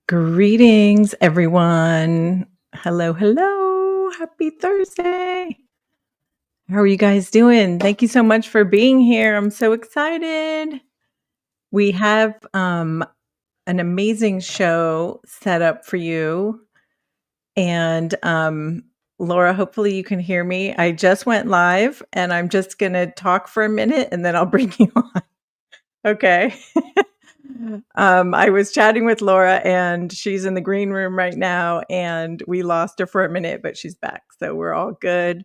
Greetings, everyone. Hello, hello. Happy Thursday. How are you guys doing? Thank you so much for being here. I'm so excited. We have an amazing show set up for you. And Laura, hopefully you can hear me. I just went live and I'm just going to talk for a minute and then I'll bring you on. Okay. I was chatting with Laura and she's in the green room right now and we lost her for a minute, but she's back. So we're all good.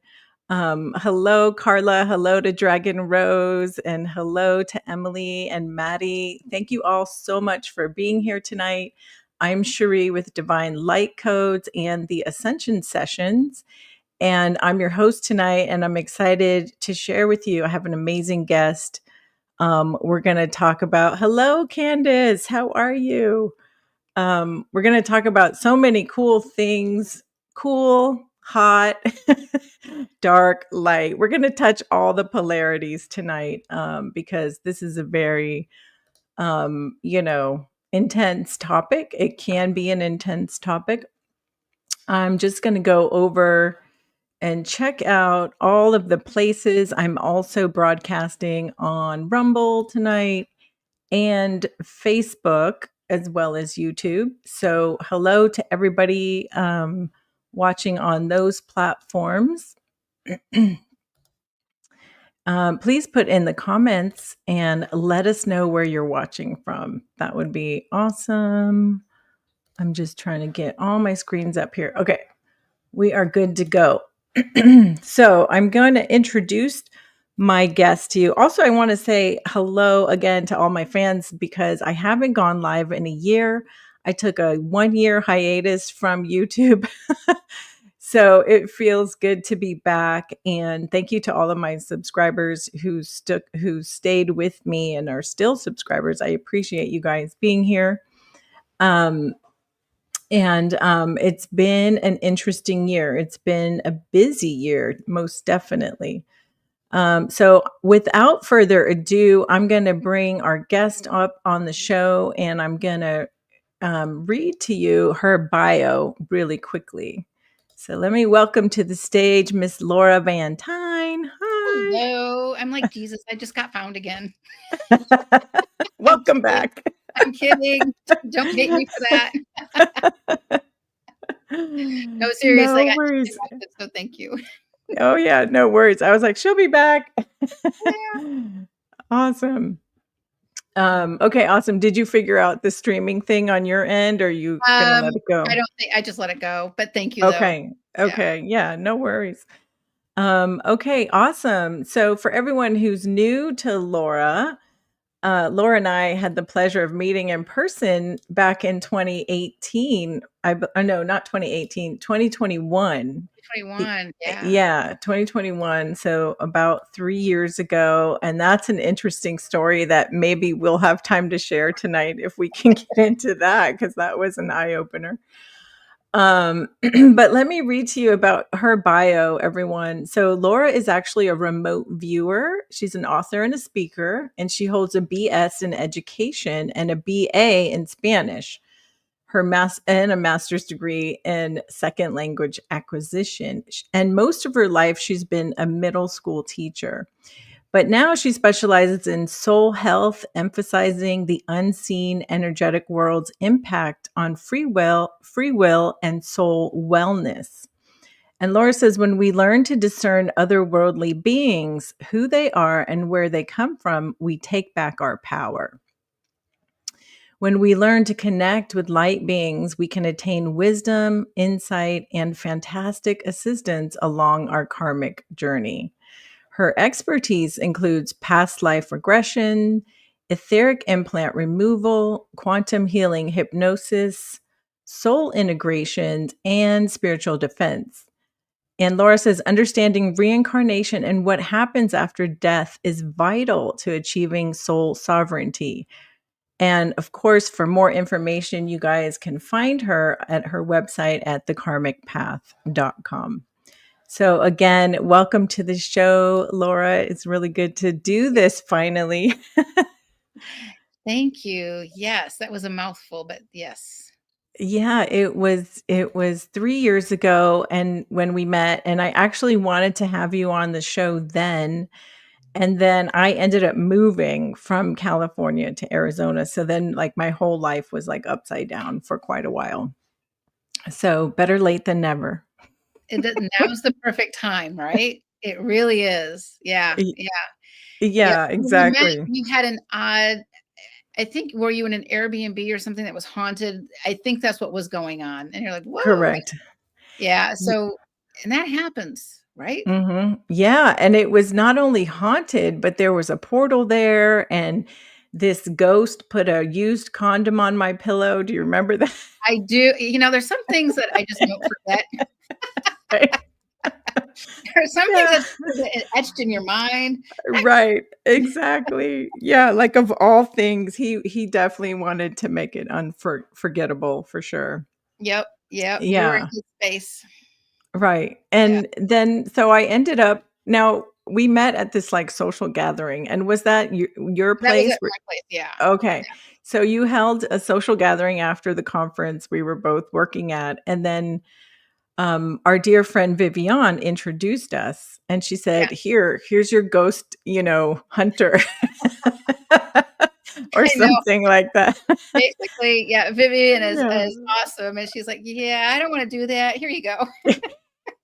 Hello, Carla. Hello to Dragon Rose and hello to Emily and Maddie. Thank you all so much for being here tonight. I'm Cheri with Divine Light Codes and the Ascension Sessions. And I'm your host tonight and I'm excited to share with you. I have an amazing guest. We're going to talk about, hello, Candace, how are you? We're going to talk about so many cool things, cool, hot, dark, light. We're going to touch all the polarities tonight because this is a very, intense topic. It can be an intense topic. I'm just going to go over and check out all of the places. I'm also broadcasting on Rumble tonight and Facebook as well as YouTube. So, hello to everybody watching on those platforms. Please put in the comments and let us know where you're watching from. That would be awesome. I'm just trying to get all my screens up here. Okay, we are good to go. So I'm going to introduce my guest to you. Also, I want to say hello again to all my fans because I haven't gone live in a year. I took a 1-year hiatus from YouTube. So it feels good to be back. And thank you to all of my subscribers who stayed with me and are still subscribers. I appreciate you guys being here. It's been an interesting year. It's been a busy year, most definitely. So without further ado, I'm going to bring our guest up on the show and I'm going to read to you her bio really quickly. So let me welcome to the stage Miss Laura Van Tyne. Hi. Hello. I'm like, Jesus, I just got found again. Welcome back. I'm kidding. Don't hate me for that. No, seriously. No worries. So thank you. Oh, yeah, no worries. I was like, she'll be back. Yeah. Awesome. Okay, awesome. Did you figure out the streaming thing on your end or are you gonna let it go? I don't think I just let it go, but thank you Okay. though. Okay. Yeah, no worries. Okay, awesome. So for everyone who's new to Laura, Laura and I had the pleasure of meeting in person back in 2018. No, not 2018, 2021. 21. Yeah. Yeah, 2021. So about 3 years ago. And that's an interesting story that maybe we'll have time to share tonight if we can get into that, because that was an eye opener. But let me read to you about her bio, everyone. So Laura is actually a remote viewer. She's an author and a speaker, and she holds a BS in education and a BA in Spanish. Her and a master's degree in second language acquisition. And most of her life, she's been a middle school teacher. But now she specializes in soul health, emphasizing the unseen energetic world's impact on free will, and soul wellness. And Laura says, when we learn to discern otherworldly beings, who they are and where they come from, we take back our power. When we learn to connect with light beings, we can attain wisdom, insight, and fantastic assistance along our karmic journey. Her expertise includes past life regression, etheric implant removal, quantum healing hypnosis, soul integration, and spiritual defense. And Laura says, understanding reincarnation and what happens after death is vital to achieving soul sovereignty. And of course, for more information, you guys can find her at her website at thekarmicpath.com. So again, welcome to the show, Laura. It's really good to do this finally. Thank you. Yes, that was a mouthful, but yes. Yeah, it was 3 years ago and when we met, and I actually wanted to have you on the show then, and then I ended up moving from California to Arizona, so then, like, my whole life was, like, upside down for quite a while. So, better late than never. Now's the perfect time, right? It really is. Yeah, Y yeah. Yep. Yeah, When we met, exactly. you had an odd I think were you in an Airbnb or something that was haunted? I think that's what was going on, and you're like, "Whoa." Correct. Yeah, so and that happens, right? Mhm. Yeah, and it was not only haunted, but there was a portal there, and this ghost put a used condom on my pillow. Do you remember that? I do there's some things that I just don't forget. Right? There are some things Yeah, that etched in your mind. right, exactly. Yeah, like, of all things, he definitely wanted to make it forgettable for sure. Yep, yep, you were in Yeah, his space. right, Yeah, and then so I ended up now we met at this, like, social gathering, and was that your that was at place? my place, yeah. Okay. So you held a social gathering after the conference we were both working at, and then, our dear friend Vivian introduced us, and she Yeah, said, "Here's your ghost, hunter," or I know. something like that. Basically, yeah, Vivian Yeah. is awesome, and she's like, "Yeah, I don't wanna do that. Here you go."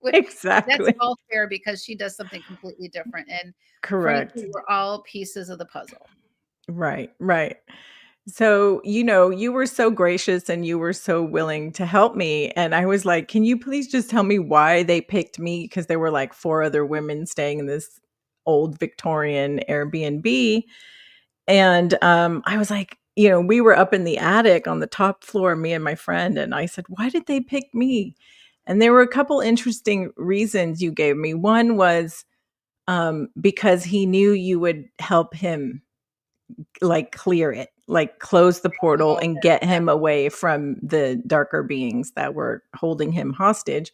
Which that's Exactly. all fair because she does something completely different, and Correct. frankly, we're all pieces of the puzzle. Right, right. So, you were so gracious and you were so willing to help me. And I was like, can you please just tell me why they picked me? Because there were like four other women staying in this old Victorian Airbnb. And I was like, we were up in the attic on the top floor, me and my friend. And I said, why did they pick me? And there were a couple interesting reasons you gave me. One was because he knew you would help him like clear it, like close the portal Oh, and get him away from the darker beings that were holding him hostage.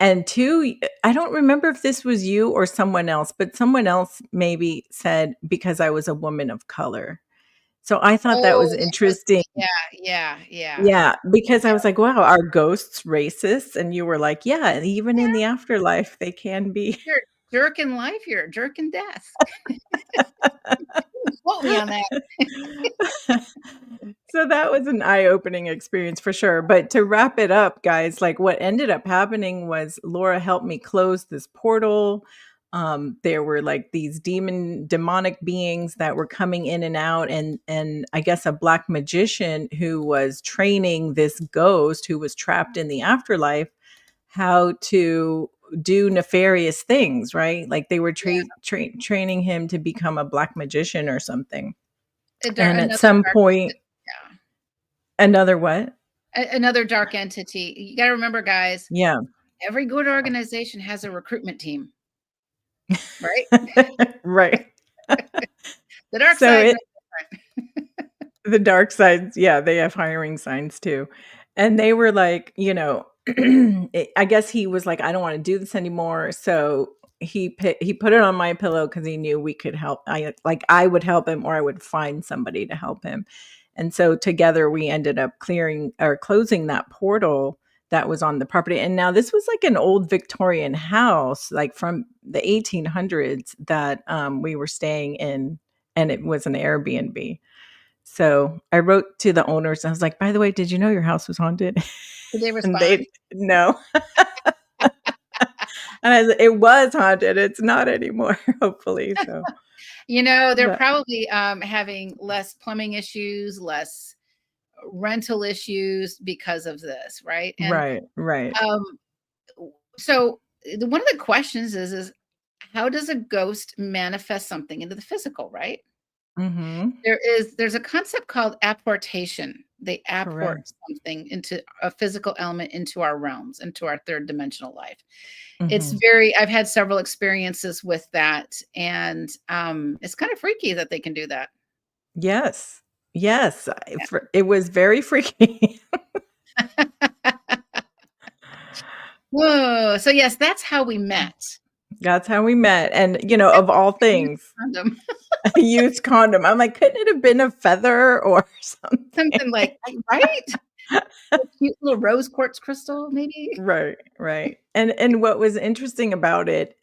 And two, I don't remember if this was you or someone else, but someone else maybe said because I was a woman of color. So I thought that was that was interesting. me. Yeah, yeah, yeah. Yeah, because I Yeah. was like, wow, are ghosts racist? And you were like, yeah, and even in the afterlife, they can be. You're a jerk in life, you're a jerk in death. Quote me on that. So that was an eye-opening experience for sure. But to wrap it up, guys, like what ended up happening was Laura helped me close this portal. There were like these demonic beings that were coming in and out, and I guess a black magician who was training this ghost who was trapped in the afterlife how to do nefarious things, right? Like they were Yeah, training him to become a black magician or something. And at another some dark point, yeah. another what? Another dark entity. You gotta remember, guys, Yeah. every good organization has a recruitment team, right? Right. The dark So side, it no different. the dark sides, yeah, they have hiring signs too. And they were like, I guess he was like, "I don't wanna do this anymore." So he put it on my pillow because he knew we could help. I would help him or I would find somebody to help him. And so together we ended up clearing or closing that portal that was on the property. And now this was like an old Victorian house, like from the 1800s that we were staying in, and it was an Airbnb. So I wrote to the owners. I was like, by the way, did you know your house was haunted? Did they And respond? they no. And I said, it was haunted. It's not anymore, hopefully. So, They're but probably, having less plumbing issues, less rental issues because of this, right? And, right, right. um, so one of the questions is how does a ghost manifest something into the physical, right? Mhm. There's a concept called apportation. They Correct. apport something into a physical element into our realms, into our third dimensional life. Mhm. I've had several experiences with that, and, it's kind of freaky that they can do that. Yes. Yes. It was very freaky. Whoa, so yes, that's how we met. That's how we met. And, Yep, of all used things, condom. a used condom. I'm like, couldn't it have been a feather or something? Something like right? A cute little rose quartz crystal, maybe? Right, right. And what was interesting about it,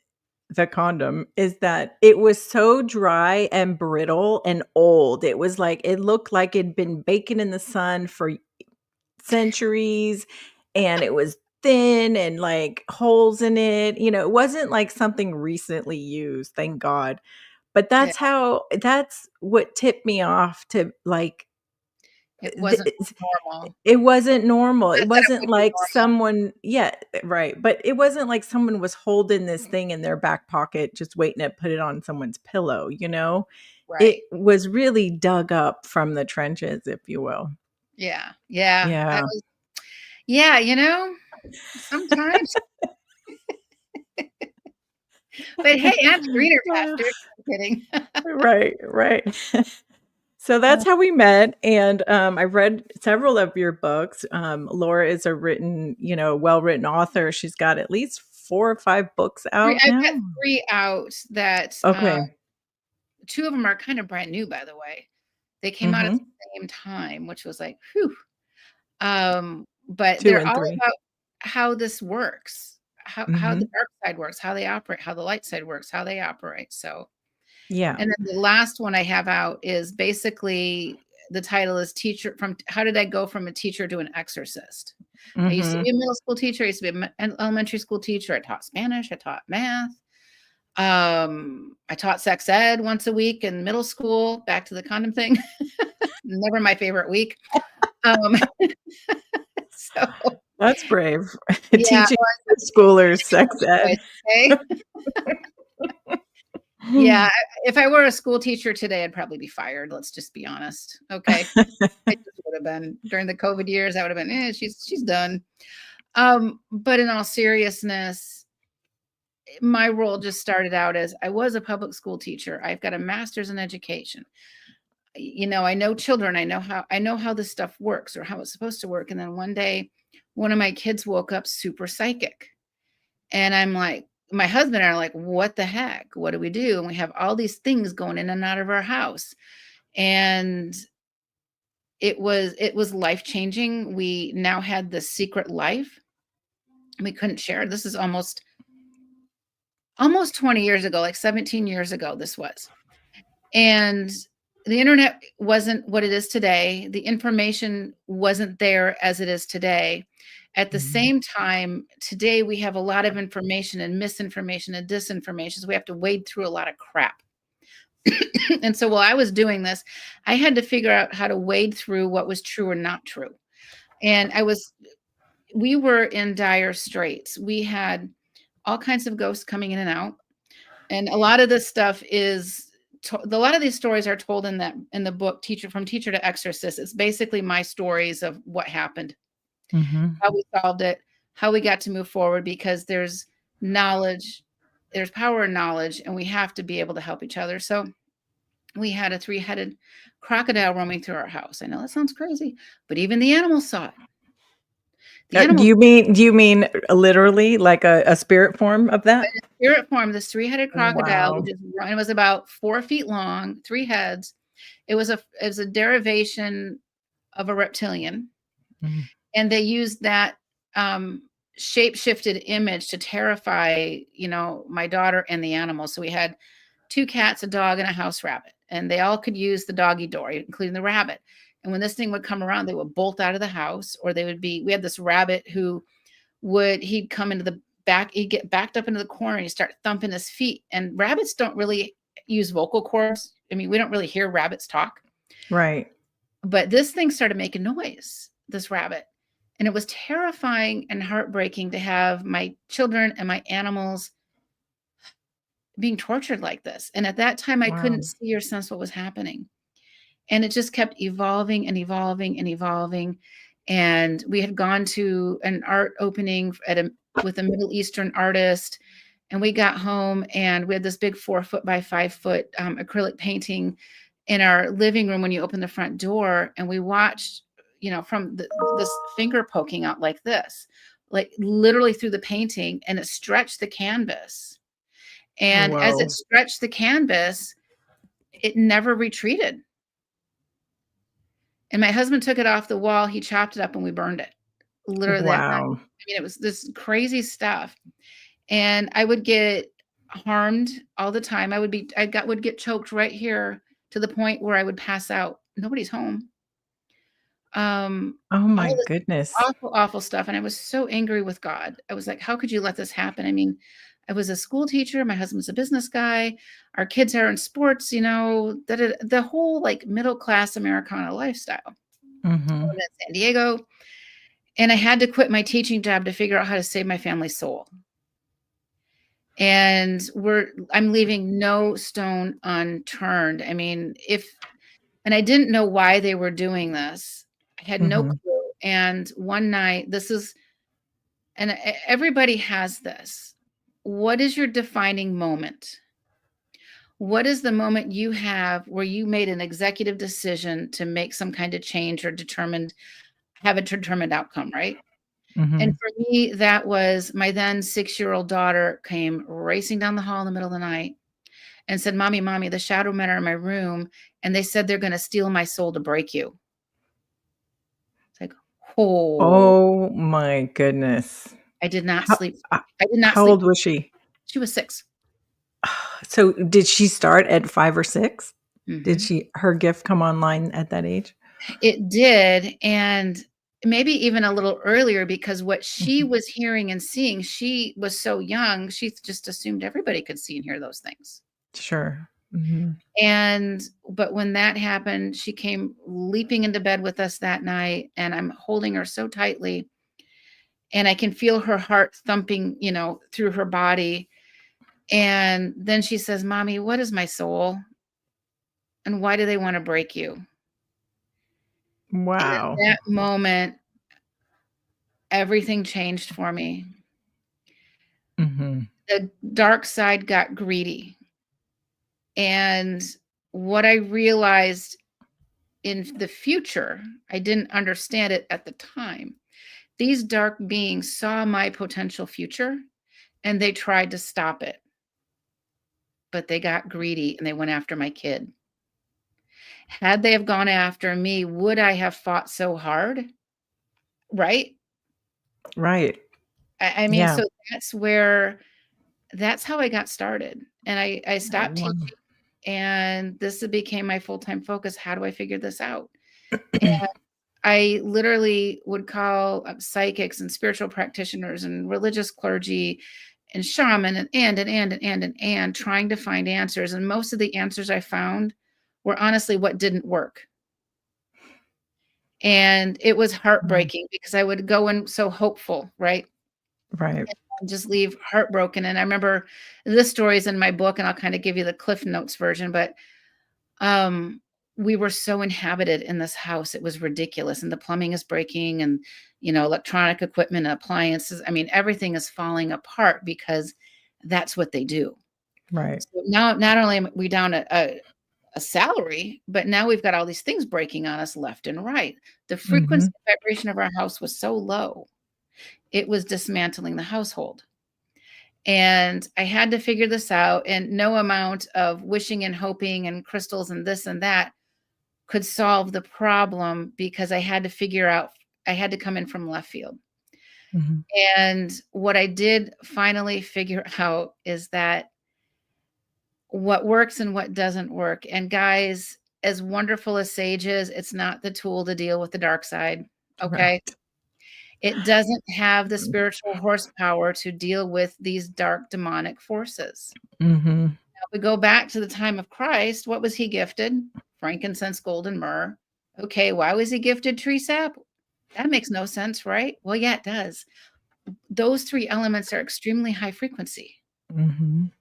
the condom, is that it was so dry and brittle and old. It was like it looked like it'd been baking in the sun for centuries, and it was thin and like holes in it. It wasn't like something recently used, thank God. But Yeah, that's what tipped me off to like it wasn't th- normal. it wasn't normal. It Not that it wasn't would be like normal. someone, yeah, right. But it wasn't like someone was holding this thing in their back pocket just waiting to put it on someone's pillow. It Right. was really dug up from the trenches, if you will. Yeah. Yeah. I Yeah. was yeah, sometimes. But hey, ask greener pastures. I'm kidding. Right, right. So that's how we met, and I read several of your books. Laura is a well-written author. She's got at least 4 or 5 books out I've got now. 3 out that, Okay. 2 of them are kind of brand new, by the way. They came out at Mhm. the same time, which was like, whew. But 2 they're and all 3. about how this works, how the Mhm. dark side works, how they operate, how the light side works, how they operate. So, Yeah. and then the last one I have out is basically the title is teacher from how did I go from a teacher to an exorcist? I used to Mhm. be a middle school teacher. I used to be an elementary school teacher. I taught Spanish. I taught math. I taught sex ed once a week in middle school. Back to the condom thing. Never my favorite week. Um, so That's brave. yeah, Teaching well, schoolers sex difficult ed. choice, okay? Yeah, if I were a school teacher today, I'd probably be fired. Let's just be honest. Okay. I just would have been during the COVID years, I would have been, she's done. But in all seriousness, my role just started out as I was a public school teacher. I've got a master's in education. I know children. I know how this stuff works or how it's supposed to work. And then one day, one of my kids woke up super psychic. And I'm like, my husband and I are like, what the heck? What do we do? And we have all these things going in and out of our house. And it was life-changing. We now had this secret life. We couldn't share it. This is almost 20 years ago, like 17 years ago, this was. And the internet wasn't what it is today. The information wasn't there as it is today. At the Mhm. same time, today we have a lot of information and misinformation and disinformation. So we have to wade through a lot of crap. And so while I was doing this, I had to figure out how to wade through what was true or not true. And we were in dire straits. We had all kinds of ghosts coming in and out. And a lot of this stuff a lot of these stories are told in the book Teacher to Exorcist. It's basically my stories of what happened, Mhm. how we solved it, how we got to move forward, because there's knowledge, there's power in knowledge, and we have to be able to help each other. So we had a 3-headed crocodile roaming through our house. I know that sounds crazy, but even the animals saw it. The Do animals, you mean literally like a spirit form of that? spirit form, this 3-headed crocodile would Wow. just run. It was about 4 feet long, 3 heads. It was a derivation of a reptilian, Mhm. and they used that shape-shifted image to terrify, my daughter and the animals. So we had 2 cats, a dog, and a house rabbit, and they all could use the doggy door, including the rabbit. And when this thing would come around, they would bolt out of the house, or we had this rabbit who he'd come into the back, he'd get backed up into the corner and he'd start thumping his feet. And rabbits don't really use vocal cords. I mean, we don't really hear rabbits talk. Right. But this thing started making noise, this rabbit. And it was terrifying and heartbreaking to have my children and my animals being tortured like this. And at that time, I couldn't Wow. see or sense what was happening. And it just kept evolving and evolving and evolving. And we had gone to an art opening with a Middle Eastern artist. And we got home and we had this big 4-foot by 5-foot acrylic painting in our living room when you open the front door. And we watched, from this finger poking out like this, like literally through the painting, and it stretched the canvas. And as it Whoa. stretched the canvas, it never retreated. And my husband took it off the wall, he chopped it up, and we burned it, literally that night. Wow. I mean, it was this crazy stuff, and I would get harmed all the time. Would get choked right here to the point where I would pass out. Nobody's home. Oh my All this goodness. awful, awful stuff, and I was so angry with God. I was like, "How could you let this happen?" I mean, I was a school teacher, my husband's a business guy, our kids are in sports, the whole, like, middle class Americana lifestyle. I Mhm. lived in San Diego, and I had to quit my teaching job to figure out how to save my family's soul. And I'm leaving no stone unturned. I mean, if and I didn't know why they were doing this. I had no Mhm. clue. And one night, everybody has this. What is your defining moment? What is the moment you have where you made an executive decision to make some kind of change or have a determined outcome, right? And Mhm. for me, that was my then 6-year-old daughter came racing down the hall in the middle of the night and said, "Mommy, mommy, the shadow men are in my room, and they said they're gonna steal my soul to break you." It's like, "Oh." Oh my goodness. I did not How sleep. uh, I did not how sleep. old was she? She was 6. So, did she start at 5 or 6? Did Mhm. she her gift come online at that age? It did, and maybe even a little earlier because what she Mhm. was hearing and seeing, she was so young, she just assumed everybody could see and hear those things. Sure. Mhm. But when that happened, she came leaping into bed with us that night, and I'm holding her so tightly, and I can feel her heart thumping, through her body. And then she says, "Mommy, what is my soul? And why do they want to break you?" And in Wow. that moment, everything changed for me. Mhm. The dark side got greedy. And what I realized in the future, I didn't understand it at the time. These dark beings saw my potential future and they tried to stop it, but they got greedy and they went after my kid. Had they have gone after me, would I have fought so hard? Right? Right. I mean, Yeah. so that's how I got started. And I stopped Wow. teaching and this became my full-time focus. How do I figure this out? I literally would call up psychics and spiritual practitioners and religious clergy and shaman and trying to find answers. And most of the answers I found were honestly what didn't work. And it was Mm. heartbreaking because I would go in so hopeful, right? Right. And just leave heartbroken. And I remember this story is in my book, and I'll kind of give you the Cliff Notes version, but Um, we were so inhabited in this house, it was ridiculous, and the plumbing is breaking and, electronic equipment and appliances. I mean, everything is falling apart because that's what they do. Right. So now not only am we down a salary, but now we've got all these things breaking on us left and right. The frequency Mhm. and vibration of our house was so low, it was dismantling the household. And I had to figure this out, and no amount of wishing and hoping and crystals and this and that could solve the problem because I had to come in from left field. Mhm. And what I did finally figure out is that what works and what doesn't work. And guys, as wonderful as Sage is, it's not the tool to deal with the dark side. Okay. Right. It doesn't have the spiritual horsepower to deal with these dark demonic forces. Mhm. Now, if we go back to the time of Christ, what was he gifted? Frankincense, gold, and myrrh. Okay, why was he gifted tree sap? That makes no sense, right? Well, yeah, it does. Those 3 elements are extremely high frequency, Mhm.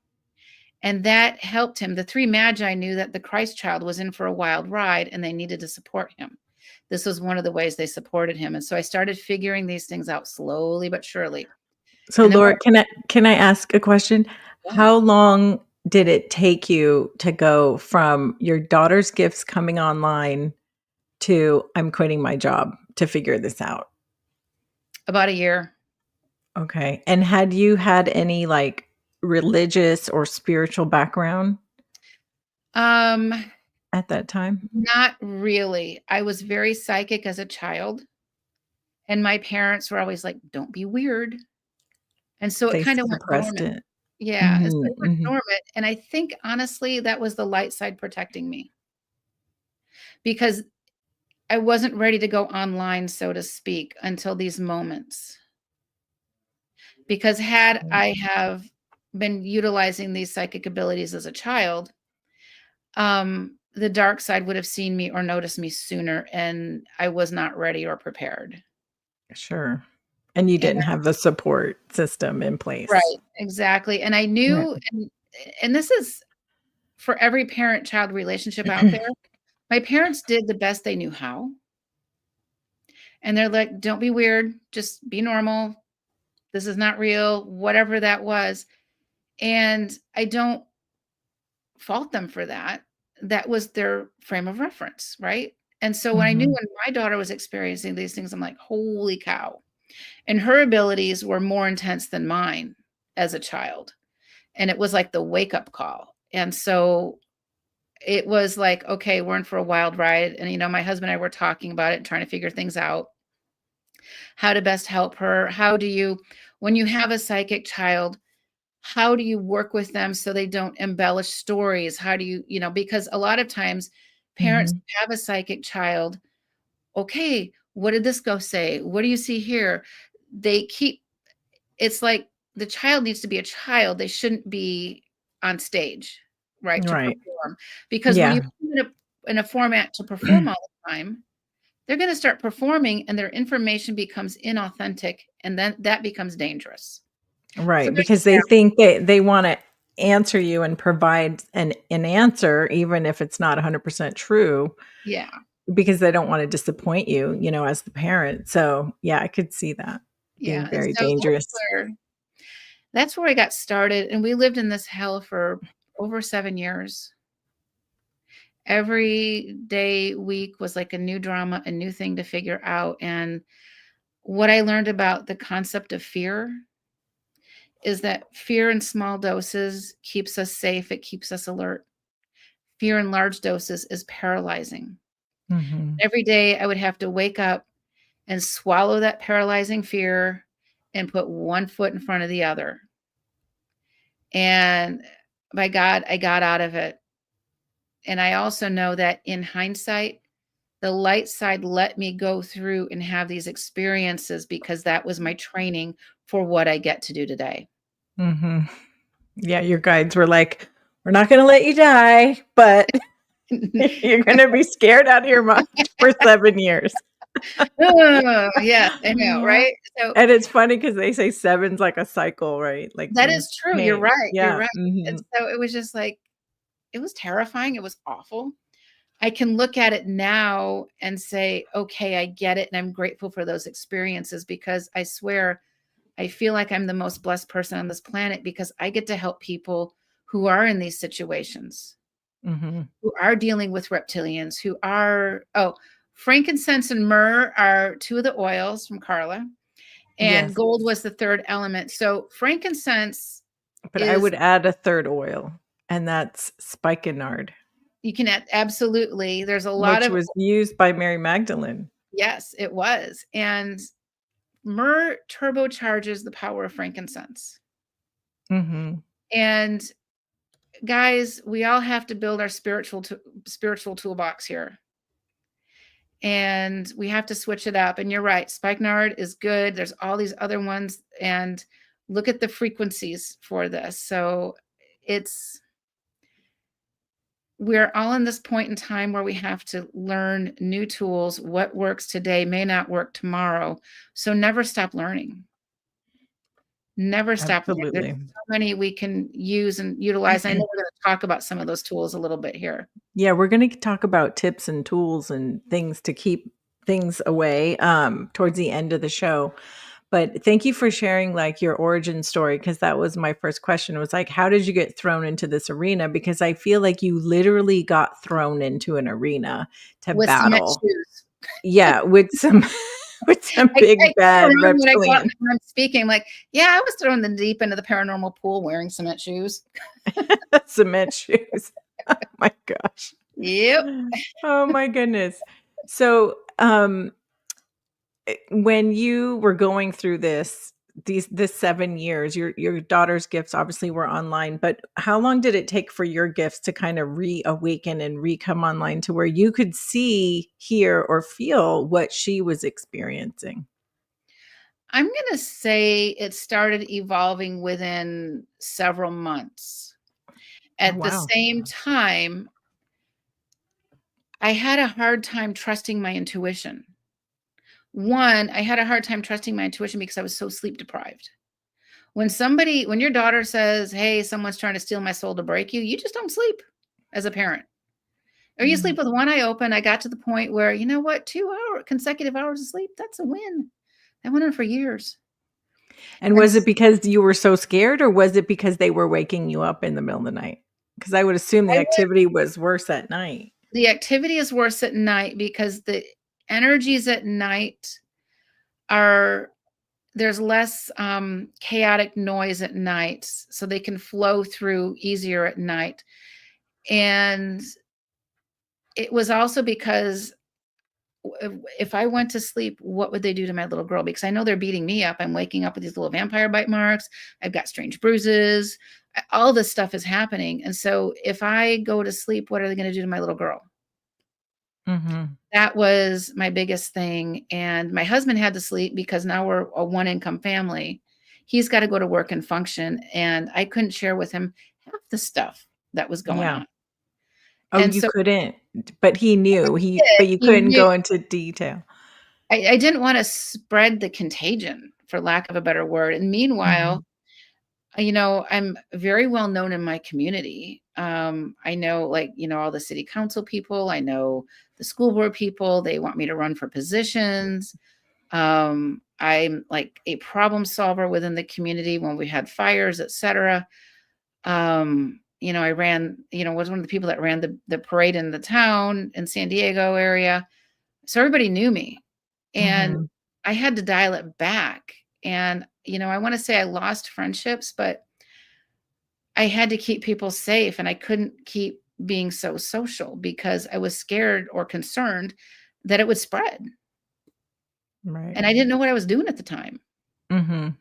and that helped him. The 3 magi knew that the Christ child was in for a wild ride, and they needed to support him. This was one of the ways they supported him, and so I started figuring these things out slowly but surely. So, And then Laura, can I ask a question? yeah, How long did it take you to go from your daughter's gifts coming online to I'm quitting my job to figure this out? about a year. Okay. And had you had any, like, religious or spiritual background? Um, at that time? Not really. I was very psychic as a child, and my parents were always like, "Don't be weird." And so it They kinda went suppressed dormant. it. Yeah, and so Mhm, it went mhm. dormant, and I think, honestly, that was the light side protecting me because I wasn't ready to go online, so to speak, until these moments. Because had Right. I have been utilizing these psychic abilities as a child, the dark side would have seen me or noticed me sooner, and I was not ready or prepared. Sure. And you And didn't have the support system in place. right, exactly, and I Right. knew and this is for every parent-child relationship out there. My parents did the best they knew how, and they're like, "Don't be weird, just be normal. This is not real," whatever that was, and I don't fault them for that. That was their frame of reference, right? And so when I knew Mhm. when my daughter was experiencing these things, I'm like, "Holy cow." And her abilities were more intense than mine as a child, and it was like the wake-up call. And so it was like, "Okay, we're in for a wild ride," and, my husband and I were talking about it and trying to figure things out, how to best help her. How do you when you have a psychic child, how do you work with them so they don't embellish stories? How do because a lot of times parents Mhm. have a psychic child, "Okay, what did this ghost say? What do you see here?" They keep it's like the child needs to be a child, they shouldn't be on stage, right, to Right. perform, because when you Yeah. put them in a format to perform all the time, they're gonna start performing and their information becomes inauthentic, and then that becomes dangerous. So Right, there's a because they think they wanna answer you and provide an answer even if it's not 100% true, yeah, because they don't wanna disappoint you, as the parent. So, yeah, I could see that being yeah, and very so dangerous. that's where I got started, and we lived in this hell for over 7 years. Every day, week was like a new drama, a new thing to figure out, and what I learned about the concept of fear is that fear in small doses keeps us safe, it keeps us alert. Fear in large doses is paralyzing. Mhm. Every day, I would have to wake up and swallow that paralyzing fear and put one foot in front of the other. And by God, I got out of it. And I also know that in hindsight, the light side let me go through and have these experiences because that was my training for what I get to do today. Mhm. Yeah, your guides were like, "We're not gonna let you die, but you're gonna be scared out of your mind for 7 years." Oh, yes, I know, Aw. right? So And it's funny because they say 7's like a cycle, right? Like that things is true, change. you're Yeah, right. And mhm. so it was just like it was terrifying, it was awful. I can look at it now and say, "Okay, I get it," and I'm grateful for those experiences because I swear I feel like I'm the most blessed person on this planet because I get to help people who are in these situations, Mhm. who are dealing with reptilians, who are frankincense and myrrh are 2 of the oils from Carla, and Yes, gold was the 3rd element. So frankincense but I is would add a 3rd oil, and that's spikenard, you can add absolutely. There's a lot which of was used by Mary Magdalene. yes, it was. And myrrh turbocharges the power of frankincense. Mhm. And guys, we all have to build our spiritual toolbox here. And we have to switch it up. And you're right, spikenard is good. There's all these other ones and look at the frequencies for this. So it's we're all in this point in time where we have to learn new tools. What works today may not work tomorrow. So never stop learning. Never stop learning. There's Absolutely. so many we can use and utilize. I know we're going to talk about some of those tools a little bit here. Yeah, we're gonna talk about tips and tools and things to keep things away, towards the end of the show. But thank you for sharing, like, your origin story, because that was my first question, was like, how did you get thrown into this arena? Because I feel like you literally got thrown into an arena to With cement battle. shoes. Yeah, with some with some I big carry bad around when I go out reptilian and I'm speaking, like, "Yeah, I was thrown in the deep end of the paranormal pool wearing cement shoes." cement shoes. Oh my gosh. Yep. Oh my goodness. So, when you were going through this 7 years, your daughter's gifts obviously were online, but how long did it take for your gifts to kind of reawaken and re-come online to where you could see, hear, or feel what she was experiencing? I'm going to say it started evolving within several months. Oh, At the wow. same time, I had a hard time trusting my intuition. One, I had a hard time trusting my intuition because I was so sleep deprived. When your daughter says, "Hey, someone's trying to steal my soul to break you," you just don't sleep as a parent. Or you Mm. sleep with one eye open. I got to the point where, you know what, 2 hour consecutive hours of sleep, that's a win. That went on for years. And And was it because you were so scared, or was it because they were waking you up in the middle of the night? Because I would assume the I went activity was worse at night. the activity is worse at night because the energies at night are there's less chaotic noise at night, so they can flow through easier at night. And it was also because if I went to sleep, what would they do to my little girl? Because I know they're beating me up. I'm waking up with these little vampire bite marks. I've got strange bruises. All this stuff is happening. And so if I go to sleep, what are they going to do to my little girl? Mhm. That was my biggest thing. And my husband had to sleep because now we're a one income family. He's got to go to work and function. And I couldn't share with him half the stuff that was going Yeah. on. Oh, And you so couldn't, but he knew. But you he couldn't knew go into detail. I didn't want to spread the contagion, for lack of a better word. And meanwhile, Mhm. I'm very well known in my community. I know, like, all the city council people, I know the school board people, they want me to run for positions. I'm like a problem solver within the community when we had fires, etc. I ran, was one of the people that ran the parade in the town in San Diego area. So everybody knew me. And Mhm. I had to dial it back. And, I want to say I lost friendships, but I had to keep people safe and I couldn't keep being so social because I was scared or concerned that it would spread. Right. And I didn't know what I was doing at the time. Mhm.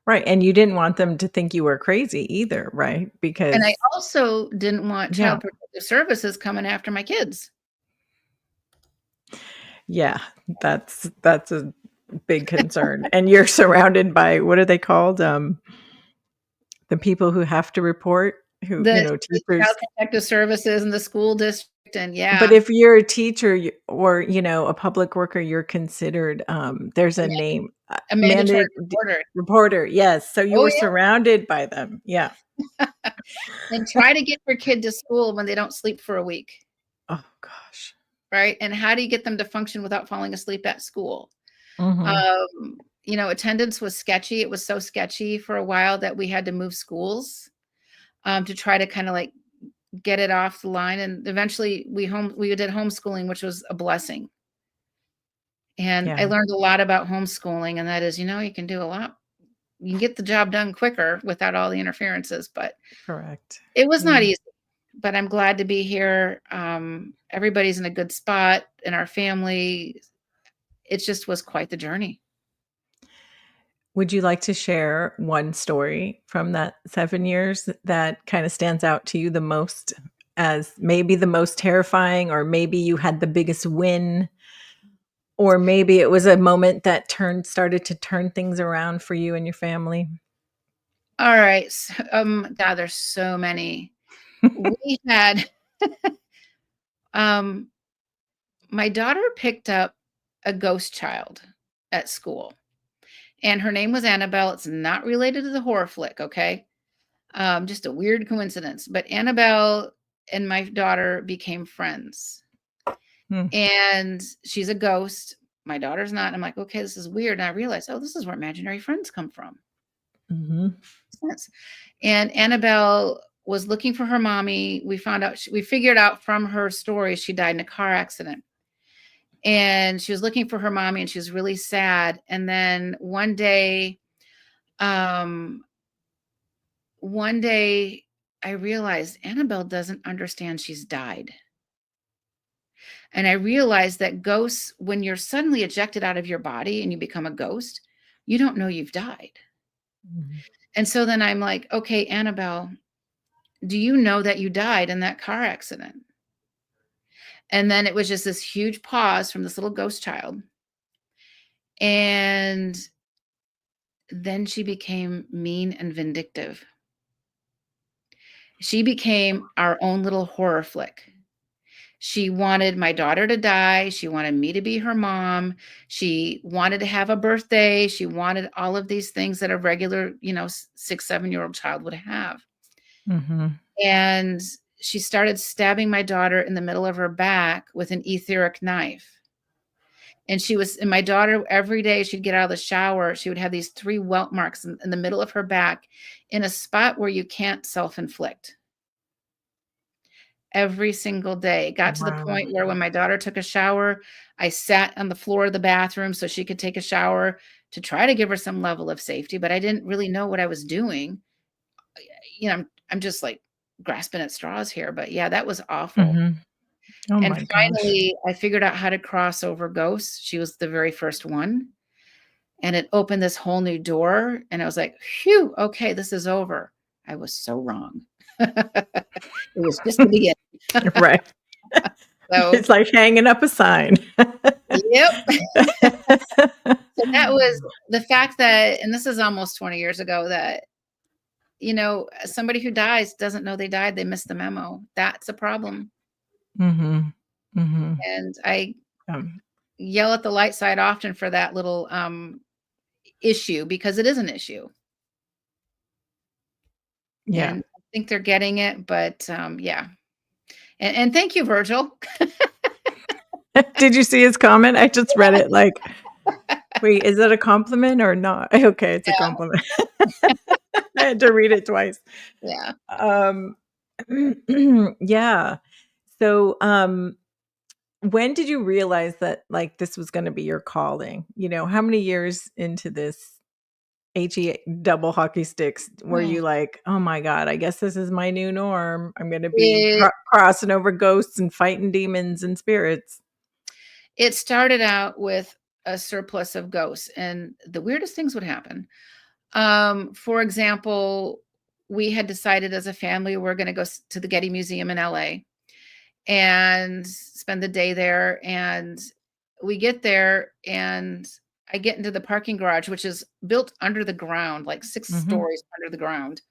Right, and you didn't want them to think you were crazy either, right? And I Because also didn't want yeah. Child Protective Services coming after my kids. Yeah, that's a big concern, and you're surrounded by what are they called? The people who have to report, who, The Child teachers. Protective Services and the school district, and But yeah, if you're a teacher or, a public worker, you're considered, there's a name, a mandatory mandate d reporter. reporter, yes, so you Oh, were yeah. surrounded by them, yeah. And try to get your kid to school when they don't sleep for a week, Oh gosh. right? And how do you get them to function without falling asleep at school? Mhm. Attendance was sketchy. It was so sketchy for a while that we had to move schools to try to kind of like get it off the line. And eventually we did homeschooling, which was a blessing. And Yeah, I learned a lot about homeschooling, and that is, you can do a lot. You can get the job done quicker without all the interferences, but correct. it was Yeah. not easy. But I'm glad to be here. Everybody's in a good spot in our family. It just was quite the journey. Would you like to share one story from that 7 years that kinda stands out to you the most as maybe the most terrifying, or maybe you had the biggest win, or maybe it was a moment that started to turn things around for you and your family? All right. God, there's so many. We had um my daughter picked up a ghost child at school, and her name was Annabelle. It's not related to the horror flick, okay? Just a weird coincidence. But Annabelle and my daughter became friends. Hmm. And she's a ghost. My daughter's not. I'm like, okay, this is weird. And I realized, oh, this is where imaginary friends come from. Mhm. Sense. And Annabelle was looking for her mommy. We figured out from her story she died in a car accident. And she was looking for her mommy and she was really sad. And then um, one day I realized Annabelle doesn't understand she's died. And I realized that ghosts, when you're suddenly ejected out of your body and you become a ghost, you don't know you've died. Mhm. And so then I'm like, okay, Annabelle, do you know that you died in that car accident? And then it was just this huge pause from this little ghost child. And then she became mean and vindictive. She became our own little horror flick. She wanted my daughter to die. She wanted me to be her mom. She wanted to have a birthday. She wanted all of these things that a regular, 6, 7-year-old child would have. Mhm. And she started stabbing my daughter in the middle of her back with an etheric knife. And my daughter, every day she'd get out of the shower, she would have these 3 welt marks in the middle of her back in a spot where you can't self-inflict. Every single day. It got to the Wow. point where when my daughter took a shower, I sat on the floor of the bathroom so she could take a shower to try to give her some level of safety, but I didn't really know what I was doing. I'm just like grasping at straws here, but yeah, that was awful. Mhm. Oh And my gosh. finally, I figured out how to cross over ghosts. She was the very first one, and it opened this whole new door, and I was like, "Phew, okay, this is over." I was so wrong. It was just the beginning. Right. So, It's like hanging up a sign. yep. So that was the fact that, and this is almost 20 years ago, that, somebody who dies doesn't know they died. They missed the memo. That's a problem. Mhm. Mhm. And I Um, yell at the light side often for that little issue, because it is an issue. yeah. And I think they're getting it, but yeah. And thank you, Virgil. Did you see his comment? I just read it like, "Wait, is it a compliment or not?" Okay, it's a compliment. I had to read it twice. Yeah. Um, yeah. So, when did you realize that, like, this was gonna be your calling? How many years into this double hockey sticks were Mm. you like, "Oh my god, I guess this is my new norm. I'm gonna be It crossing over ghosts and fighting demons and spirits." it started out with a surplus of ghosts, and the weirdest things would happen. For example, we had decided as a family we're going to go to the Getty Museum in LA and spend the day there. And we get there, and I get into the parking garage, which is built under the ground, like 6 Mhm. stories under the ground.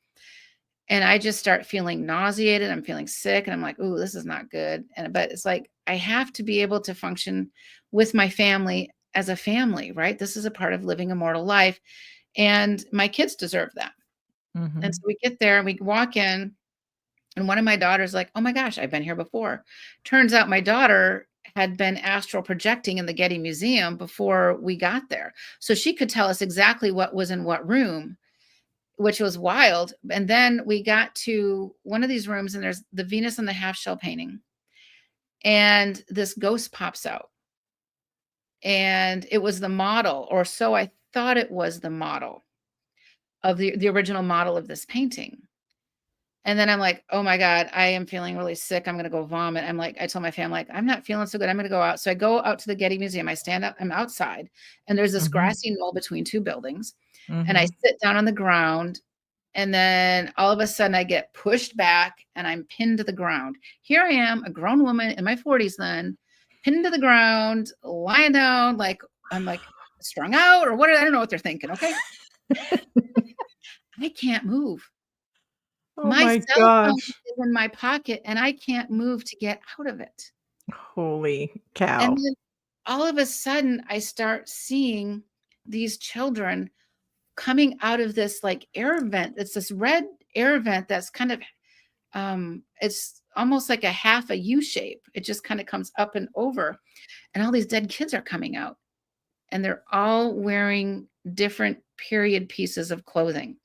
And I just start feeling nauseated. I'm feeling sick, and I'm like, "Ooh, this is not good." But it's like I have to be able to function with my family as a family, right? This is a part of living a mortal life, and my kids deserve that. And so Mhm. we get there and we walk in, and one of my daughters like, "Oh my gosh, I've been here before." Turns out my daughter had been astral projecting in the Getty Museum before we got there. So she could tell us exactly what was in what room, which was wild. And then we got to one of these rooms, and there's the Venus and the half shell painting. And this ghost pops out. And it was the model, or so I thought it was, the model of the original model of this painting. And then I'm like, "Oh my god, I am feeling really sick. I'm gonna go vomit." I told my family, like, "I'm not feeling so good. I'm gonna go out." So I go out to the Getty Museum. I stand up. I'm outside, and there's this Mhm. grassy knoll between 2 buildings. And I Mhm. sit down on the ground, and then all of a sudden I get pushed back and I'm pinned to the ground. Here I am, a grown woman in my 40s then, pinned to the ground, lying down, like I'm like strung out or what. I don't know what they're thinking. Okay. I can't move. Oh My my cell phone gosh. is in my pocket and I can't move to get out of it. Holy And cow. then all of a sudden, I start seeing these children coming out of this like air vent. It's this red air vent that's kind of, it's almost like a half a U shape. It just kind of comes up and over. And all these dead kids are coming out, and they're all wearing different period pieces of clothing.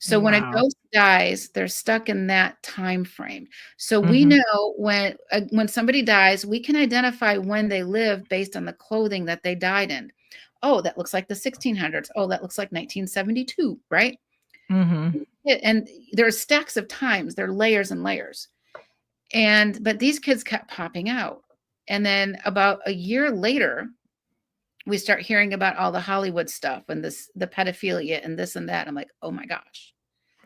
So when a Wow. ghost dies, they're stuck in that time frame. So we Mhm. know when somebody dies, we can identify when they lived based on the clothing that they died in. Oh, that looks like the 1600s. Oh, that looks like 1972, right? Mhm. And there's stacks of times, there are layers and layers. But these kids kept popping out. And then about a year later, we start hearing about all the Hollywood stuff and the pedophilia and this and that. I'm like, oh my gosh.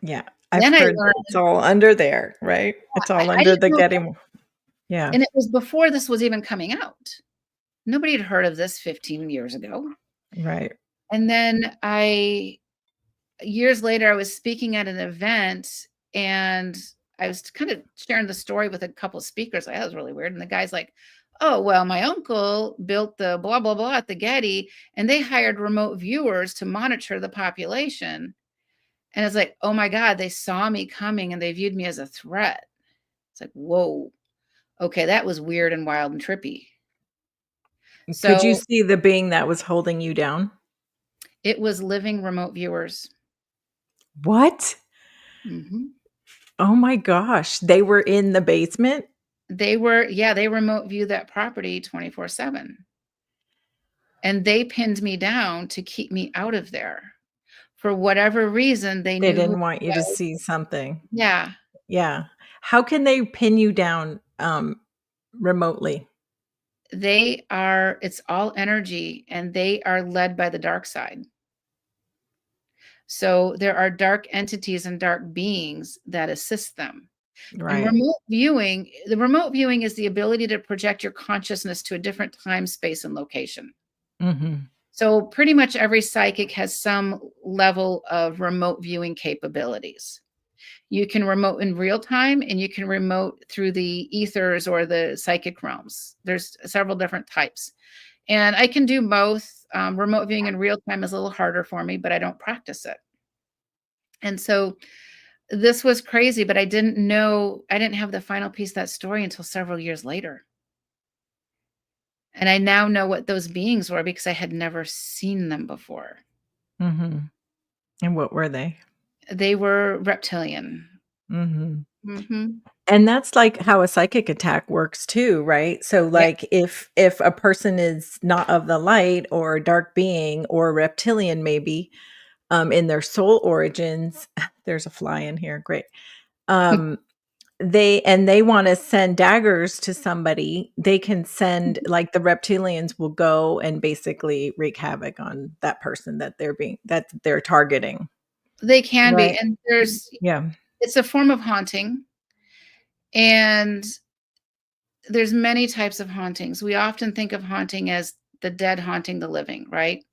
Yeah. I've Then I heard that it's learned, all under there, right? It's all I under didn't the know that. getting. Yeah. And it was before this was even coming out. Nobody had heard of this 15 years ago. Right. And then years later, I was speaking at an event and I was kind of sharing the story with a couple of speakers. Like, that was really weird. And the guy's like, oh, well, my uncle built the blah, blah, blah at the Getty, and they hired remote viewers to monitor the population. And it's like, oh my God, they saw me coming and they viewed me as a threat. It's like, whoa, okay, that was weird and wild and trippy. Could you So see the being that was holding you down? it was living remote viewers. What? Mhm. Oh my gosh. They were in the basement? They remote view that property 24/7. And they pinned me down to keep me out of there. For whatever reason, they They knew who didn't want I you to was. see something. Yeah, Yeah. How can they pin you down, remotely? it's all energy and they are led by the dark side. So there are dark entities and dark beings that assist them. And Right. the remote viewing is the ability to project your consciousness to a different time, space, and location. Mhm. So pretty much every psychic has some level of remote viewing capabilities. You can remote in real time and you can remote through the ethers or the psychic realms. There's several different types. And I can do both. Remote viewing in real time is a little harder for me, but I don't practice it. And so this was crazy, but I didn't have the final piece of that story until several years later. And I now know what those beings were because I had never seen them before. Mhm. And what were they? They were reptilian. Mhm. Mhm. And that's like how a psychic attack works too, right? So Yeah. like if a person is not of the light or a dark being or reptilian maybe, in their soul origins, there's a fly in here, great. Um, they wanna send daggers to somebody, they can send like the reptilians will go and basically wreak havoc on that person that they're targeting, They can be, right? and Yeah. it's a form of haunting, and there's many types of hauntings. We often think of haunting as the dead haunting the living, right?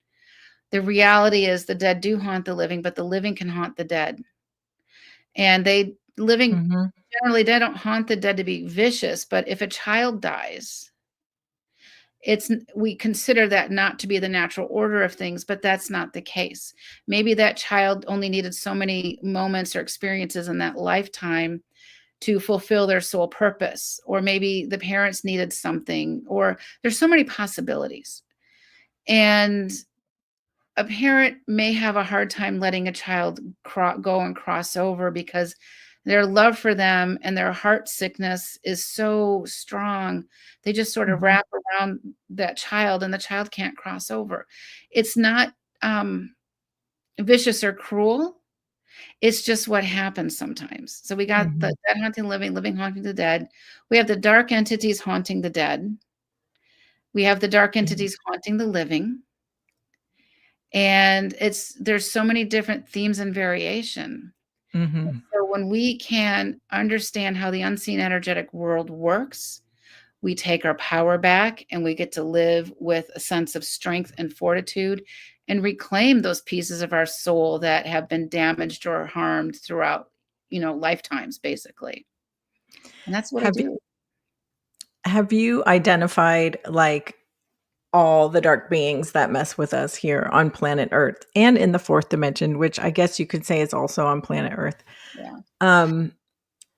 The reality is the dead do haunt the living, but the living can haunt the dead. And Mhm. generally, they don't haunt the dead to be vicious, but if a child dies, we consider that not to be the natural order of things, but that's not the case. Maybe that child only needed so many moments or experiences in that lifetime to fulfill their soul purpose, or maybe the parents needed something, or there's so many possibilities. And a parent may have a hard time letting a child go and cross over because their love for them and their heart sickness is so strong. They just sort of Mhm. wrap around that child and the child can't cross over. It's not vicious or cruel. It's just what happens sometimes. So we got the Mhm. dead haunting living, living haunting the dead. We have the dark entities haunting the dead. We have the dark Mhm. entities haunting the living. And there's so many different themes and variation. Mhm. So when we can understand how the unseen energetic world works, we take our power back and we get to live with a sense of strength and fortitude and reclaim those pieces of our soul that have been damaged or harmed throughout, lifetimes basically. And that's what I Have you do. have you identified, like, all the dark beings that mess with us here on planet Earth and in the 4th dimension, which I guess you could say is also on planet Earth? Yeah. Um,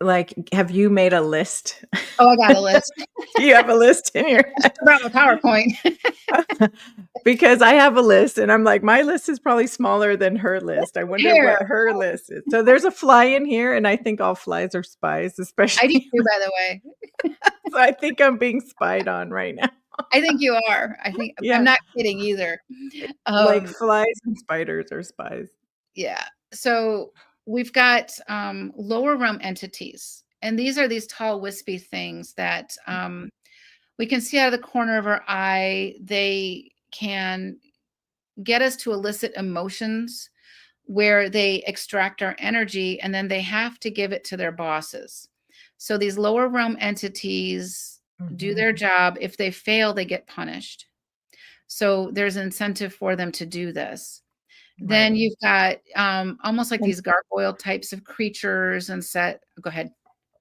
like, have you made a list? Oh, I got a list. You have a list in your I just brought my PowerPoint. head? Because I have a list, and I'm like, "My list is probably smaller than her list. I wonder Here. what her list is." So there's a fly in here, and I think all flies are spies, I do especially too, by the way. so I think I'm being spied on right now. I think you are. I'm Yeah, not kidding either. like Um, flies and spiders are spies. yeah. So we've got lower realm entities, and these are these tall, wispy things that We can see out of the corner of our eye. They can get us to elicit emotions where they extract our energy, and then they have to give it to their bosses. So these lower realm entities do Mhm. their job. If they fail, they get punished. So there's incentive for them to do this. Then Right. you've got almost like And these gargoyle types of creatures and set. Go ahead.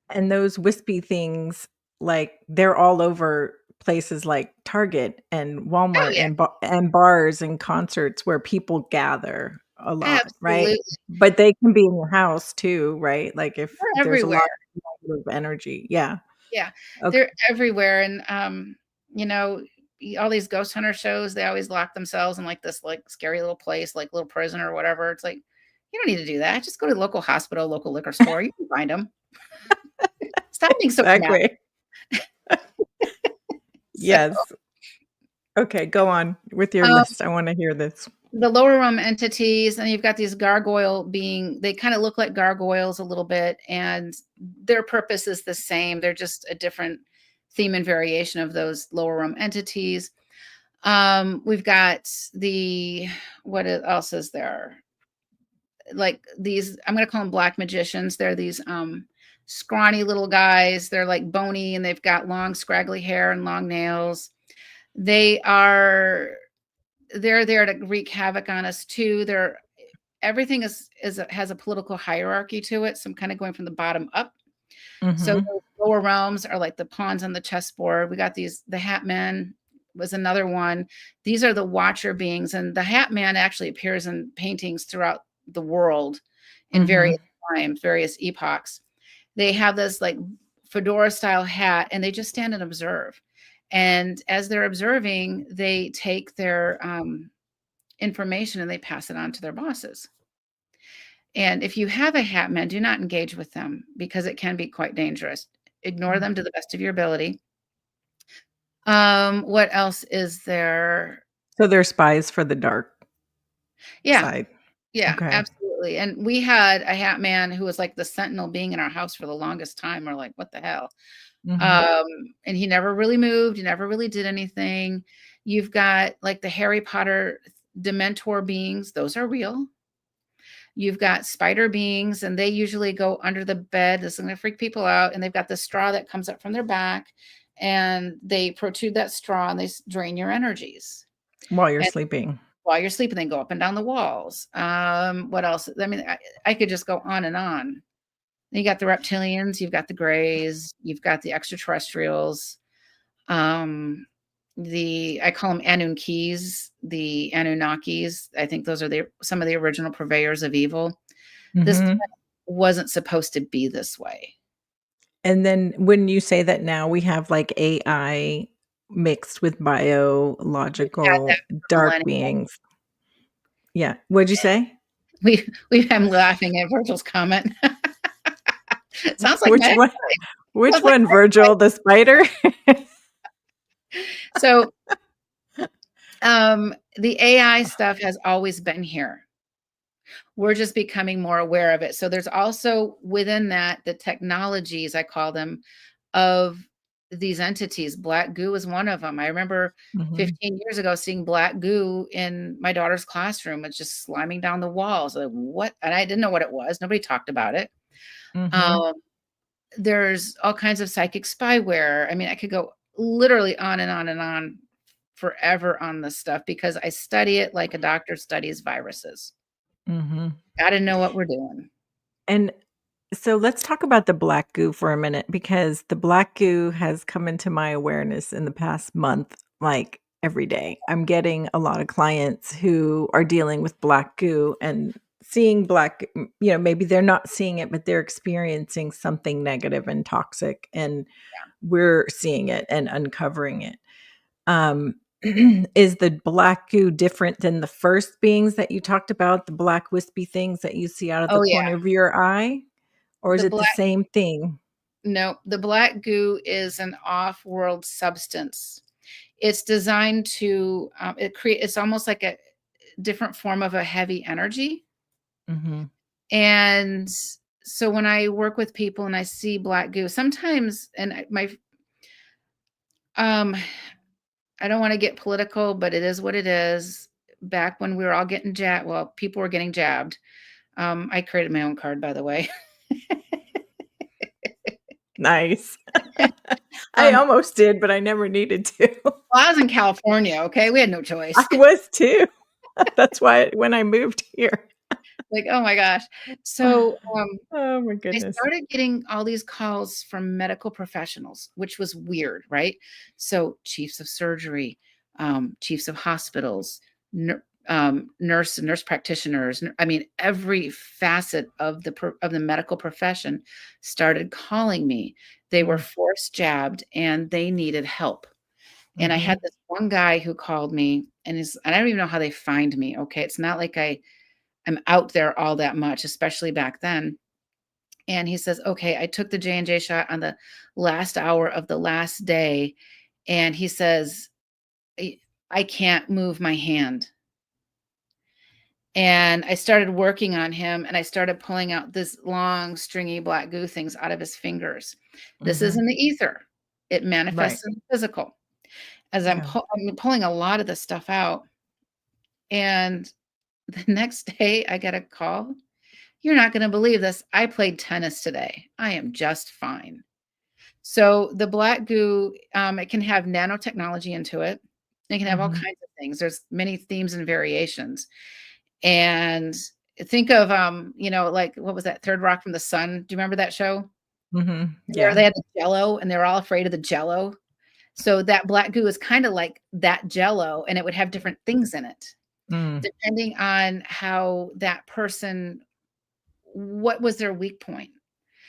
and those wispy things, like, they're all over places like Target and Oh Walmart yeah, and bars and concerts where people gather a lot, right? absolutely. But they can be in your house too, right? Like, if They're there's a lot everywhere. of negative energy. Yeah. Yeah, Okay. they're everywhere, and, you know, all these ghost hunter shows, they always lock themselves in, like, this, like, scary little place, like, little prison or whatever. It's like, you don't need to do that. Just go to the local hospital, local liquor store. You can find them. Stop being so dramatic. Exactly. So, Yes. Okay, go on with your um, list. I wanna hear this. the lower realm entities, and you've got these gargoyle being they kinda look like gargoyles a little bit, and their purpose is the same. They're just a different theme and variation of those lower realm entities. We've got the else is there? Like these, I'm gonna call them black magicians. They're these scrawny little guys. They're like bony and they've got long, scraggly hair and long nails. They are they're there to wreak havoc on us too. They're everything is has a political hierarchy to it. So I'm kind of going from the bottom up. So Mhm. those lower realms are like the pawns on the chessboard. We got these, the Hat Man was another one. These are the watcher beings, and the Hat Man actually appears in paintings throughout the world in various Mhm. times, various epochs. They have this like fedora style hat, and they just stand and observe. And as they're observing, they take their information and they pass it on to their bosses. And if you have a hat man, do not engage with them because it can be quite dangerous. Ignore Mm. them to the best of your ability. What else is there? So they're spies for the dark Yeah, side. yeah, Okay. absolutely. And we had a hat man who was like the sentinel being in our house for the longest time. We're like, what the hell? Mhm. Um, and he never really moved. He never really did anything. You've got like the Harry Potter Dementor beings; those are real. You've got spider beings, and they usually go under the bed. This is going to freak people out. And they've got the straw that comes up from their back, and they protrude that straw and they drain your energies. While you're And sleeping. while you're sleeping, they go up and down the walls. What else? I mean, I could just go on and on. You got the reptilians, you've got the grays, you've got the extraterrestrials. Um, I call them Anunnakis, the Anunnakis. I think those are some of the original purveyors of evil. This Mhm. planet wasn't supposed to be this way. And then when you say that now we have, like, AI mixed with We've had that biological for dark millennia. beings. Yeah. What'd you say? I'm laughing at Virgil's comment. Sounds like Which my one? Which sounds like one, my Virgil, the spider? so the AI stuff has always been here. We're just becoming more aware of it. So there's also within that the technologies, I call them, of these entities. Black goo is one of them. I remember Mhm. 15 years ago seeing black goo in my daughter's classroom. It's just sliming down the walls. Like, what? And I didn't know what it was. Nobody talked about it. Mhm. Um, there's all kinds of psychic spyware. I mean, I could go literally on and on and on forever on this stuff because I study it like a doctor studies viruses. Mhm. Got to know what we're doing. And so let's talk about the black goo for a minute because the black goo has come into my awareness in the past month, like every day. I'm getting a lot of clients who are dealing with black goo and seeing maybe they're not seeing it, but they're experiencing something negative and toxic, and we're seeing it and uncovering it. Um, is the black goo different than the first beings that you talked about, the black wispy things that you see out of the Oh yeah. corner of your eye? Or is The it the black same thing? no, the black goo is an off-world substance. It's designed to it's almost like a different form of a heavy energy. Mhm. And so when I work with people and I see black goo, sometimes, and Um, I don't want to get political, but it is what it is. Back when we were all getting jabbed, well, people were getting jabbed. I created my own card, by the way. Nice. I um, almost did, but I never needed to. well, I was in California. Okay, we had no I choice. was too. That's why when I moved here. Like, oh my gosh. So Oh my I goodness. started getting all these calls from medical professionals, which was weird, right? So, chiefs of surgery, chiefs of hospitals, nurse practitioners. I mean, every facet of the medical profession started calling me. They were Mm, force jabbed and they needed help. And I had mhm, this one guy who called me, and I don't even know how they find me. Okay, it's not like I'm out there all that much, especially back then. And he says, "Okay, I took the J&J shot on the last hour of the last day." And he says, I can't move my hand." And I started working on him and I started pulling out this long, stringy black goo things out of his fingers. This is mhm. in the ether. It Right. manifests in the physical. As Yeah. I'm pulling a lot of the stuff out. And the next day I get a call. "You're not going to believe this. I played tennis today. I am just fine." So the black goo, it can have nanotechnology into it. It can have all Mhm, kinds of things. There's many themes and variations. And think of, like what was that Third Rock from the Sun? Do you remember that show? mhm. Where Yeah. they had the jello and they were all afraid of the jello. So that black goo is kind of like that jello, and it would have different things in it, Mm, depending on how that person, what was their weak point.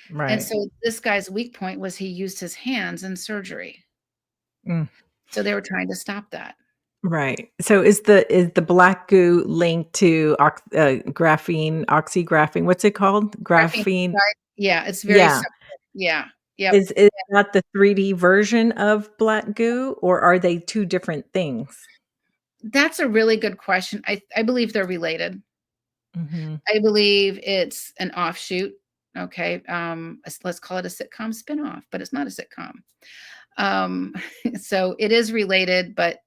And right. so this guy's weak point was he used his hands in surgery. Mm, So they were trying to stop that. right. So is the black goo linked to graphene, oxygraphene? What's it called? Graphene, Graphene? right? Yeah, it's very Yeah. simple. Yeah. Yep. Is that the 3D version of black goo, or are they 2 different things? That's a really good question. I believe they're related. Mhm. I believe it's an offshoot. Okay. Let's call it a sitcom spinoff, but it's not a sitcom. Um, so it is related, but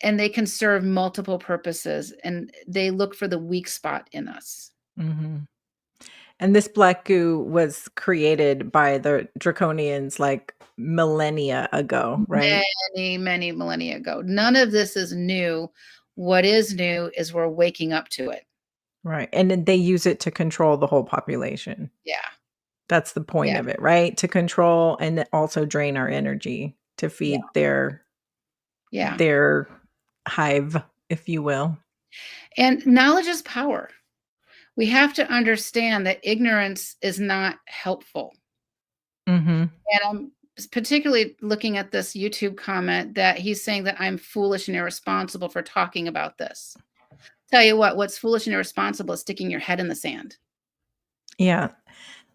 and they can serve multiple purposes and they look for the weak spot in us. Mhm. And this black goo was created by the Draconians, like, millennia ago, right? Many, many millennia ago. None of this is new. What is new is we're waking up to it. Right, and then they use it to control the whole population. Yeah. That's the point Yeah. of it, right? To control and then also drain our energy to Yeah. feed their Yeah. their hive, if you will. And knowledge is power. We have to understand that ignorance is not helpful. Mhm. And I'm particularly looking at this YouTube comment that he's saying that I'm foolish and irresponsible for talking about this. Tell you what, what's foolish and irresponsible is sticking your head in the sand. Yeah. And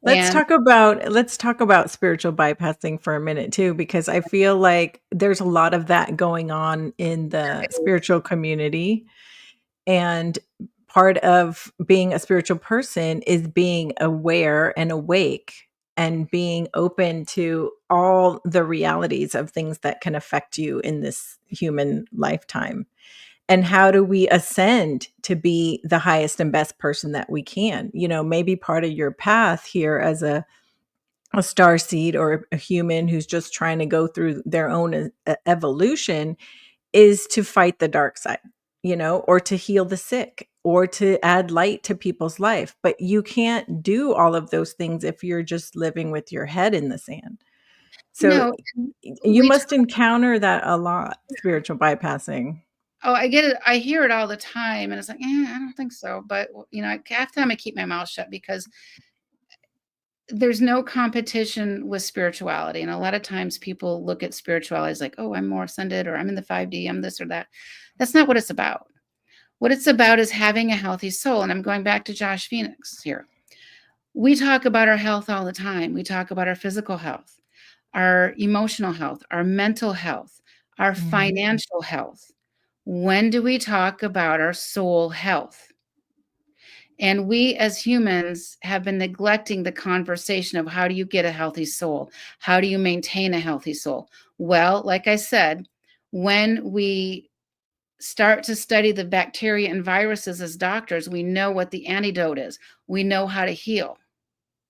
Let's talk about spiritual bypassing for a minute too, because I feel like there's a lot of that going on in the spiritual community. And part of being a spiritual person is being aware and awake and being open to all the realities of things that can affect you in this human lifetime. And how do we ascend to be the highest and best person that we can? You know, maybe part of your path here as a star seed or a human who's just trying to go through their own evolution is to fight the dark side, you know, or to heal the sick or to add light to people's life. But you can't do all of those things if you're just living with your head in the sand. So no, and you we talk, must encounter that a lot, spiritual bypassing. oh, I get it. I hear it all the time. And it's like, I don't think so. But, half the time I keep my mouth shut because there's no competition with spirituality. And a lot of times people look at spirituality as like, oh, I'm more ascended or I'm in the 5D, I'm this or that. That's not what it's about. What it's about is having a healthy soul. And I'm going back to Josh Phoenix here. We talk about our health all the time. We talk about our physical health, our emotional health, our mental health, our Mhm. financial health. When do we talk about our soul health? And we as humans have been neglecting the conversation of how do you get a healthy soul? How do you maintain a healthy soul? Well, like I said, when we start to study the bacteria and viruses as doctors, we know what the antidote is. We know how to heal.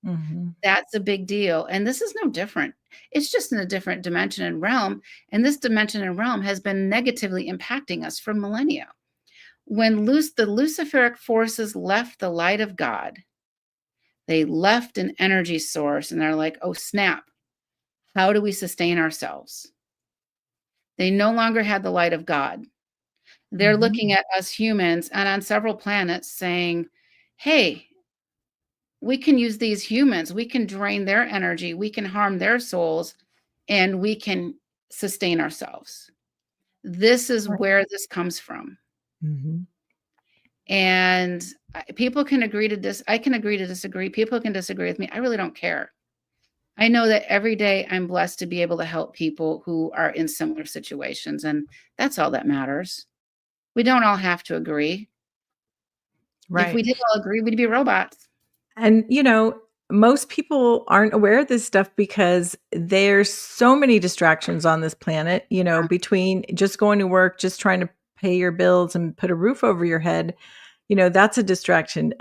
Mhm. That's a big deal. And this is no different. It's just in a different dimension and realm. And this dimension and realm has been negatively impacting us for millennia. When the Luciferic forces left the light of God, they left an energy source and they're like, oh, snap. How do we sustain ourselves? They no longer had the light of God. They're looking Mhm. at us humans and on several planets saying, hey, we can use these humans, we can drain their energy, we can harm their souls, and we can sustain ourselves. This is Right. where this comes from. Mhm. And people can agree to I can agree to disagree. People can disagree with me. I really don't care. I know that every day I'm blessed to be able to help people who are in similar situations, and that's all that matters. We don't all have to agree. If Right. we did all agree, we'd be robots. And, most people aren't aware of this stuff because there's so many distractions on this planet, between just going to work, just trying to pay your bills and put a roof over your head. That's a distraction.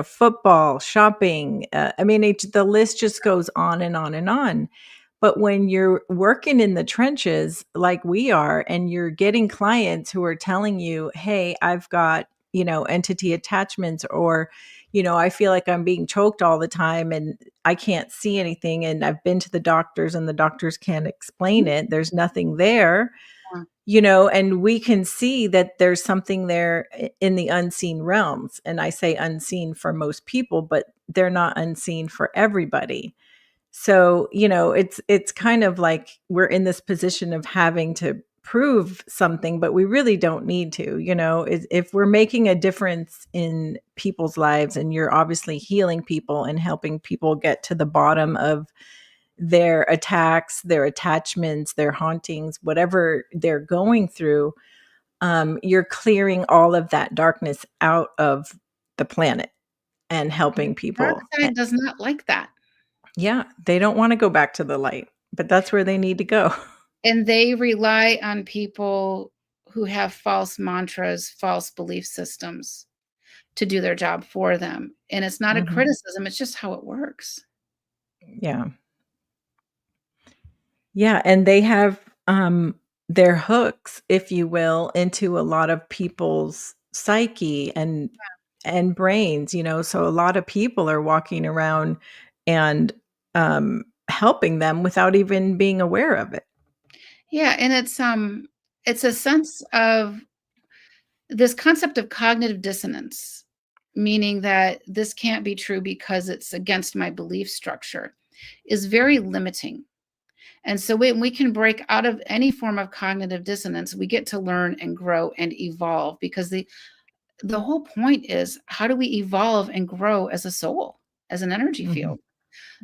Football, shopping. I mean, the list just goes on and on and on. But when you're working in the trenches like we are, and you're getting clients who are telling you, hey, I've got, entity attachments, or, I feel like I'm being choked all the time and I can't see anything. And I've been to the doctors and the doctors can't explain it. There's nothing there, Yeah. and we can see that there's something there in the unseen realms. And I say unseen for most people, but they're not unseen for everybody. So, it's kind of like we're in this position of having to prove something, but we really don't need to. If we're making a difference in people's lives, and you're obviously healing people and helping people get to the bottom of their attacks, their attachments, their hauntings, whatever they're going through, you're clearing all of that darkness out of the planet and The helping dark people. side does not like that. Yeah, they don't wanna go back to the light, but that's where they need to go. And they rely on people who have false mantras, false belief systems to do their job for them. And it's not a Mhm. criticism, it's just how it works. Yeah. Yeah, and they have, their hooks, if you will, into a lot of people's psyche and brains, so a lot of people are walking around and, helping them without even being aware of it. Yeah, and it's a sense of this concept of cognitive dissonance, meaning that this can't be true because it's against my belief structure, is very limiting. And so when we can break out of any form of cognitive dissonance, we get to learn and grow and evolve because the whole point is how do we evolve and grow as a soul, as an energy Mhm, field?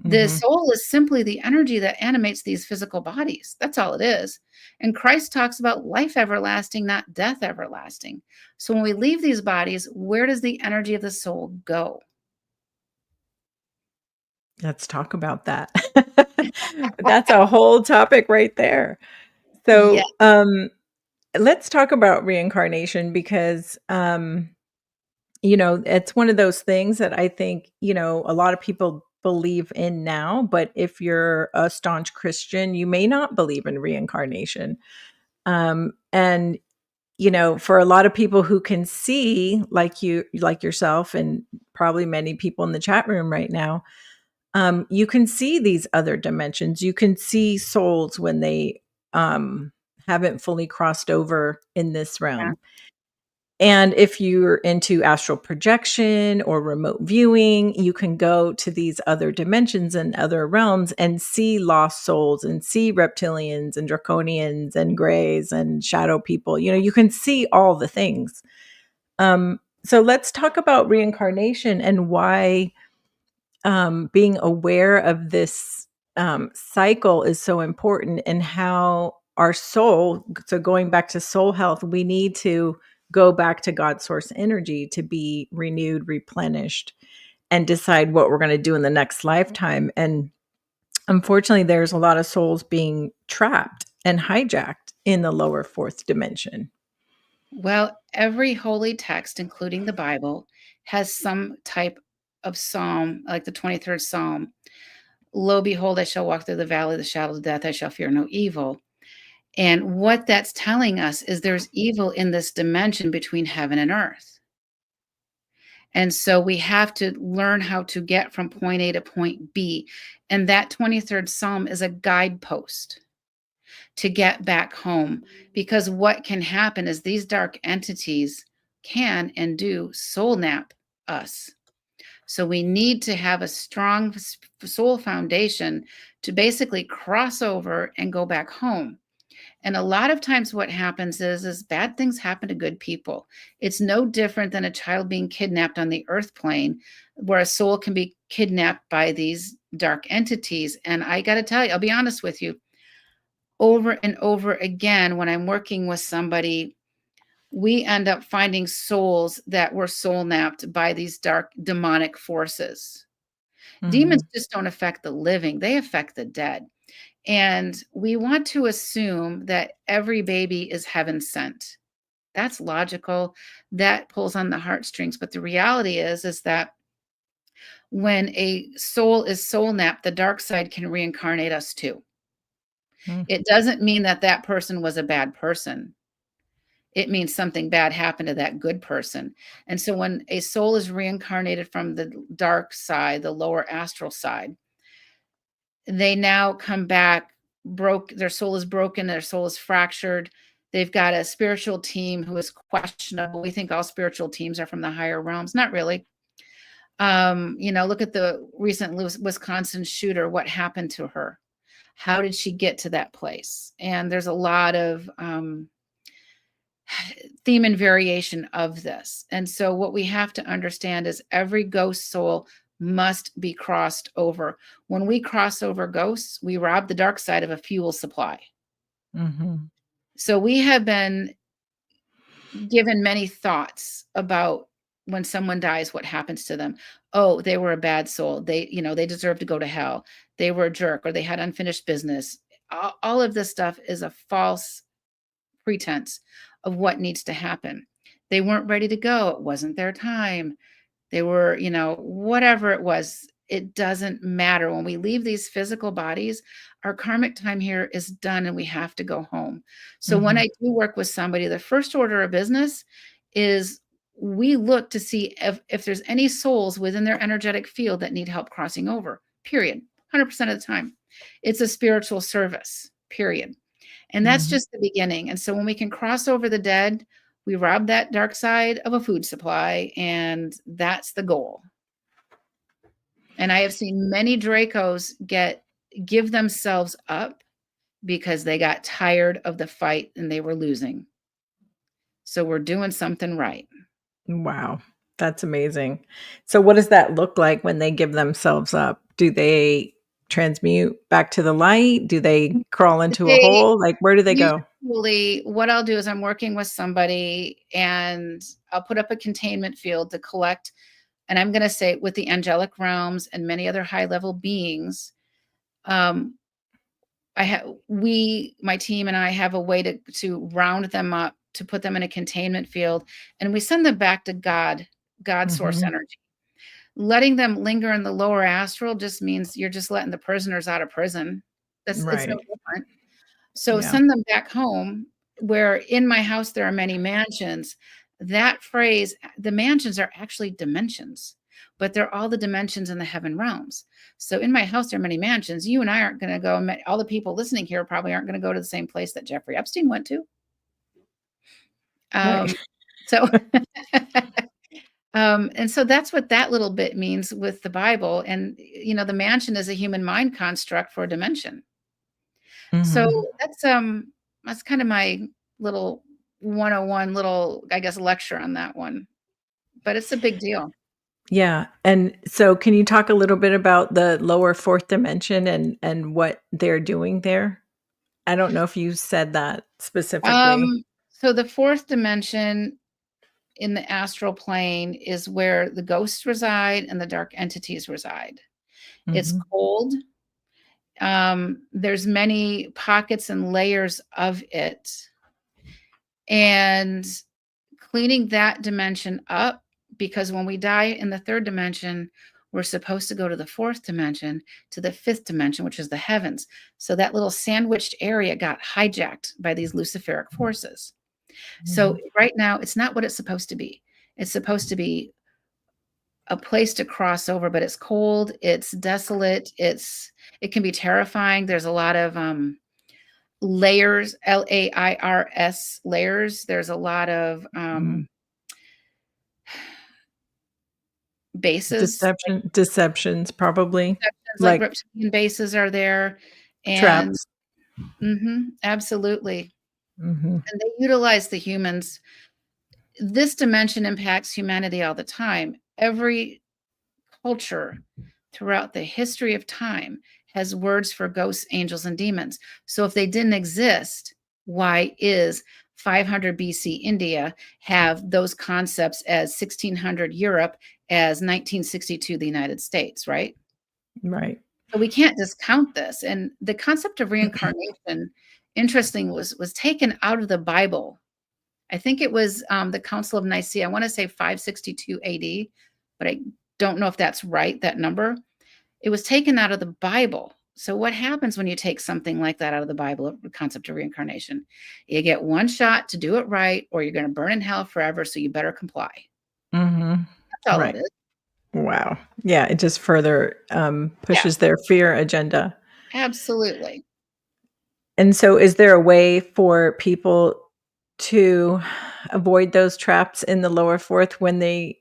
The mhm. soul is simply the energy that animates these physical bodies. That's all it is. And Christ talks about life everlasting, not death everlasting. So when we leave these bodies, where does the energy of the soul go? Let's talk about that. That's a whole topic right there. Yeah. So, let's talk about reincarnation because, it's one of those things that I think, a lot of people believe in now, but if you're a staunch Christian, you may not believe in reincarnation. And for a lot of people who can see, like yourself, and probably many people in the chat room right now, you can see these other dimensions. You can see souls when they haven't fully crossed over in this Yeah. realm. And if you're into astral projection or remote viewing, you can go to these other dimensions and other realms and see lost souls and see reptilians and draconians and grays and shadow people. You can see all the things. So let's talk about reincarnation and why being aware of this cycle is so important, and how our soul, so going back to soul health, we need to go back to God's source energy to be renewed, replenished, and decide what we're going to do in the next lifetime. And unfortunately, there's a lot of souls being trapped and hijacked in the lower fourth dimension. Well, every holy text, including the Bible, has some type of psalm, like the 23rd Psalm. Lo, behold, I shall walk through the valley of the shadow of death. I shall fear no evil. And what that's telling us is there's evil in this dimension between heaven and earth. And so we have to learn how to get from point A to point B. And that 23rd Psalm is a guidepost to get back home. Because what can happen is these dark entities can and do soul nap us. So we need to have a strong soul foundation to basically cross over and go back home. And a lot of times what happens is bad things happen to good people. It's no different than a child being kidnapped on the earth plane, where a soul can be kidnapped by these dark entities. And I got to tell you, I'll be honest with you, over and over again, when I'm working with somebody, we end up finding souls that were soul napped by these dark demonic forces. Demons Mhm. just don't affect the living, they affect the dead. And we want to assume that every baby is heaven sent. That's logical. That pulls on the heartstrings. But the reality is that when a soul is soul napped, the dark side can reincarnate us too. Mm. It doesn't mean that that person was a bad person. It means something bad happened to that good person. And so when a soul is reincarnated from the dark side, the lower astral side, they now come back their soul is broken, their soul is fractured. They've got a spiritual team who is questionable. We think all spiritual teams are from the higher realms. Not really. Look at the recent Wisconsin shooter. What happened to her? How did she get to that place? And there's a lot of theme and variation of this. And so what we have to understand is every ghost soul must be crossed over. When we cross over ghosts, we rob the dark side of a fuel supply. Mhm. So we have been given many thoughts about when someone dies, what happens to them. Oh, they were a bad soul. They deserve to go to hell. They were a jerk, or they had unfinished business. All of this stuff is a false pretense of what needs to happen. They weren't ready to go. It wasn't their time. They were, whatever it was, it doesn't matter. When we leave these physical bodies, our karmic time here is done and we have to go home. So when Mhm. I do work with somebody, the first order of business is we look to see if there's any souls within their energetic field that need help crossing over, period. 100% of the time. It's a spiritual service, period. And that's Mhm. just the beginning. And so when we can cross over the dead, we rob that dark side of a food supply, and that's the goal. And I have seen many Dracos give themselves up because they got tired of the fight and they were losing. So we're doing something right. Wow, that's amazing. So what does that look like when they give themselves up? Do they transmute back to the light? Do they crawl into a They hole? Like, where do they go? usually, what I'll do is I'm working with somebody and I'll put up a containment field to collect. And I'm going to say with the angelic realms and many other high level beings, um, my team and I have a way to round them up, to put them in a containment field, and we send them back to God source Mhm. energy. Letting them linger in the lower astral just means you're just letting the prisoners out of prison. It's no Right. different. So Yeah. send them back home, where in my house there are many mansions. That phrase, the mansions are actually dimensions, but they're all the dimensions in the heaven realms. So in my house there are many mansions. You and I aren't going to go, and all the people listening here probably aren't going to go to the same place that Jeffrey Epstein went to. Right. Um, so and so that's what that little bit means with the Bible. And the mansion is a human mind construct for a dimension. So Mhm. that's kind of my little 101 little, I guess, lecture on that one. But it's a big deal. Yeah, and so can you talk a little bit about the lower fourth dimension and what they're doing there? I don't know if you said that specifically. So the fourth dimension in the astral plane is where the ghosts reside and the dark entities reside. It's Mhm. cold. There's many pockets and layers of it. And cleaning that dimension up, because when we die in the third dimension, we're supposed to go to the fourth dimension, to the fifth dimension, which is the heavens. So that little sandwiched area got hijacked by these Luciferic forces. So Mhm. right now, it's not what it's supposed to be. It's supposed to be a place to cross over, but it's cold, it's desolate, it can be terrifying. There's a lot of layers, LAIRS layers. There's a lot of Mhm. bases, Deceptions probably, like like reptilian bases are there. And traps. absolutely. Mhm. And they utilize the humans. This dimension impacts humanity all the time. Every culture throughout the history of time has words for ghosts, angels, and demons. So if they didn't exist, why is 500 BC India have those concepts as 1600 Europe, as 1962 the United States, right? Right. So we can't discount this. And the concept of reincarnation, interesting, was taken out of the Bible. I think it was the Council of Nicaea. I want to say 562 AD, but I don't know if that's right, that number. It was taken out of the Bible. So what happens when you take something like that out of the Bible, the concept of reincarnation? You get one shot to do it right, or you're going to burn in hell forever, so you better comply. Mhm. That's all it Right. is. Wow. Yeah, it just further, Yeah, pushes their fear agenda. absolutely. And so is there a way for people to avoid those traps in the lower fourth when they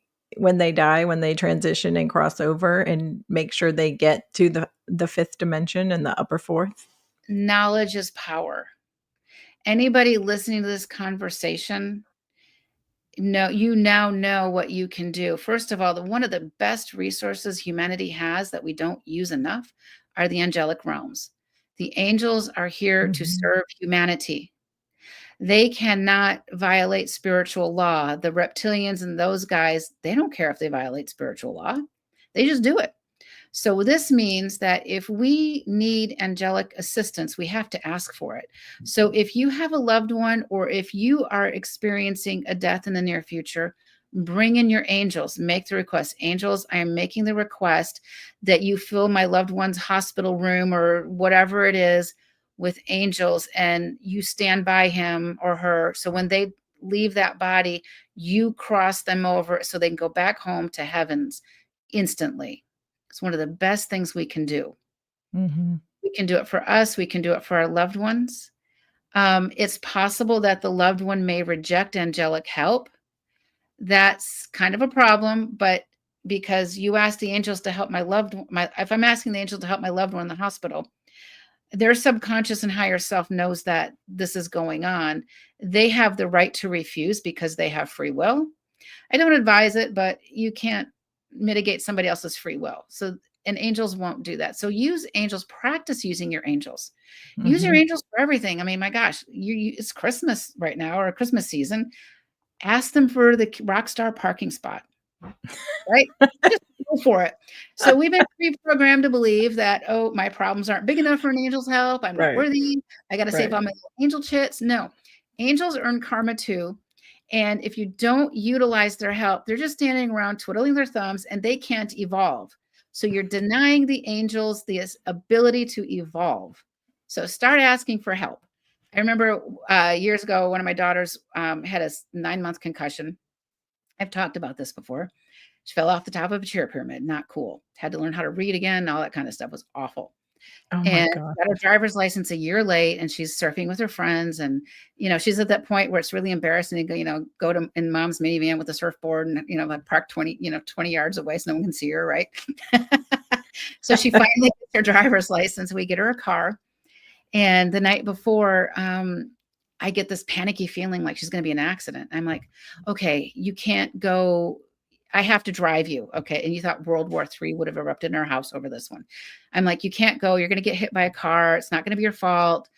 die, when they transition and cross over and make sure they get to the fifth dimension and the upper fourth? Knowledge is power. Anybody listening to this conversation, you now know what you can do. First of all, one of the best resources humanity has that we don't use enough are the angelic realms. The angels are here to Mhm. serve humanity. They cannot violate spiritual law. The reptilians and those guys, they don't care if they violate spiritual law. They just do it. So this means that if we need angelic assistance, we have to ask for it. So if you have a loved one or if you are experiencing a death in the near future, bring in your angels, make the request. Angels, I am making the request that you fill my loved one's hospital room or whatever it is with angels, and you stand by him or her. So when they leave that body, you cross them over so they can go back home to heavens instantly. It's one of the best things we can do. Mhm. We can do it for us, we can do it for our loved ones. It's possible that the loved one may reject angelic help. That's kind of a problem, but because you ask the angels to help my loved one, if I'm asking the angel to help my loved one in the hospital, their subconscious and higher self knows that this is going on. They have the right to refuse because they have free will. I don't advise it, but you can't mitigate somebody else's free will. So, and angels won't do that. So use angels, practice using your angels. Use your Mhm. angels for everything. I mean, my gosh, it's Christmas right now or Christmas season. Ask them for the rock star parking spot, right? Just go for it. So we've been pre-programmed to believe that, oh, my problems aren't big enough for an angel's help. I'm not Right. worthy. I got to save Right. all my little angel chits. No, angels earn karma too. And if you don't utilize their help, they're just standing around twiddling their thumbs and they can't evolve. So you're denying the angels the ability to evolve. So start asking for help. I remember years ago, one of my daughters had a 9-month concussion. I've talked about this before. She fell off the top of a cheer pyramid. Not cool. Had to learn how to read again. All that kind of stuff was awful. Oh my And god. got her driver's license a year late, and she's surfing with her friends. And, she's at that point where it's really embarrassing to go, go to in mom's minivan with a surfboard and, like park 20 yards away so no one can see her. Right. So she finally gets her driver's license. We get her a car. And the night before, I get this panicky feeling like she's going to be in an accident. I'm like, okay, you can't go. I have to drive you. Okay. And you thought World War III would have erupted in our house over this one. I'm like, you can't go. You're going to get hit by a car. It's not going to be your fault.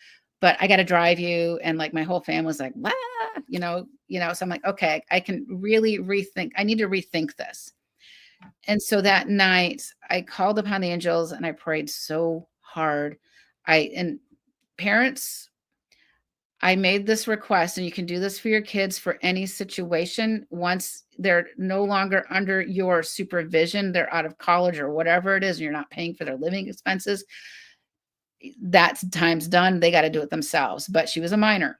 but I got to drive you. And like my whole family was like, "Wah," so I'm like, okay, I can really rethink. I need to rethink this. And so that night I called upon the angels and I prayed so hard. And parents, I made this request, and you can do this for your kids for any situation. Once they're no longer under your supervision, they're out of college or whatever it is, and you're not paying for their living expenses. That time's done. They got to do it themselves. But she was a minor.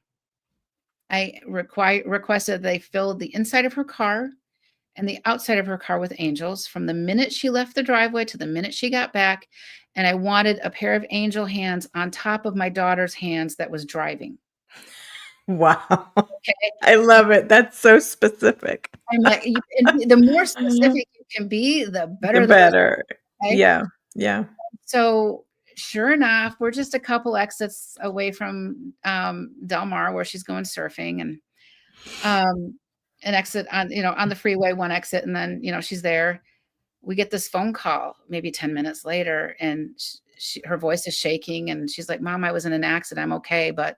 I requested they filled the inside of her car and the outside of her car with angels from the minute she left the driveway to the minute she got back. And I wanted a pair of angel hands on top of my daughter's hands that was driving. Wow. Okay. I love it. That's so specific. I'm like, the more specific you can be, the The better the result. better. Okay? Yeah. Yeah. So sure enough, we're just a couple exits away from Del Mar where she's going surfing, and an exit on the freeway, one exit, and then she's there. We get this phone call maybe 10 minutes later, and her voice is shaking, and she's like, "Mom, I was in an accident. I'm okay, but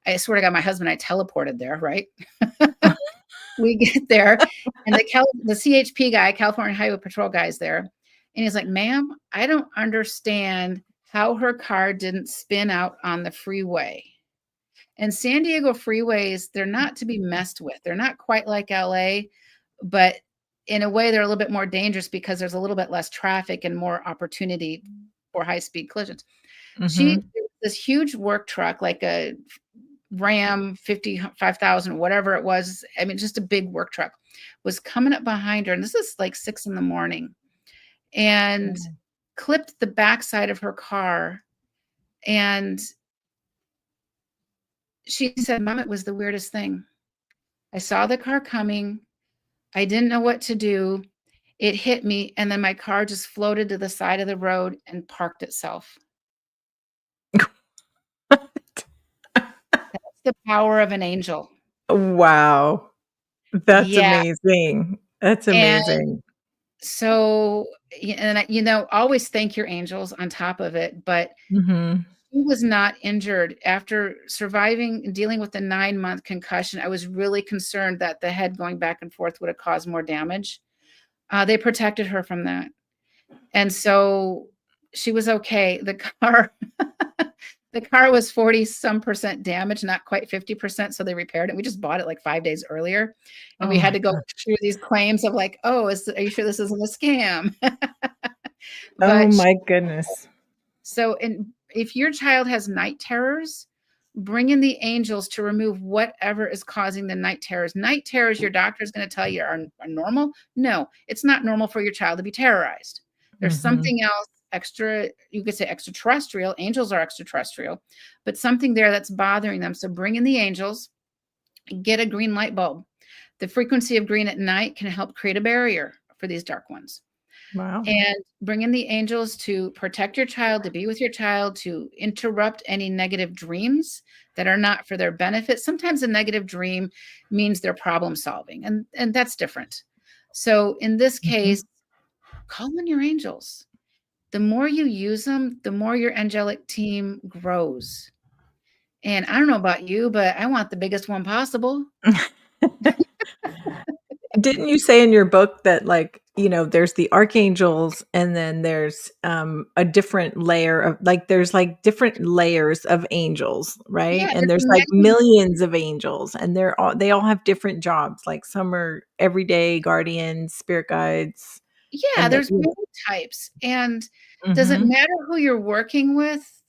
I swear to God, my husband, I teleported there, right?" We get there, and the CHP guy, California Highway Patrol guy, is there, and he's like, "Ma'am, I don't understand how her car didn't spin out on the freeway." And San Diego freeways, they're not to be messed with. They're not quite like LA, but in a way, they're a little bit more dangerous because there's a little bit less traffic and more opportunity for high-speed collisions. Mhm. This huge work truck, like a Ram 55,000, whatever it was. I mean, just a big work truck was coming up behind her. And this is like 6 a.m. and clipped the backside of her car. And she said, "Mom, it was the weirdest thing. I saw the car coming. I didn't know what to do. It hit me. And then my car just floated to the side of the road and parked itself." That's the power of an angel. Wow. That's Yeah. amazing. That's And amazing. so, always thank your angels on top of it. But Mhm. he was not injured after surviving and dealing with the 9-month concussion. I was really concerned that the head going back and forth would have caused more damage. They protected her from that. And so she was okay. The car was 40 some percent damaged, not quite 50%. So they repaired it. We just bought it like 5 days earlier. And Oh we had my to go gosh. through these claims of like, "Oh, are you sure this isn't a scam?" Oh But my goodness. if your child has night terrors, bring in the angels to remove whatever is causing the night terrors. Night terrors, your doctor is going to tell you are normal. No, it's not normal for your child to be terrorized. There's Mhm. something else extra, you could say extraterrestrial. Angels are extraterrestrial, but something there that's bothering them. So bring in the angels, get a green light bulb. The frequency of green at night can help create a barrier for these dark ones. Wow. And bring in the angels to protect your child, to be with your child, to interrupt any negative dreams that are not for their benefit. Sometimes a negative dream means they're problem solving, and that's different. So in this Mhm. case, call on your angels. The more you use them, the more your angelic team grows. And I don't know about you, but I want the biggest one possible. Didn't you say in your book that, like, there's the archangels and then there's, a different layer of there's, like, different layers of angels, right? Yeah, And there's there's, like, many. millions of angels, and they all have different jobs, like, some are everyday guardians, spirit guides, Yeah, and then there's many types. And does it Mhm, matter who you're working with?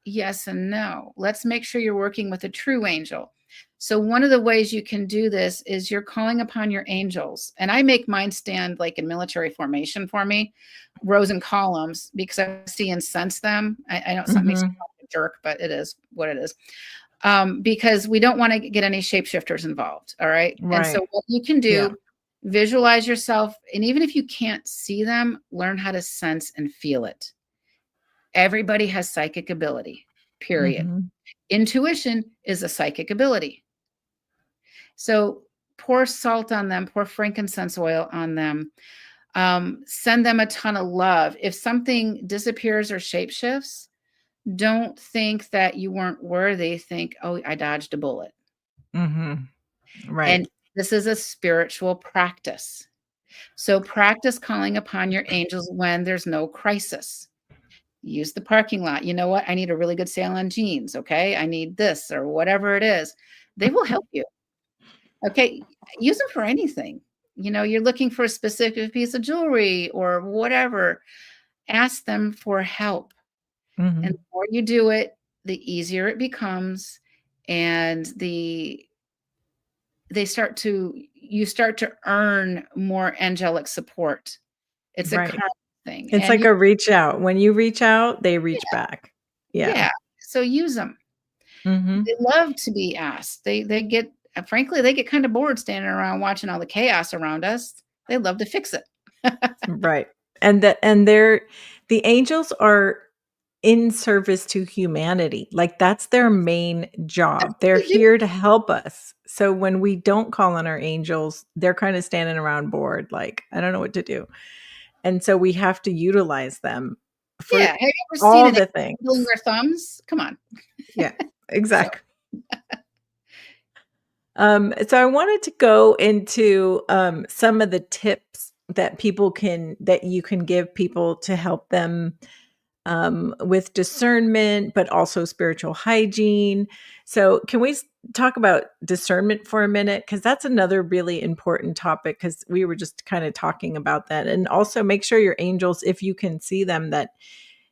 Yes and no. Let's make sure you're working with a true angel. So one of the ways you can do this is you're calling upon your angels. And I make mine stand like in military formation for me, rows and columns, because I see and sense them. I know something makes me mhm, sound like a jerk, but it is what it is. Because we don't want to get any shapeshifters involved. All right. And right, so what you can yeah, do, visualize yourself. And even if you can't see them, learn how to sense and feel it. Everybody has psychic ability, period. mhm, Intuition is a psychic ability. So pour salt on them, pour frankincense oil on them, send them a ton of love. If something disappears or shapeshifts, Don't think that you weren't worthy. Think, oh, I dodged a bullet. Mhm. Right. And this is a spiritual practice. So practice calling upon your angels when there's no crisis. Use the parking lot. You know what? I need a really good sale on jeans. Okay. I need this or whatever it is. They will help you. Okay. Use them for anything. You're looking for a specific piece of jewelry or whatever. Ask them for help. And the Mhm. more you do it, the easier it becomes. And you start to earn more angelic support. It's a Right. karmic thing. It's And like a reach out. When you reach out, they reach yeah, back. Yeah. yeah. So use them. Mhm. They love to be asked. They get frankly, they get kind of bored standing around watching all the chaos around us. They love to fix it. Right. And the angels are in service to humanity. Like that's their main That's job. what They're they do. here to help us. So when we don't call on our angels, they're kind of standing around bored like, I don't know what to do. And so we have to utilize them for Yeah. Have you ever seen all an the angel things. twiddling their thumbs? Come on. Yeah. So Exactly. So I wanted to go into some of the tips that you can give people to help them with discernment, but also spiritual hygiene. So, can we talk about discernment for a minute? Because that's another really important topic, because we were just kind of talking about that. And also make sure your angels, if you can see them, that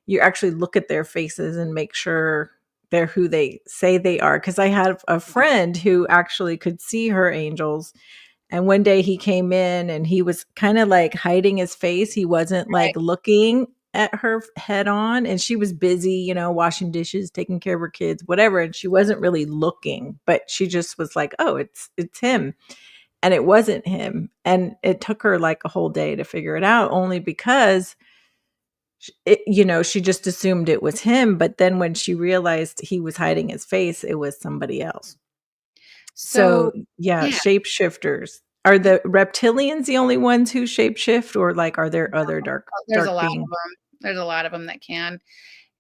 you actually look at their faces and make sure they're who they say they are. Because I had a friend who actually could see her angels, and one day he came in and he was kind of like hiding his face. He wasn't like right. looking at her head on, and she was busy, washing dishes, taking care of her kids, whatever, and she wasn't really looking, but she just was like, "Oh, it's him." And it wasn't him. And it took her like a whole day to figure it out, only because she just assumed it was him, but then when she realized he was hiding his face, it was somebody else. So, So yeah, yeah. shapeshifters. Are the reptilians the only ones who shapeshift, or, like, are there other There's a dark lot of being? them. There's a lot of them that can.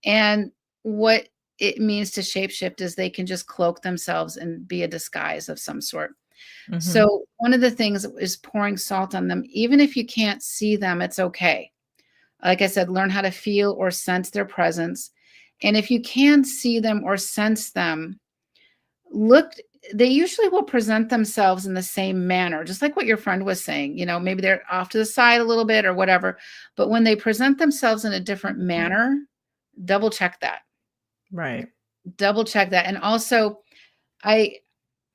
And what it means to shapeshift is they can just cloak themselves and be a disguise of some sort. Mhm. So one of the things is pouring salt on them. Even if you can't see them, it's okay. Like I said, learn how to feel or sense their presence. And if you can see them or sense them, look, they usually will present themselves in the same manner, just like what your friend was saying. Maybe they're off to the side a little bit or whatever. But when they present themselves in a different manner, double check that. Right. Double check that. And also, I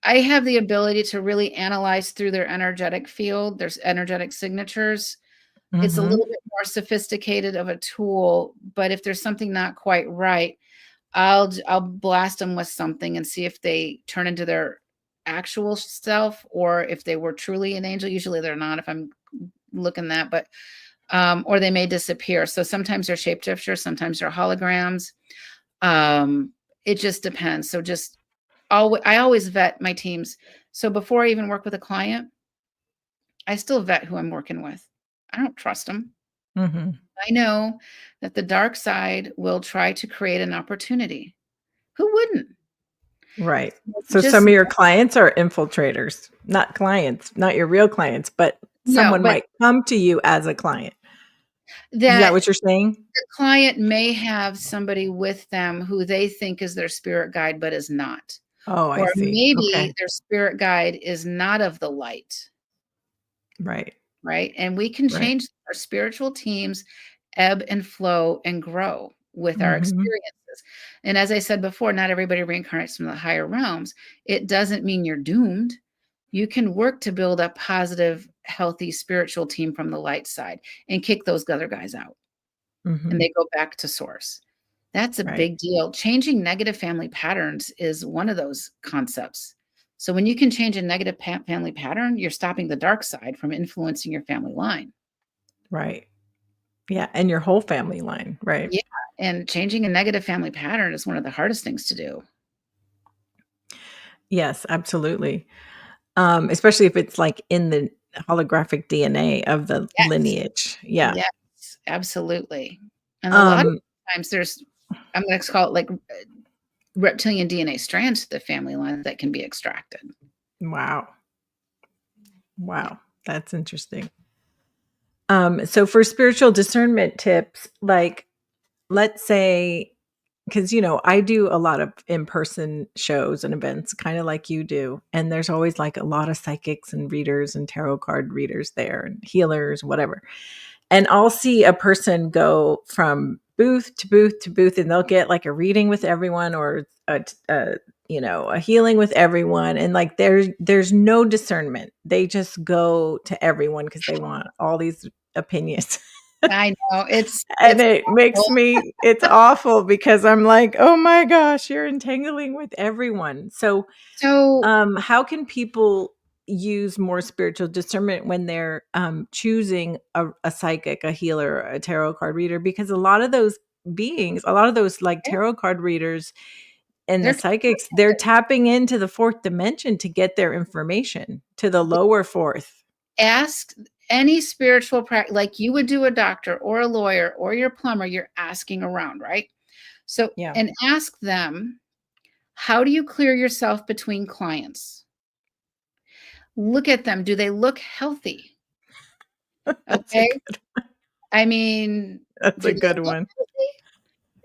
I have the ability to really analyze through their energetic field, there's energetic signatures. It's a Mhm. little bit more sophisticated of a tool, but if there's something not quite right, I'll blast them with something and see if they turn into their actual self or if they were truly an angel. Usually they're not if I'm looking that, but or they may disappear. So sometimes they're shapeshifters, sometimes they're holograms. Um, it just depends. So just I always vet my teams. So before I even work with a client, I still vet who I'm working with. I don't trust them. Mhm. I know that the dark side will try to create an opportunity. Who wouldn't? Right. So Just some of your clients are infiltrators, not clients, not your real clients, but no, someone but might come to you as a client. Is that that what you're saying? the client may have somebody with them who they think is their spirit guide, but is not. Oh, I Or see. maybe Okay. their spirit guide is not of the light. Right. Right? And we can Right. change our spiritual teams, ebb and flow and grow with our Mhm. experiences. And as I said before, not everybody reincarnates from the higher realms. It doesn't mean you're doomed. You can work to build a positive, healthy spiritual team from the light side and kick those other guys out. And Mhm. they go back to source. That's a Right. big deal. Changing negative family patterns is one of those concepts. So when you can change a negative family pattern, you're stopping the dark side from influencing your family line. Right. Yeah, and your whole family line, right? Yeah, and changing a negative family pattern is one of the hardest things to do. Yes, absolutely. Especially if it's, like, in the holographic DNA of the Yes. lineage. Yeah. Yes, absolutely. And a lot of Um times there's I'm going to call it like reptilian DNA strands to the family line that can be extracted. Wow. Yeah. Wow. That's interesting. So for spiritual discernment tips, like let's say, because I do a lot of in-person shows and events, kind of like you do. And there's always like a lot of psychics and readers and tarot card readers there and healers, whatever. And I'll see a person go from booth to booth to booth, and they'll get like a reading with everyone or a healing with everyone. And like there's no discernment. They just go to everyone because they want all these opinions. I know And it's it makes awful. me, it's awful because I'm like, oh my gosh, you're entangling with everyone. So, So how can people use more spiritual discernment when they're choosing a psychic, a healer, a tarot card reader? Because a lot of those beings, a lot of those like yeah, tarot card readers and the they're psychics, they're tapping into the fourth dimension to get their information to the lower fourth. ask any spiritual practice like you would do a doctor or a lawyer or your plumber, you're asking around, right? So, Yeah. and ask them, how do you clear yourself between clients? Look at them. Do they look healthy? That's a Okay. good, I mean, that's a do they good look one. healthy?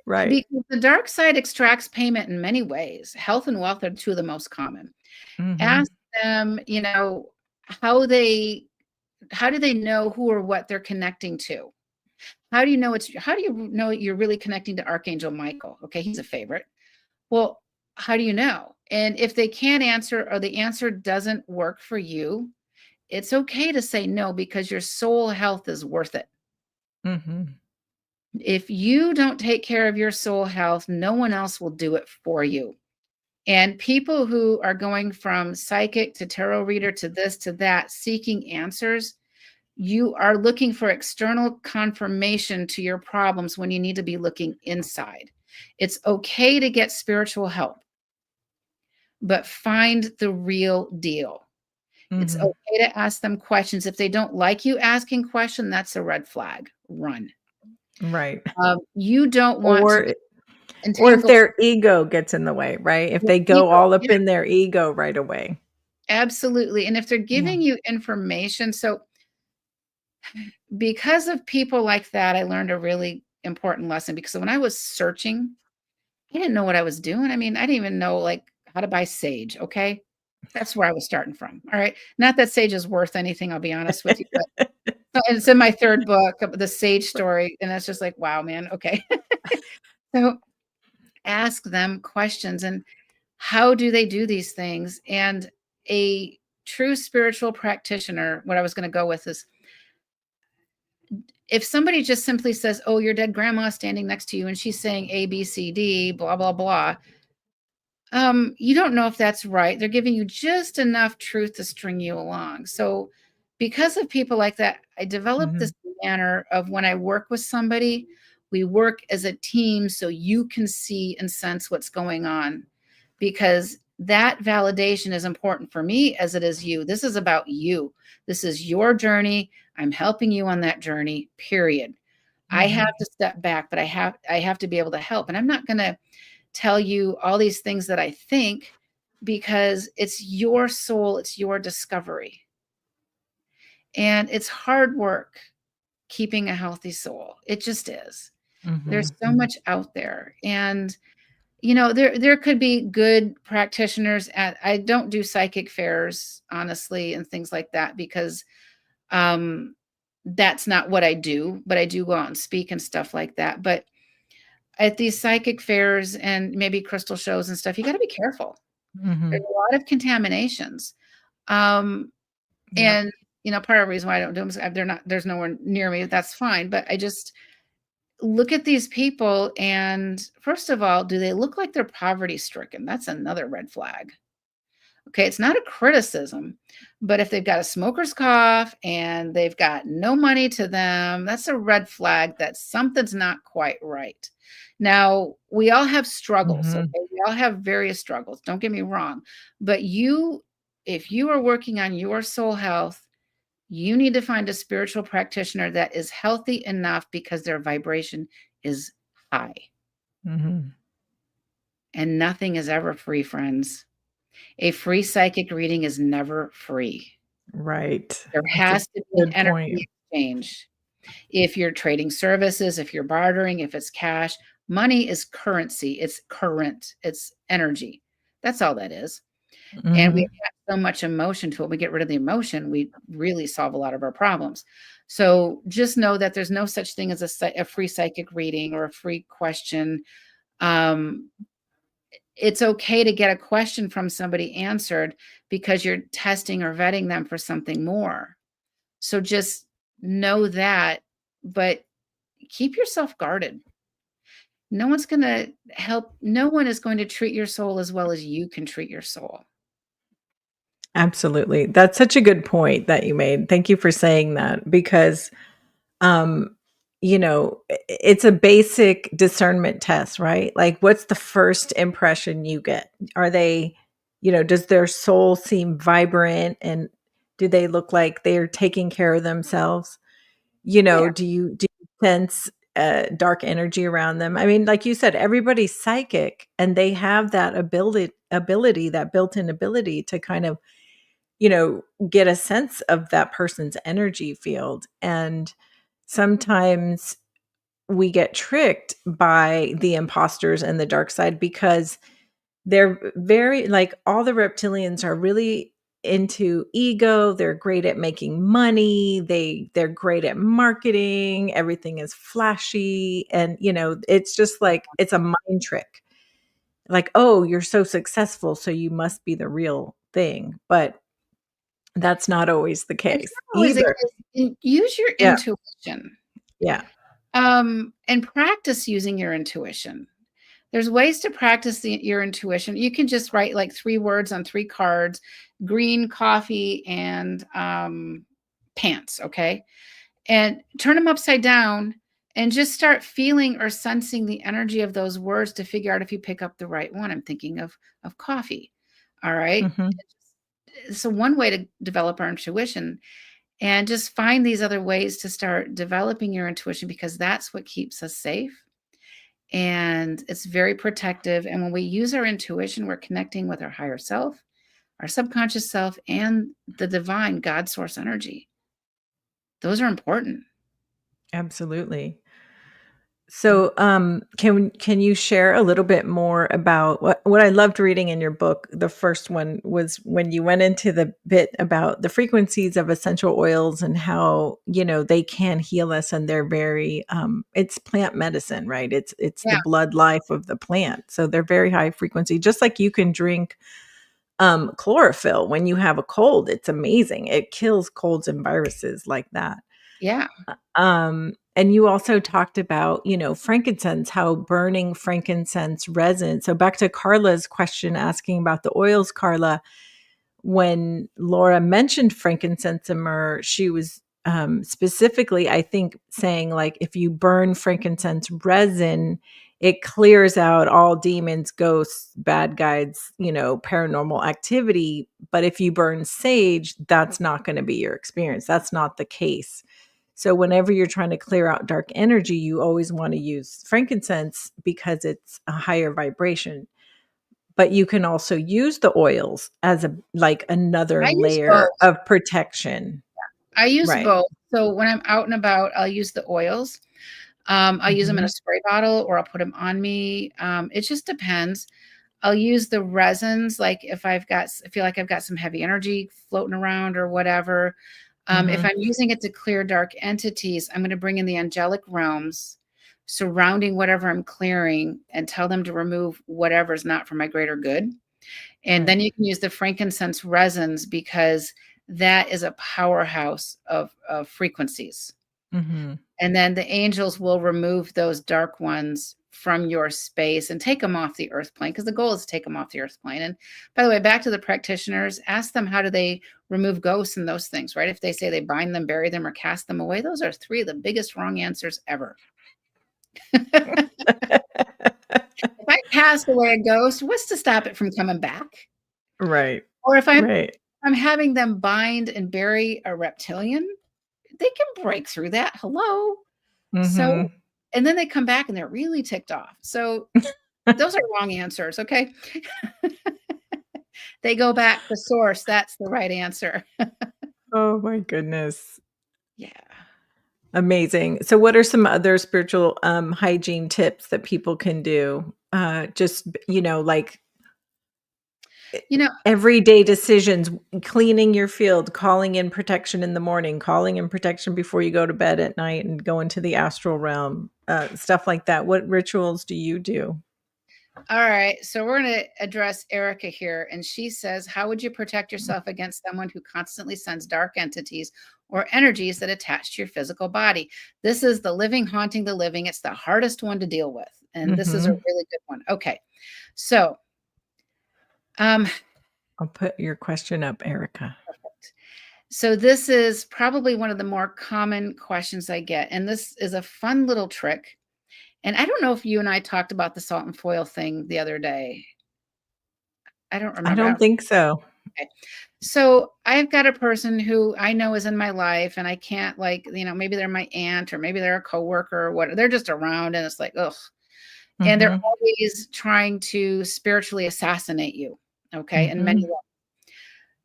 Right. Because the dark side extracts payment in many ways. Health and wealth are two of the most common. Hmm. Ask them, how they how do they know who or what they're connecting to? How do you know you're really connecting to Archangel Michael? Okay, he's a favorite. Well, how do you know? And if they can't answer or the answer doesn't work for you, it's okay to say no because your soul health is worth it. Hmm. If you don't take care of your soul health, no one else will do it for you. And people who are going from psychic to tarot reader to this to that, seeking answers, you are looking for external confirmation to your problems when you need to be looking inside. It's okay to get spiritual help, but find the real deal. It's Hmm. okay to ask them questions. If they don't like you asking questions, that's a red flag. Run. Right. You don't want to Or be or if entangled their ego gets in the way, right? If with they go ego. all up Yeah, in their ego right away. absolutely. And if they're Yeah. giving you information, so because of people like that, I learned a really important lesson because when I was searching, I didn't know what I was doing. I mean, I didn't even know like how to buy sage. Okay. That's where I was starting from. All right. Not that sage is worth anything, I'll be honest with you, but it's in my third book, the sage story. And it's just like, wow, man. Okay. So ask them questions and how do they do these things? And a true spiritual practitioner, what I was going to go with is if somebody just simply says, oh, your dead grandma standing next to you and she's saying A, B, C, D, blah, blah, blah, you don't know if that's right. They're giving you just enough truth to string you along. So, because of people like that, I developed this Mhm. manner of when I work with somebody, we work as a team so you can see and sense what's going on because that validation is important for me as it is you. This is about you. This is your journey. I'm helping you on that journey, period. I have Mhm. to step back, but I have to be able to help. And I'm not going to tell you all these things that I think because it's your soul, it's your discovery. And it's hard work keeping a healthy soul. It just is. There's Mhm. so much out there. And there could be good practitioners at I don't do psychic fairs, honestly, and things like that because um that's not what I do, but I do go out and speak and stuff like that. But at these psychic fairs and maybe crystal shows and stuff, you got to be careful. There's Mhm. a lot of contaminations. Um, Yep. and part of the reason why I don't do them is there's nowhere near me. That's fine. But I just look at these people and first of all, do they look like they're poverty stricken? That's another red flag. Okay, it's not a criticism, but if they've got a smoker's cough and they've got no money to them, that's a red flag that something's not quite right. Now, we all have struggles, Mhm. okay? We all have various struggles. Don't get me wrong. But if you are working on your soul health, you need to find a spiritual practitioner that is healthy enough because their vibration is high. Mhm. And nothing is ever free, friends. A free psychic reading is never free. Right. There That's a has to be an good point. energy exchange. If you're trading services, if you're bartering, if it's cash, money is currency. It's current, it's energy. That's all that is. And we Mhm. attach so much emotion to it. We get rid of the emotion, we really solve a lot of our problems. So just know that there's no such thing as a free psychic reading or a free question. Um, it's okay to get a question from somebody answered because you're testing or vetting them for something more. So just know that, but keep yourself guarded. No one's going to help. No one is going to treat your soul as well as you can treat your soul. Absolutely. That's such a good point that you made. Thank you for saying that because um it's a basic discernment test, right? Like what's the first impression you get? Are they, does their soul seem vibrant, and do they look like they're taking care of themselves? Yeah. Do you sense dark energy around them? I mean, like you said, everybody's psychic and they have that ability, that built-in ability to kind of, get a sense of that person's energy field. And sometimes we get tricked by the imposters and the dark side because they're very, like, all the reptilians are really into ego. They're great at making money. They're great at marketing. Everything is flashy, and it's just like it's a mind trick. Like, oh, you're so successful, so you must be the real thing. But that's not always the It's case not always the either. case. Use your Yeah. intuition, Yeah. and practice using your intuition. There's ways to practice your intuition. You can just write like 3 words on 3 cards: green, coffee, and pants. Okay. And turn them upside down and just start feeling or sensing the energy of those words to figure out if you pick up the right one. I'm thinking of coffee. All right. Mhm. So one way to develop our intuition, and just find these other ways to start developing your intuition, because that's what keeps us safe, and it's very protective. And when we use our intuition, we're connecting with our higher self, our subconscious self, and the divine God source energy. Those are important. Absolutely. So, can you share a little bit more about what I loved reading in your book? The first one was when you went into the bit about the frequencies of essential oils and how, they can heal us, and they're very it's plant medicine, right? It's the Yeah. blood life of the plant. So they're very high frequency. Just like you can drink chlorophyll when you have a cold. It's amazing. It kills colds and viruses like that. Yeah. And you also talked about, frankincense, how burning frankincense resin. So back to Carla's question asking about the oils, Carla, when Laura mentioned frankincense and myrrh, she was specifically, I think, saying like if you burn frankincense resin, it clears out all demons, ghosts, bad guys, paranormal activity. But if you burn sage, that's not going to be your experience. That's not the case. So whenever you're trying to clear out dark energy, you always want to use frankincense because it's a higher vibration. But you can also use the oils as a like another I use layer both. of protection. I use Right. both. So when I'm out and about, I'll use the oils. I'll use them in a Mhm. spray bottle, or I'll put them on me. It just depends. I'll use the resins, like if I feel like I've got some heavy energy floating around or whatever. If Mhm. I'm using it to clear dark entities, I'm going to bring in the angelic realms surrounding whatever I'm clearing and tell them to remove whatever's not for my greater good. And Right. then you can use the frankincense resins, because that is a powerhouse of frequencies. Mhm. And then the angels will remove those dark ones from your space and take them off the earth plane, because the goal is to take them off the earth plane. And by the way, back to the practitioners, ask them, how do they remove ghosts and those things, right? If they say they bind them, bury them, or cast them away, those are 3 of the biggest wrong answers ever. If I cast away a ghost, what's to stop it from coming back? Right. Or if Right. I'm having them bind and bury a reptilian, they can break through that. Hello. So Mhm. And then they come back and they're really ticked off. So those are wrong answers, okay? They go back to source. That's the right answer. Oh my goodness. Yeah. Amazing. So what are some other spiritual hygiene tips that people can do? Just like You know, everyday decisions, cleaning your field, calling in protection in the morning, calling in protection before you go to bed at night and go into the astral realm, stuff like that. What rituals do you do? all right. So we're going to address Erica here. And she says, how would you protect yourself against someone who constantly sends dark entities or energies that attach to your physical body? This is the living haunting the living. It's the hardest one to deal with. And this is a Mhm. really good one. Okay. So, um, I'll put your question up, Erica. so this is probably one of the more common questions I get. And this is a fun little trick. And I don't know if you and I talked about the salt and foil thing the other day. I don't I remember. I don't don't think so. Okay. So I've got a person who I know is in my life, and I can't maybe they're my aunt or maybe they're a coworker or what. They're just around, and it's like, ugh. And they're Mhm. always trying to spiritually assassinate you. Okay. In many Mhm. ways.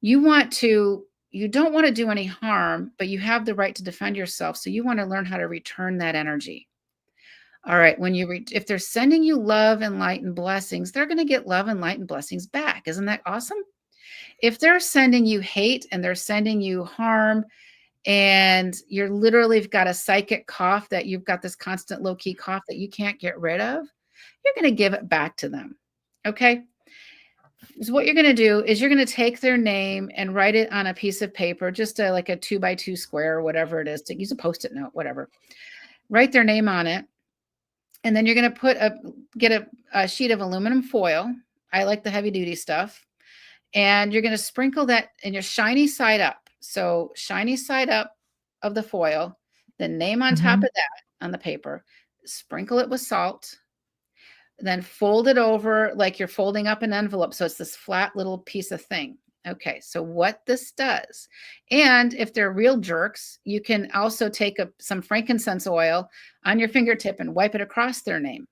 You don't want to do any harm, but you have the right to defend yourself. So you want to learn how to return that energy. All right. If they're sending you love and light and blessings, they're going to get love and light and blessings back. Isn't that awesome? If they're sending you hate and they're sending you harm and you're literally got a psychic cough that you've got this constant low key cough that you can't get rid of, you're going to give it back to them. Okay. So what you're going to do is you're going to take their name and write it on a piece of paper, just like a 2x2 square or whatever it is, to use a Post-it note, whatever. Write their name on it. And then you're going to get a sheet of aluminum foil. I like the heavy duty stuff. And you're going to sprinkle that in your shiny side up. So shiny side up of the foil, the name on top Mhm. of that on the paper, sprinkle it with salt, then fold it over like you're folding up an envelope. So it's this flat little piece of thing. Okay, so what this does, and if they're real jerks, you can also take some frankincense oil on your fingertip and wipe it across their name,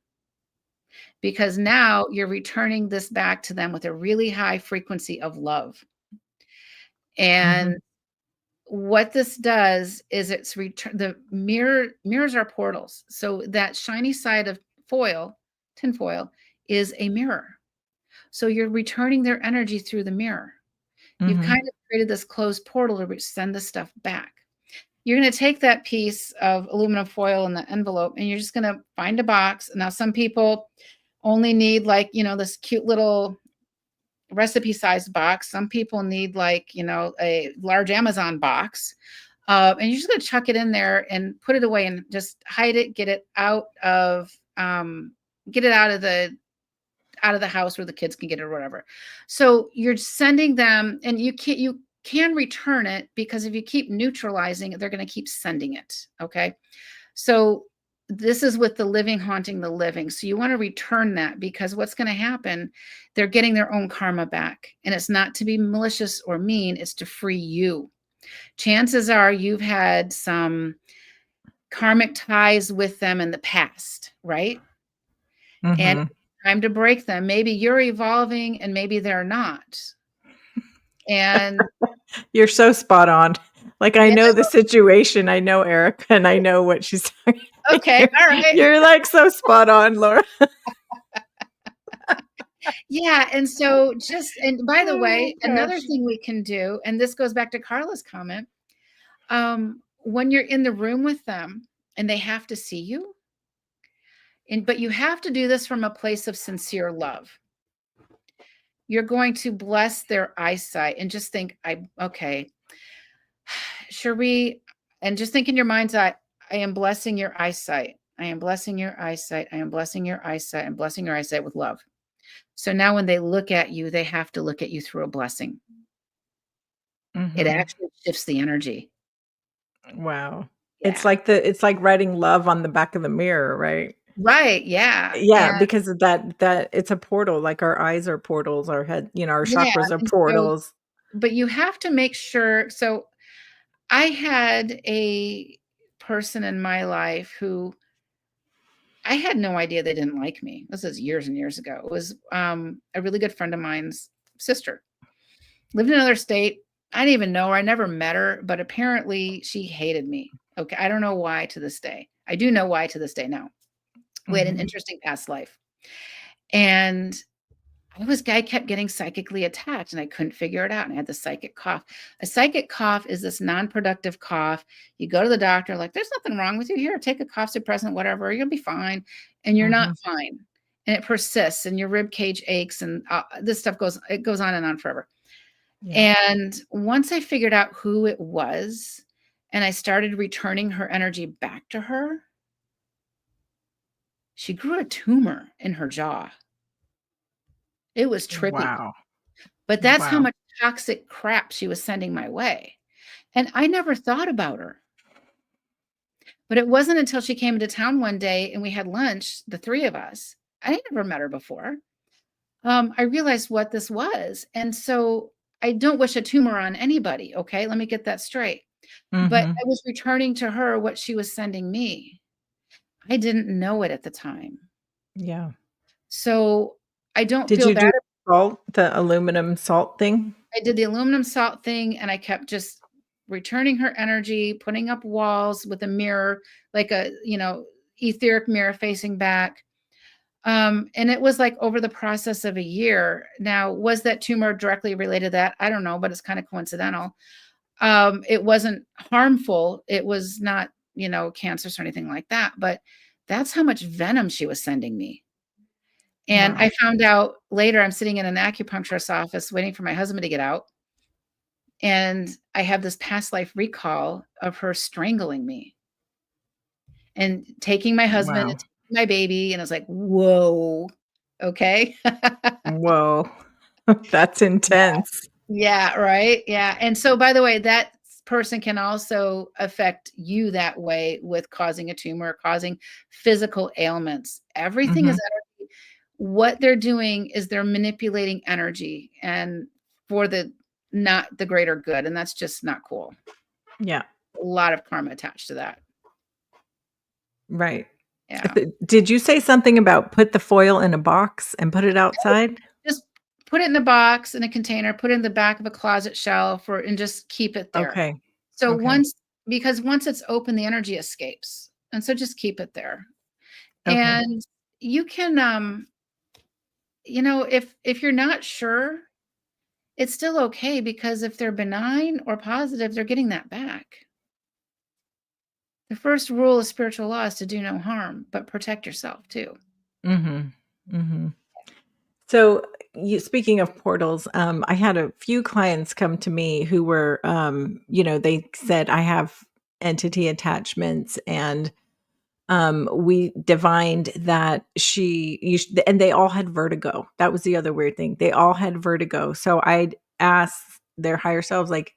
because now you're returning this back to them with a really high frequency of love. And Mhm. what this does is the mirrors are portals. So that shiny side of tin foil, is a mirror. So you're returning their energy through the mirror. You've Mhm. kind of created this closed portal to send the stuff back. You're going to take that piece of aluminum foil in the envelope and you're just going to find a box. Now, some people only need this cute little recipe sized box. Some people need a large Amazon box. And you're just going to chuck it in there and put it away and just hide it, get it out of the house where the kids can get it or whatever. So you're sending them, and you can return it, because if you keep neutralizing it, they're going to keep sending it. Okay. So this is with the living haunting the living. So you want to return that, because what's going to happen, they're getting their own karma back. And it's not to be malicious or mean, it's to free you. Chances are you've had some karmic ties with them in the past, right? And Mhm. it's time to break them. Maybe you're evolving and maybe they're not. And You're so spot on. Like, I yeah, know the situation, I know Erica, and I know what she's talking. okay, You're all right. you're, like, so spot on, Laura. Yeah, and by the Oh way, another gosh. thing we can do, and this goes back to Carla's comment, when you're in the room with them and they have to see you, but you have to do this from a place of sincere love. You're going to bless their eyesight and just think, okay, Cheri, and just think in your mind's eye, I am blessing your eyesight. I am blessing your eyesight. I am blessing your eyesight. I'm blessing your eyesight with love. So now when they look at you, they have to look at you through a blessing. It Mhm. actually shifts the energy. Wow. Yeah. It's like writing love on the back of the mirror, right? Right. Yeah. Yeah, And because of that it's a portal, like our eyes are portals, our head, our yeah. chakras are And so, portals. but you have to make sure. So I had a person in my life who I had no idea they didn't like me. This is years and years ago. It was a really good friend of mine's sister. Lived in another state. I didn't even know her. I never met her, but apparently she hated me. Okay. I don't know why to this day. I do know why to this day now. We had an Mhm. interesting past life. And I kept getting psychically attacked and I couldn't figure it out. And I had the psychic cough. A psychic cough is this non-productive cough. You go to the doctor, like, there's nothing wrong with you. Here, take a cough suppressant, whatever. You'll be fine. And you're not Mhm. fine. And it persists and your rib cage aches and this stuff goes on and on forever. Yeah. And once I figured out who it was and I started returning her energy back to her, she grew a tumor in her jaw. It was trippy. Wow. But that's how Wow. much toxic crap she was sending my way. And I never thought about her. But it wasn't until she came into town one day and we had lunch, the three of us. I had never met her before. I realized what this was. And so I don't wish a tumor on anybody. Okay. Let me get that straight. But Mhm. I was returning to her what she was sending me. I didn't know it at the time. Yeah. So I don't Did feel you do bad. the aluminum salt thing? I did the aluminum salt thing and I kept just returning her energy, putting up walls with a mirror, like a, etheric mirror facing back. And it was like over the process of a year. Now, was that tumor directly related to that? I don't know, but it's kind of coincidental. It wasn't harmful. It was not, cancerous or anything like that. But that's how much venom she was sending me. And I Wow. found out later, I'm sitting in an acupuncturist's office waiting for my husband to get out. And I have this past life recall of her strangling me and taking my husband Wow. and taking my baby. And I was like, whoa, okay. Whoa. That's intense. Yeah, right. Yeah. And so, by the way, that person can also affect you that way with causing a tumor, causing physical ailments. Everything is Mhm. energy. What they're doing is they're manipulating energy and for the not the greater good. And that's just not cool. Yeah. A lot of karma attached to that. Right. Yeah. Did you say something about put the foil in a box and put it outside? Just put it in a box, in a container, put it in the back of a closet shelf and just keep it there. Okay. So Okay. because once it's open, the energy escapes. And so just keep it there. Okay. And you can, if you're not sure, it's still okay because if they're benign or positive, they're getting that back. The first rule of spiritual law is to do no harm, but protect yourself too. Mhm. Mhm. So, speaking of portals, I had a few clients come to me who were, they said, I have entity attachments, and we divined that and they all had vertigo. That was the other weird thing. They all had vertigo. So I'd ask their higher selves, like,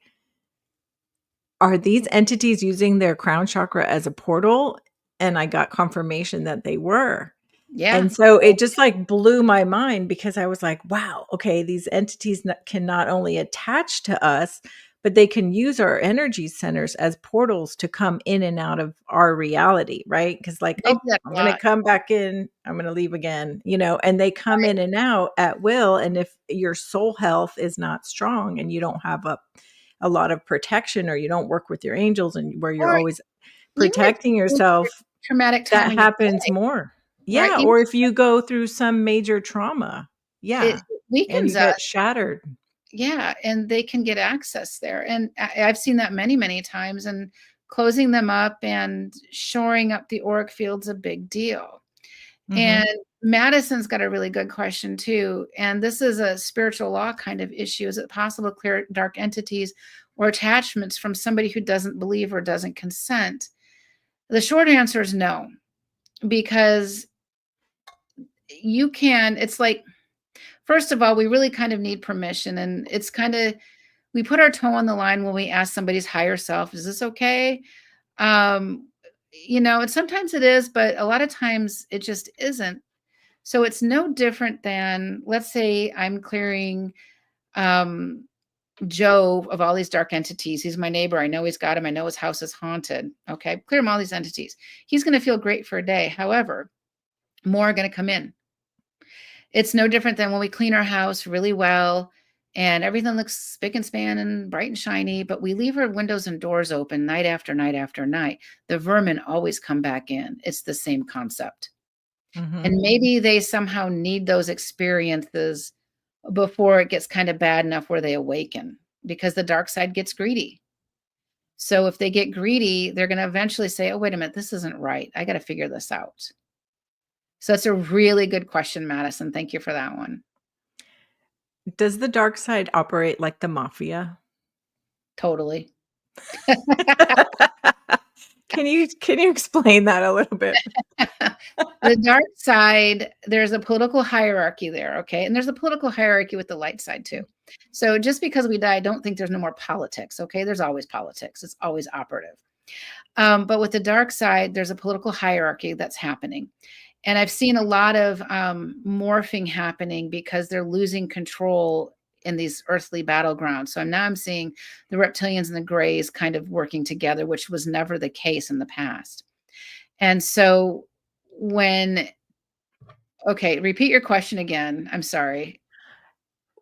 are these entities using their crown chakra as a portal? And I got confirmation that they were. Yeah. And so it just, like, blew my mind because I was like, "Wow, okay, these entities can not only attach to us, but they can use our energy centers as portals to come in and out of our reality," right? Because, like, They do "Oh, that I'm a gonna lot. come back in, I'm gonna leave again," and they come in and out at will, and if your soul health is not strong and you don't have a lot of protection, or you don't work with your angels and where you're Or always even if protecting you go through yourself, a traumatic that time in your happens life, more. right? Yeah, Even or if you go through some major trauma. it Yeah, and you weakens get us. shattered. Yeah, and they can get access there, and I've seen that many, many times, and closing them up and shoring up the auric field's a big deal. And Mhm. Madison's got a really good question too, and this is a spiritual law kind of issue. Is it possible to clear dark entities or attachments from somebody who doesn't believe or doesn't consent? The short answer is no, because you can. It's like, first of all, we really kind of need permission, and it's kind of we put our toe on the line when we ask somebody's higher self, is this okay? Um, and sometimes it is, but a lot of times it just isn't. So it's no different than, let's say I'm clearing um, Joe of all these dark entities. He's my neighbor. I know he's got him. I know his house is haunted. Okay. Clear him all these entities. He's going to feel great for a day. However, more are going to come in. It's no different than when we clean our house really well and everything looks spick and span and bright and shiny, but we leave our windows and doors open night after night after night. The vermin always come back in. It's the same concept. Mhm. And maybe they somehow need those experiences before it gets kind of bad enough where they awaken, because the dark side gets greedy. So if they get greedy, they're going to eventually say, oh, wait a minute, this isn't right. I got to figure this out. So it's a really good question, Madison. Thank you for that one. Does the dark side operate like the mafia? Totally. Can you explain that a little bit? The dark side, there's a political hierarchy there, okay? And there's a political hierarchy with the light side too. So just because we die, don't think there's no more politics, okay? There's always politics. It's always operative. But with the dark side, there's a political hierarchy that's happening. And I've seen a lot of morphing happening because they're losing control in these earthly battlegrounds. So now I'm seeing the reptilians and the grays kind of working together, which was never the case in the past. And so okay, repeat your question again. I'm sorry.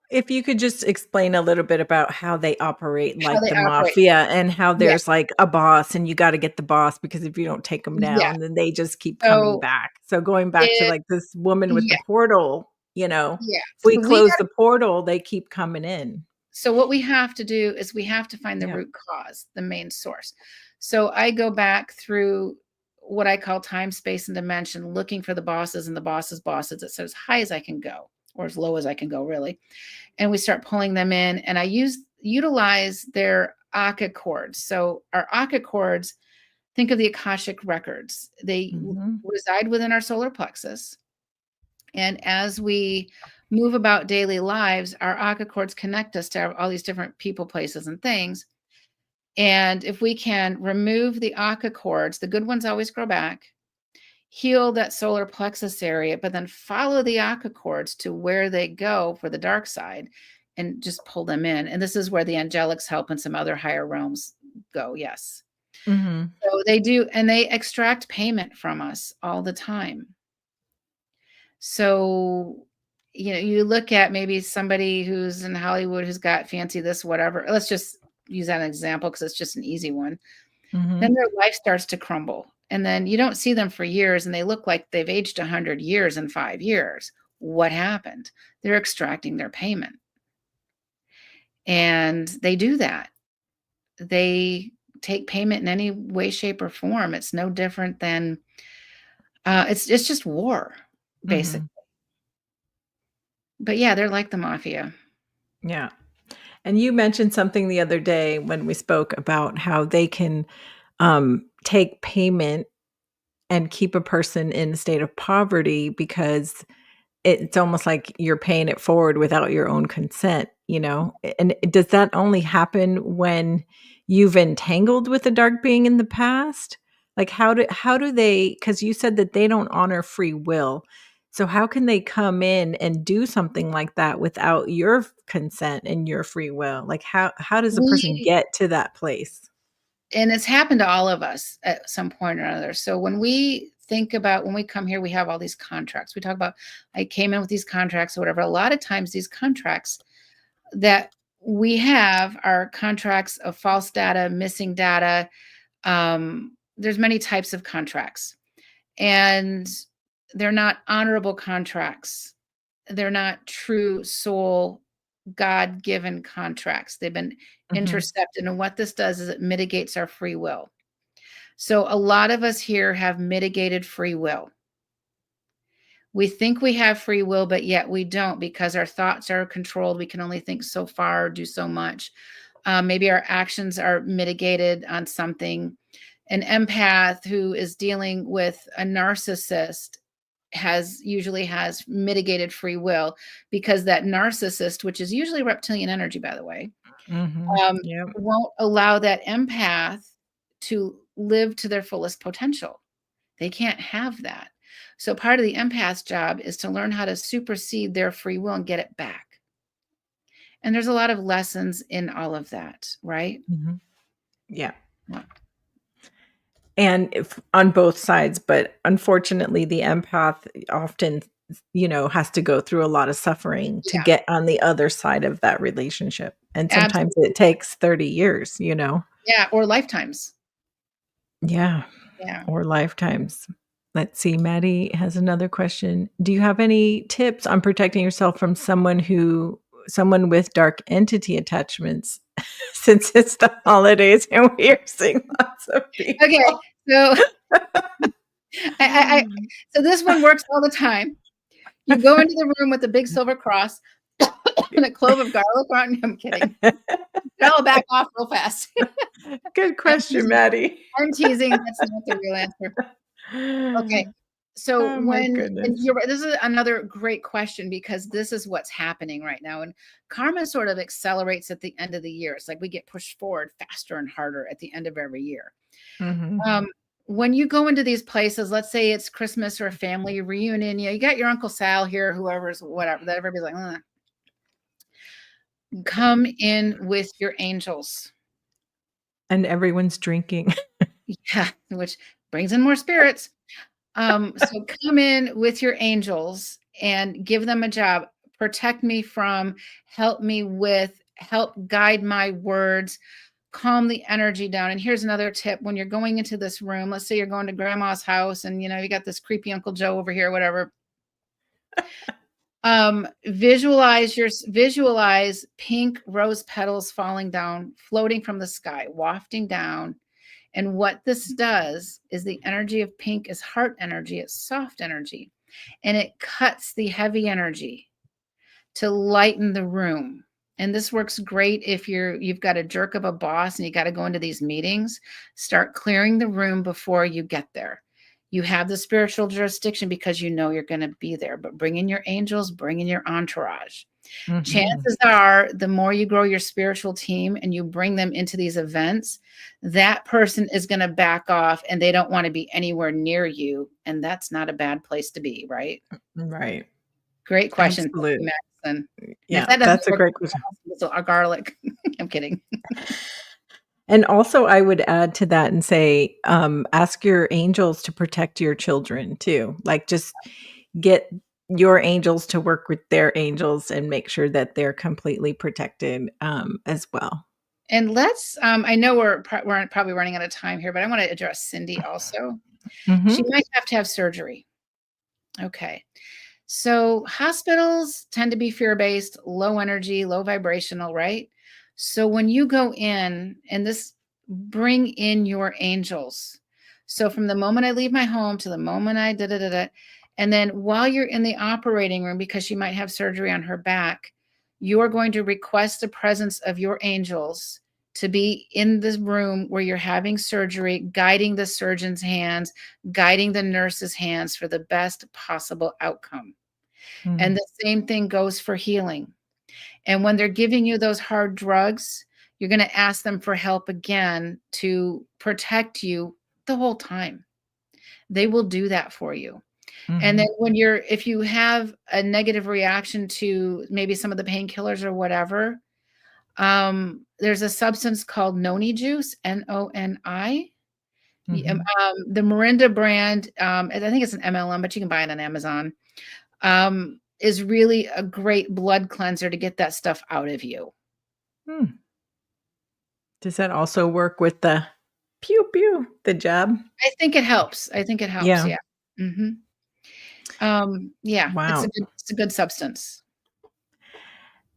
If you could just explain a little bit about how they operate How like they the operate. mafia and how Yeah. there's like a boss and you gotta get the boss because if you don't take them Yeah. down, then they just keep coming So back. So going back to it, like this woman with the yeah, portal, yeah. if we So we close got the portal, they keep coming in. so what we have to do is we have to find the Yeah. root cause, the main source. So I go back through what I call time, space, and dimension, looking for the bosses and the bosses. It says as high as I can go, or as low as I can go, really. And we start pulling them in, and I utilize their Akka chords. So our Akka chords, think of the Akashic records. They Mhm. reside within our solar plexus. And as we move about daily lives, our Akka chords connect us to all these different people, places, and things. And if we can remove the Akka chords, the good ones always grow back, heal that solar plexus area, but then follow the Akka chords to where they go for the dark side and just pull them in. And this is where the angelics help and some other higher realms go. Yes. Mhm. So they do, and they extract payment from us all the time. So, you look at maybe somebody who's in Hollywood who's got fancy this, whatever. Let's just use that example because it's just an easy one. Then Mhm. their life starts to crumble. And then you don't see them for years and they look like they've aged 100 years in 5 years. What happened? They're extracting their payment. And they do that. They take payment in any way, shape, or form. It's no different than it's just war, basically. Mhm. But yeah, they're like the mafia. Yeah. And you mentioned something the other day when we spoke about how they can, take payment and keep a person in a state of poverty because it's almost like you're paying it forward without your own consent, you know? And does that only happen when you've entangled with a dark being in the past? Like how do they, because you said that they don't honor free will. So how can they come in and do something like that without your consent and your free will? Like how does a person We get to that place? and it's happened to all of us at some point or another. So when we think about when we come here, we have all these contracts. We talk about I came in with these contracts or whatever. A lot of times these contracts that we have are contracts of false data, missing data. There's many types of contracts, and they're not honorable contracts. They're not true soul, God given contracts. They've been Mhm. intercepted. And what this does is it mitigates our free will. So a lot of us here have mitigated free will. We think we have free will, but yet we don't because our thoughts are controlled. We can only think so far, do so much. Maybe our actions are mitigated on something. An empath who is dealing with a narcissist usually has mitigated free will because that narcissist, which is usually reptilian energy, by the way, Mhm. um, Yep. won't allow that empath to live to their fullest potential. They can't have that. So part of the empath's job is to learn how to supersede their free will and get it back. And there's a lot of lessons in all of that, right? Mhm. Yeah. Yeah. And if on both sides, but unfortunately, the empath often, has to go through a lot of suffering to Yeah, get on the other side of that relationship, and sometimes absolutely. it takes 30 years. Yeah, or lifetimes. Yeah, Yeah. or lifetimes. Let's see, Maddie has another question. Do you have any tips on protecting yourself from someone with dark entity attachments since it's the holidays and we are seeing lots of Okay, people? so I so this one works all the time. You go into the room with a big silver cross and a clove of garlic on. I'm kidding. I'll back off real fast. Good I'm question, teasing. Maddie. I'm teasing. That's not the real answer. Okay. So Oh my when and goodness. you're right, this is another great question because this is what's happening right now. And karma sort of accelerates at the end of the year. It's like we get pushed forward faster and harder at the end of every year. Mhm. Um, when you go into these places, let's say it's Christmas or a family reunion, you got your Uncle Sal here, whoever's whatever, that everybody's like, "Ugh." Come in with your angels. And everyone's drinking. Yeah, which brings in more spirits. So come in with your angels and give them a job. Protect me from, help me with, help guide my words, calm the energy down. And here's another tip when you're going into this room, let's say you're going to grandma's house and you got this creepy Uncle Joe over here, whatever. Visualize pink rose petals falling down, floating from the sky, wafting down. And what this does is the energy of pink is heart energy, it's soft energy, and it cuts the heavy energy to lighten the room. And this works great if you've got a jerk of a boss and you got to go into these meetings. Start clearing the room before you get there. You have the spiritual jurisdiction because you know you're going to be there, but bring in your angels, bring in your entourage. Mhm. Chances are, the more you grow your spiritual team and you bring them into these events, that person is going to back off and they don't want to be anywhere near you. And that's not a bad place to be, right? Right. Great question. Thank you, Absolutely. Madison. And if Yeah, that doesn't that's a work, great question. a garlic. I'm kidding. And also, I would add to that and say, ask your angels to protect your children too. Like, just get your angels to work with their angels and make sure that they're completely protected, as well. And let's, I know we're probably running out of time here, but I want to address Cindy also. She Mhm. might have to have surgery. Okay. So hospitals tend to be fear-based, low energy, low vibrational, right? So when you go in and this, bring in your angels. So from the moment I leave my home to the moment I da da da da, and then while you're in the operating room, because she might have surgery on her back, you're going to request the presence of your angels to be in this room where you're having surgery, guiding the surgeon's hands, guiding the nurse's hands for the best possible outcome. And Mm. the same thing goes for healing. And when they're giving you those hard drugs, you're going to ask them for help again to protect you the whole time. They will do that for you. And then Mhm. if you have a negative reaction to maybe some of the painkillers or whatever, there's a substance called noni juice, Noni. Mhm. The Mirinda brand, I think it's an MLM, but you can buy it on Amazon. Is really a great blood cleanser to get that stuff out of you. Hmm. Does that also work with the pew pew, the jab? I think it helps. I think it helps. Yeah. Yeah. Mhm. Yeah, Wow. it's a good substance.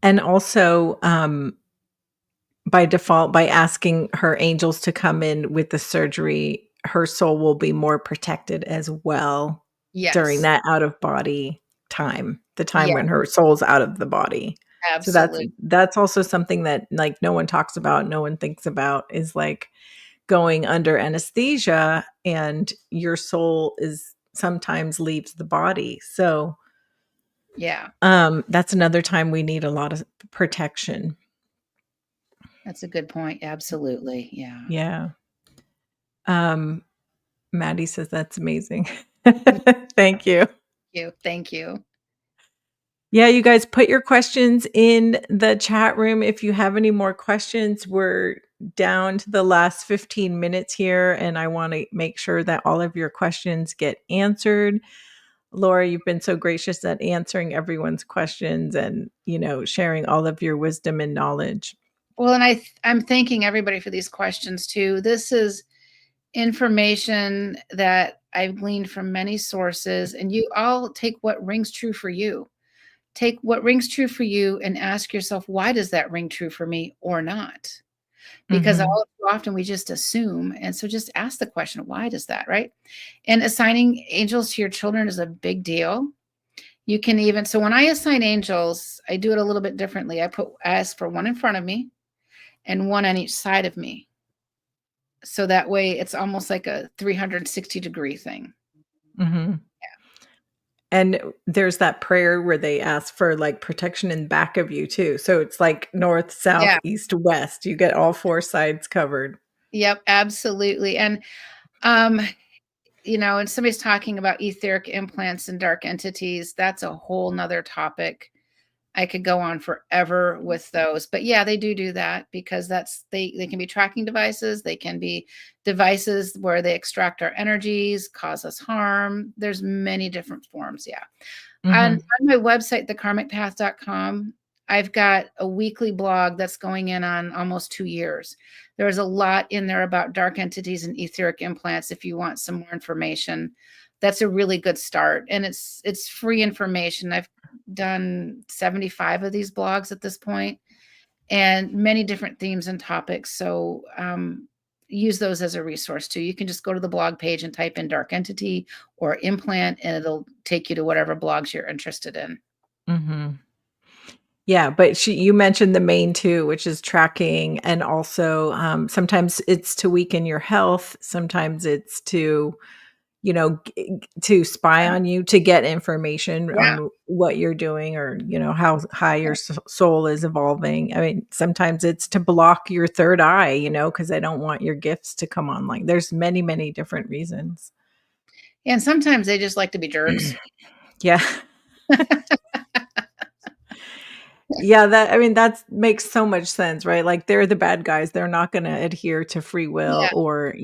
And also, by default, by asking her angels to come in with the surgery, her soul will be more protected as well during Yes. that out of body time, the time Yeah, when her soul's out of the body. So that's absolutely. that's also something that, like, no one talks about, no one thinks about, is like going under anesthesia and your soul is sometimes leaves the body. So, Yeah, that's another time we need a lot of protection. that's a good point. Absolutely. Yeah. Yeah. Um, Maddie says that's amazing. Thank Thank you. you. Thank you. Yeah, you guys put your questions in the chat room if you have any more questions. We're down to the last 15 minutes here, and I want to make sure that all of your questions get answered. Laura, you've been so gracious at answering everyone's questions and, sharing all of your wisdom and knowledge. Well, and I'm thanking everybody for these questions too. This is information that I've gleaned from many sources, and you all take what rings true for you. Take what rings true for you and ask yourself, why does that ring true for me or not? Because Mhm. all too often we just assume. And so just ask the question, why does that, right? And assigning angels to your children is a big deal. You can even, so when I assign angels, I do it a little bit differently. I ask for one in front of me and one on each side of me. So that way it's almost like a 360-degree thing. Mhm. And there's that prayer where they ask for like protection in back of you too. So it's like north, south, Yeah. east, west. You get all four sides covered. Yep, absolutely. And um and somebody's talking about etheric implants and dark entities. That's a whole nother topic. I could go on forever with those. But yeah, they do that because they can be tracking devices. They can be devices where they extract our energies, cause us harm. There's many different forms. Yeah. On Mhm. my website, thekarmicpath.com, I've got a weekly blog that's going in on almost 2 years. There's a lot in there about dark entities and etheric implants if you want some more information. That's a really good start, and it's free information. I've done 75 of these blogs at this point, and many different themes and topics. So use those as a resource too. You can just go to the blog page and type in dark entity or implant, and it'll take you to whatever blogs you're interested in. Mhm. Yeah, but you mentioned the main two, which is tracking, and also sometimes it's to weaken your health. Sometimes it's to to spy on you, to get information Yeah. on what you're doing, or how high your soul is evolving. I mean, sometimes it's to block your third eye, because they don't want your gifts to come online. There's many, many different reasons. And sometimes they just like to be jerks. Yeah. Yeah, that makes so much sense, right? Like, they're the bad guys. They're not going to adhere to free will, Yeah. or,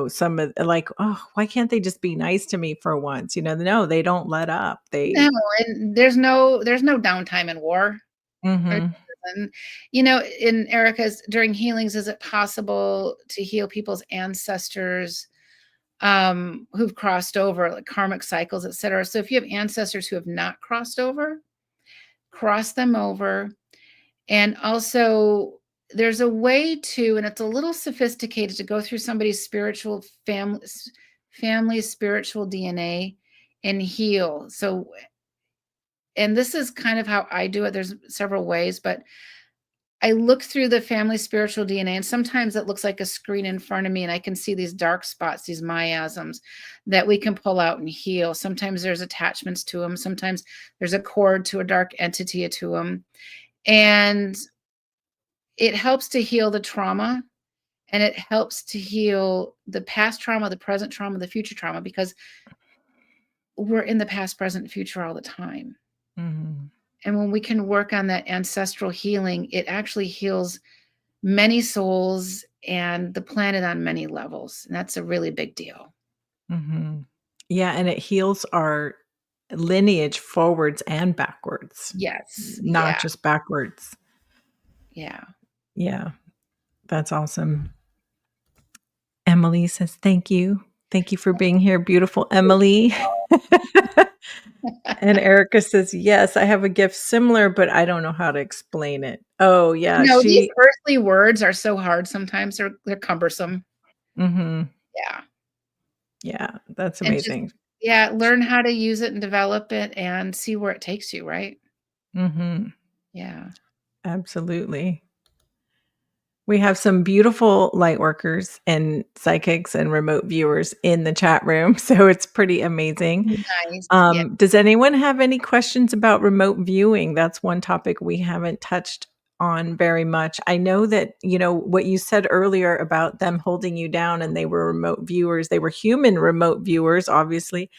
some of like, oh, why can't they just be nice to me for once? No, they don't let up. No, and there's no downtime in war. There Mhm. isn't. In Erica's during healings, is it possible to heal people's ancestors who've crossed over, like karmic cycles, etc.? So if you have ancestors who have not crossed over, cross them over. And also, there's a way to, and it's a little sophisticated, to go through somebody's spiritual family spiritual DNA and heal. So, and this is kind of how I do it. There's several ways, but I look through the family spiritual DNA, and sometimes it looks like a screen in front of me, and I can see these dark spots, these miasms that we can pull out and heal. Sometimes there's attachments to them. Sometimes there's a cord to a dark entity to them. And it helps to heal the trauma, and it helps to heal the past trauma, the present trauma, the future trauma, because we're in the past, present, and future all the time. Mhm. And when we can work on that ancestral healing, it actually heals many souls and the planet on many levels. And that's a really big deal. Mhm. Yeah, and it heals our lineage forwards and backwards, Yes. not Yeah. just backwards. Yeah. Yeah, that's awesome. Emily says, "Thank you. Thank you for being here, beautiful Emily." And Erica says, "Yes, I have a gift similar, but I don't know how to explain it." Oh, yeah, These she earthly words are so hard sometimes. They're cumbersome. Mhm. Yeah. Yeah, that's And just, amazing. yeah, learn how to use it and develop it and see where it takes you, right? Mhm. Yeah. Absolutely. We have some beautiful light workers and psychics and remote viewers in the chat room, so it's pretty amazing. Nice. Yeah. Does anyone have any questions about remote viewing? That's one topic we haven't touched on very much. I know that, what you said earlier about them holding you down and they were remote viewers, they were human remote viewers, obviously,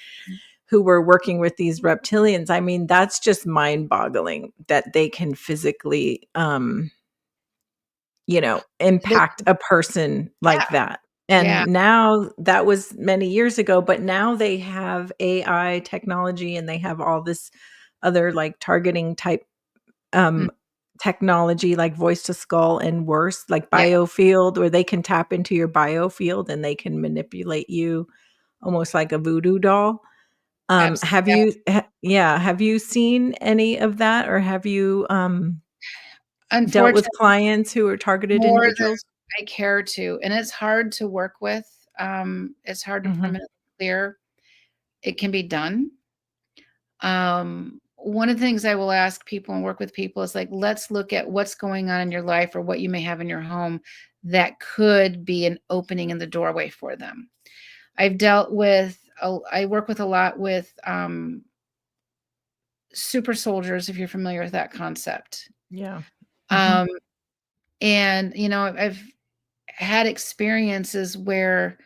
who were working with these reptilians. I mean, that's just mind-boggling that they can physically, This, impact a person like yeah, that. yeah. And now that was many years ago, but now they have AI technology and they have all this other like targeting type Mm, um technology like voice to skull and worse, like yeah, biofield, where they can tap into your biofield and they can manipulate you almost like a voodoo doll. Have absolutely. you yeah, have you seen any of that, or have you dealt with Unfortunately, clients who are targeted more than individuals? I care to, and it's hard to work with. It's hard to Mhm. permanently clear. It can be done. One of the things I will ask people and work with people is like, let's look at what's going on in your life or what you may have in your home that could be an opening in the doorway for them. I've dealt with, I work with a lot with super soldiers, if you're familiar with that concept. Yeah. Mhm. Um, and, I've had experiences where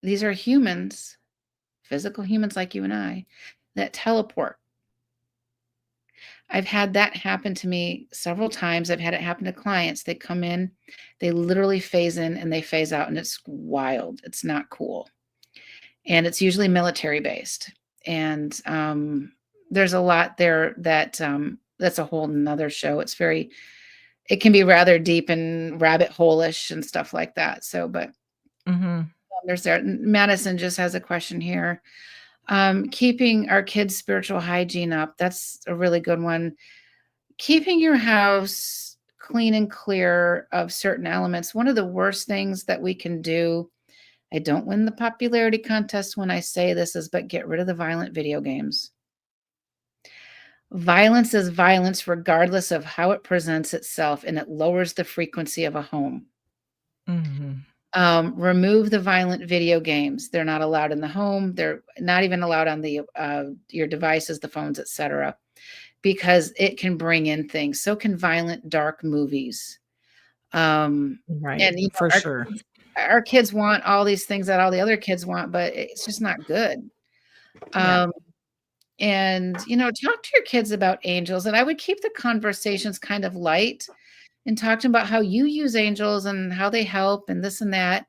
these are humans, physical humans like you and I, that teleport. I've had that happen to me several times. I've had it happen to clients. They come in, they literally phase in and they phase out, and it's wild. It's not cool. And it's usually military based. And there's a lot there that's a whole nother show. It can be rather deep and rabbit hole-ish and stuff like that. So, but Mhm. there's there. Madison just has a question here. Keeping our kids' spiritual hygiene up. That's a really good one. Keeping your house clean and clear of certain elements. One of the worst things that we can do, I don't win the popularity contest when I say this, is but get rid of the violent video games. Violence is violence regardless of how it presents itself, and it lowers the frequency of a home. Mhm. Remove the violent video games. They're not allowed in the home. They're not even allowed on the your devices, the phones, etc., because it can bring in things. So can violent, dark movies. Right. And For sure. our kids want all these things that all the other kids want, but it's just not good. Yeah. Um, and talk to your kids about angels, and I would keep the conversations kind of light and talk to them about how you use angels and how they help and this and that.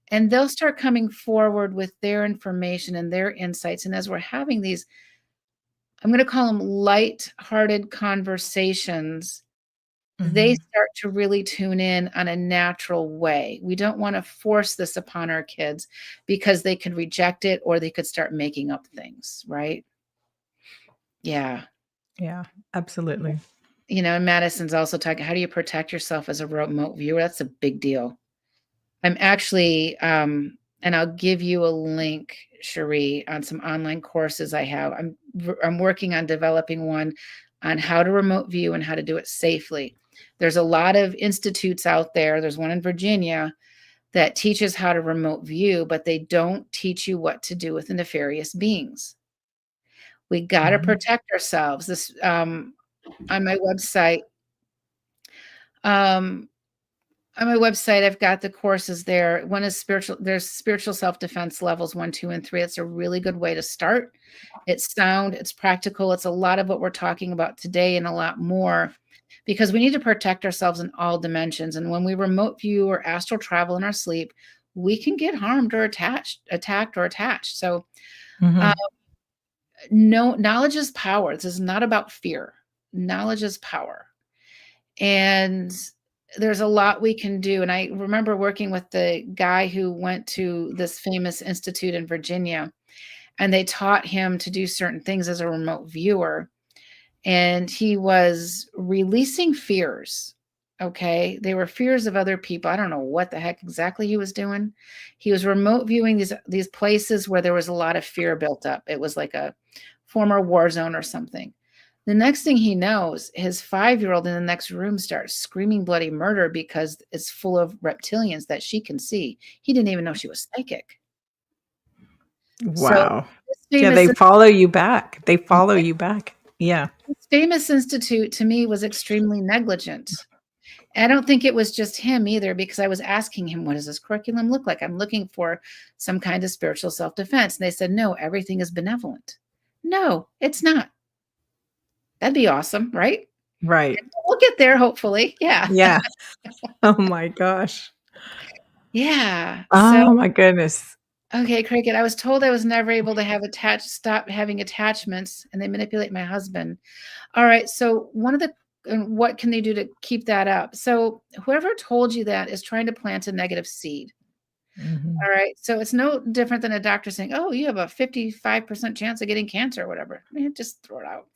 And they'll start coming forward with their information and their insights. And as we're having these, I'm going to call them light-hearted conversations, they Mhm. start to really tune in on a natural way. We don't want to force this upon our kids because they could reject it or they could start making up things, right? Yeah. Yeah. Absolutely. And Madison's also talking, how do you protect yourself as a remote viewer? That's a big deal. I'm actually, and I'll give you a link, Cheri, on some online courses I have. I'm working on developing one on how to remote view and how to do it safely. There's a lot of institutes out there. There's one in Virginia that teaches how to remote view, but they don't teach you what to do with the nefarious beings. We got to Mhm. protect ourselves. This on my website. Um, On my website, I've got the courses there. One is spiritual. There's spiritual self-defense levels 1, 2, and 3. It's a really good way to start. It's sound, it's practical. It's a lot of what we're talking about today and a lot more because we need to protect ourselves in all dimensions. And when we remote view or astral travel in our sleep, we can get harmed or attacked or attached. So, uh, Mhm. no, knowledge is power. This is not about fear. Knowledge is power. And there's a lot we can do. And I remember working with the guy who went to this famous institute in Virginia, and they taught him to do certain things as a remote viewer. And he was releasing fears. Okay. They were fears of other people. I don't know what the heck exactly he was doing. He was remote viewing these places where there was a lot of fear built up. It was like a former war zone or something. The next thing he knows, his 5-year-old in the next room starts screaming bloody murder because it's full of reptilians that she can see. He didn't even know she was psychic. So Wow. this Yeah, famous they follow you back. They follow you back. Yeah. this famous institute to me was extremely negligent. I don't think it was just him either, because I was asking him, what does this curriculum look like? I'm looking for some kind of spiritual self-defense. And they said, no, everything is benevolent. No, it's not. That'd be awesome, right? Right. We'll get there, hopefully. Yeah. Yeah. Oh my gosh. Yeah. So, Oh my goodness. okay, Cricket, I was told I was never able to have stop having attachments, and they manipulate my husband. All right. So what can they do to keep that up? So whoever told you that is trying to plant a negative seed. Mhm. All right. So it's no different than a doctor saying, oh, you have a 55% chance of getting cancer or whatever. Man, just throw it out.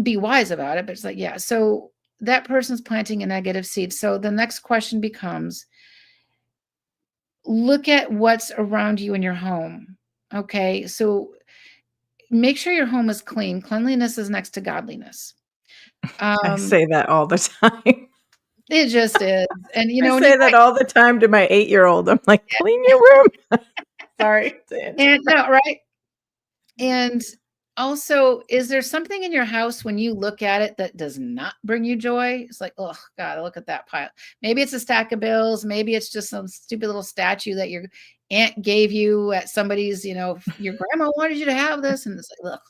Be wise about it, but it's like, yeah. So that person's planting a negative seed. So the next question becomes, look at what's around you in your home. Okay. So make sure your home is clean. Cleanliness is next to godliness. I Um, say that all the time. it just is. And I when you say that all the time to my 8-year-old. I'm like, "Clean your room." Sorry, and no, right? And also, is there something in your house when you look at it that does not bring you joy? It's like, oh God, look at that pile. Maybe it's a stack of bills. Maybe it's just some stupid little statue that your aunt gave you at somebody's, your grandma wanted you to have this. And it's like, look,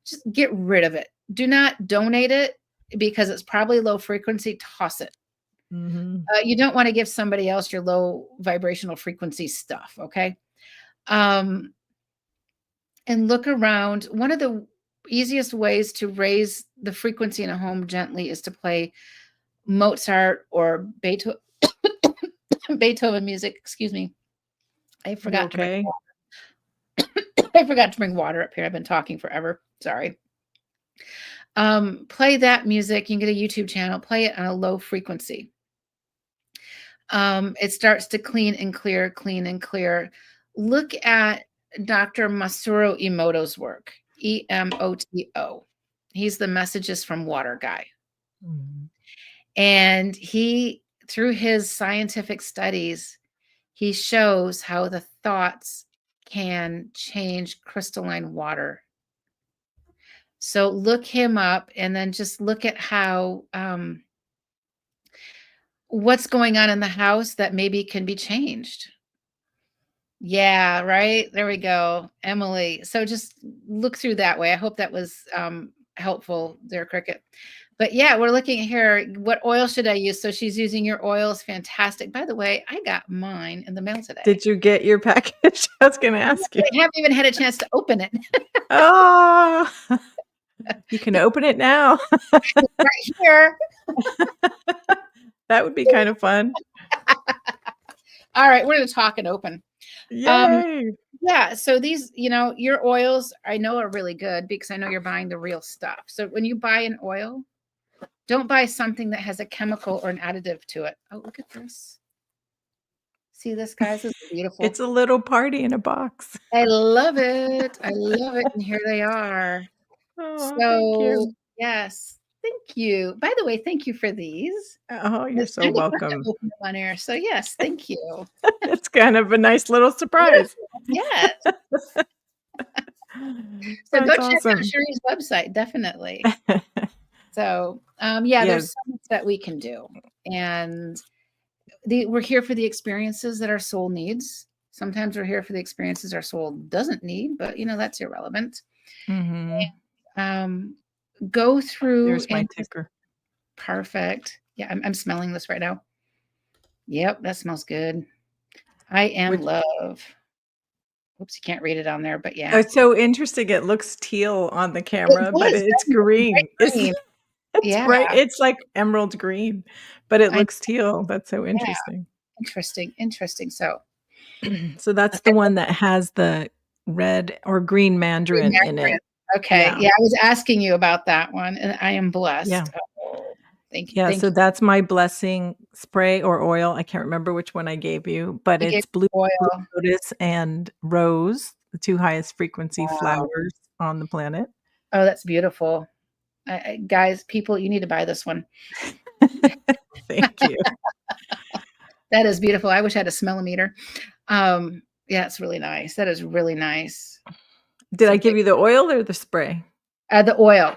just get rid of it. Do not donate it because it's probably low frequency. Toss it. Mhm. You don't want to give somebody else your low vibrational frequency stuff. Okay. Um, and look around. One of the easiest ways to raise the frequency in a home gently is to play Mozart or Beethoven, Beethoven music. Excuse me. I You forgot to bring okay? I forgot to bring water up here. I've been talking forever. Sorry. Play that music. You can get a YouTube channel. Play it on a low frequency. It starts to clean and clear, clean and clear. Look at Dr. Masaru Emoto's work, EMOTO. He's the Messages from Water guy. Mhm. And through his scientific studies, he shows how the thoughts can change crystalline water. So look him up and then just look at how what's going on in the house that maybe can be changed. Yeah, right? There we go, Emily. So just look through that way. I hope that was, helpful there, Cricket. But yeah, we're looking at here, what oil should I use? So she's using your oils, fantastic. By the way, I got mine in the mail today. Did you get your package? I was gonna ask you. I haven't even had a chance to open it. Oh, you can open it now. Right here. That would be kind of fun. All right, we're gonna talk and open. Um, Yay. yeah, so these, your oils I know are really good because I know you're buying the real stuff. So when you buy an oil, don't buy something that has a chemical or an additive to it. Oh, look at this. See this, guys? This is beautiful. It's a little party in a box. I love it. I love it. And here they are. Oh, thank So, you. yes, thank you. By the way, thank you for these. Oh, you're It's so kind of fun to welcome. open them on air. So, yes, thank you. It's kind of a nice little surprise. Yes. So go That's check out awesome. Cheri's website, definitely. So, yeah, there's Yes. so much that we can do. And we're here for the experiences that our soul needs. Sometimes we're here for the experiences our soul doesn't need, but that's irrelevant. Mhm. Go through There's my and ticker. perfect. Yeah, I'm smelling this right now. Yep, that smells good. I am Which love. Oops, you can't read it on there, but oh, yeah. it's so interesting. It looks teal on the It camera, but does, it's doesn't it? It's bright green. It's green. it's Yeah, bright. It's like emerald green, but it I looks teal. That's so yeah, interesting. interesting, interesting. So, So that's the okay, one that has the red or green green mandarin in mandarin. it. Okay, Yeah. yeah, I was asking you about that one, and I am Yeah. blessed. Oh, Yeah, thank so you. that's my blessing spray or oil. I can't remember which one I gave you, but You gave it's blue oil. lotus and rose, the 2 highest frequency Wow. flowers on the planet. Oh, that's beautiful. Guys, people, you need to buy this one. Thank you. That is beautiful. I wish I had a smellometer. Yeah, it's really nice. That is really nice. Did I So give thank you the oil or the spray? the oil.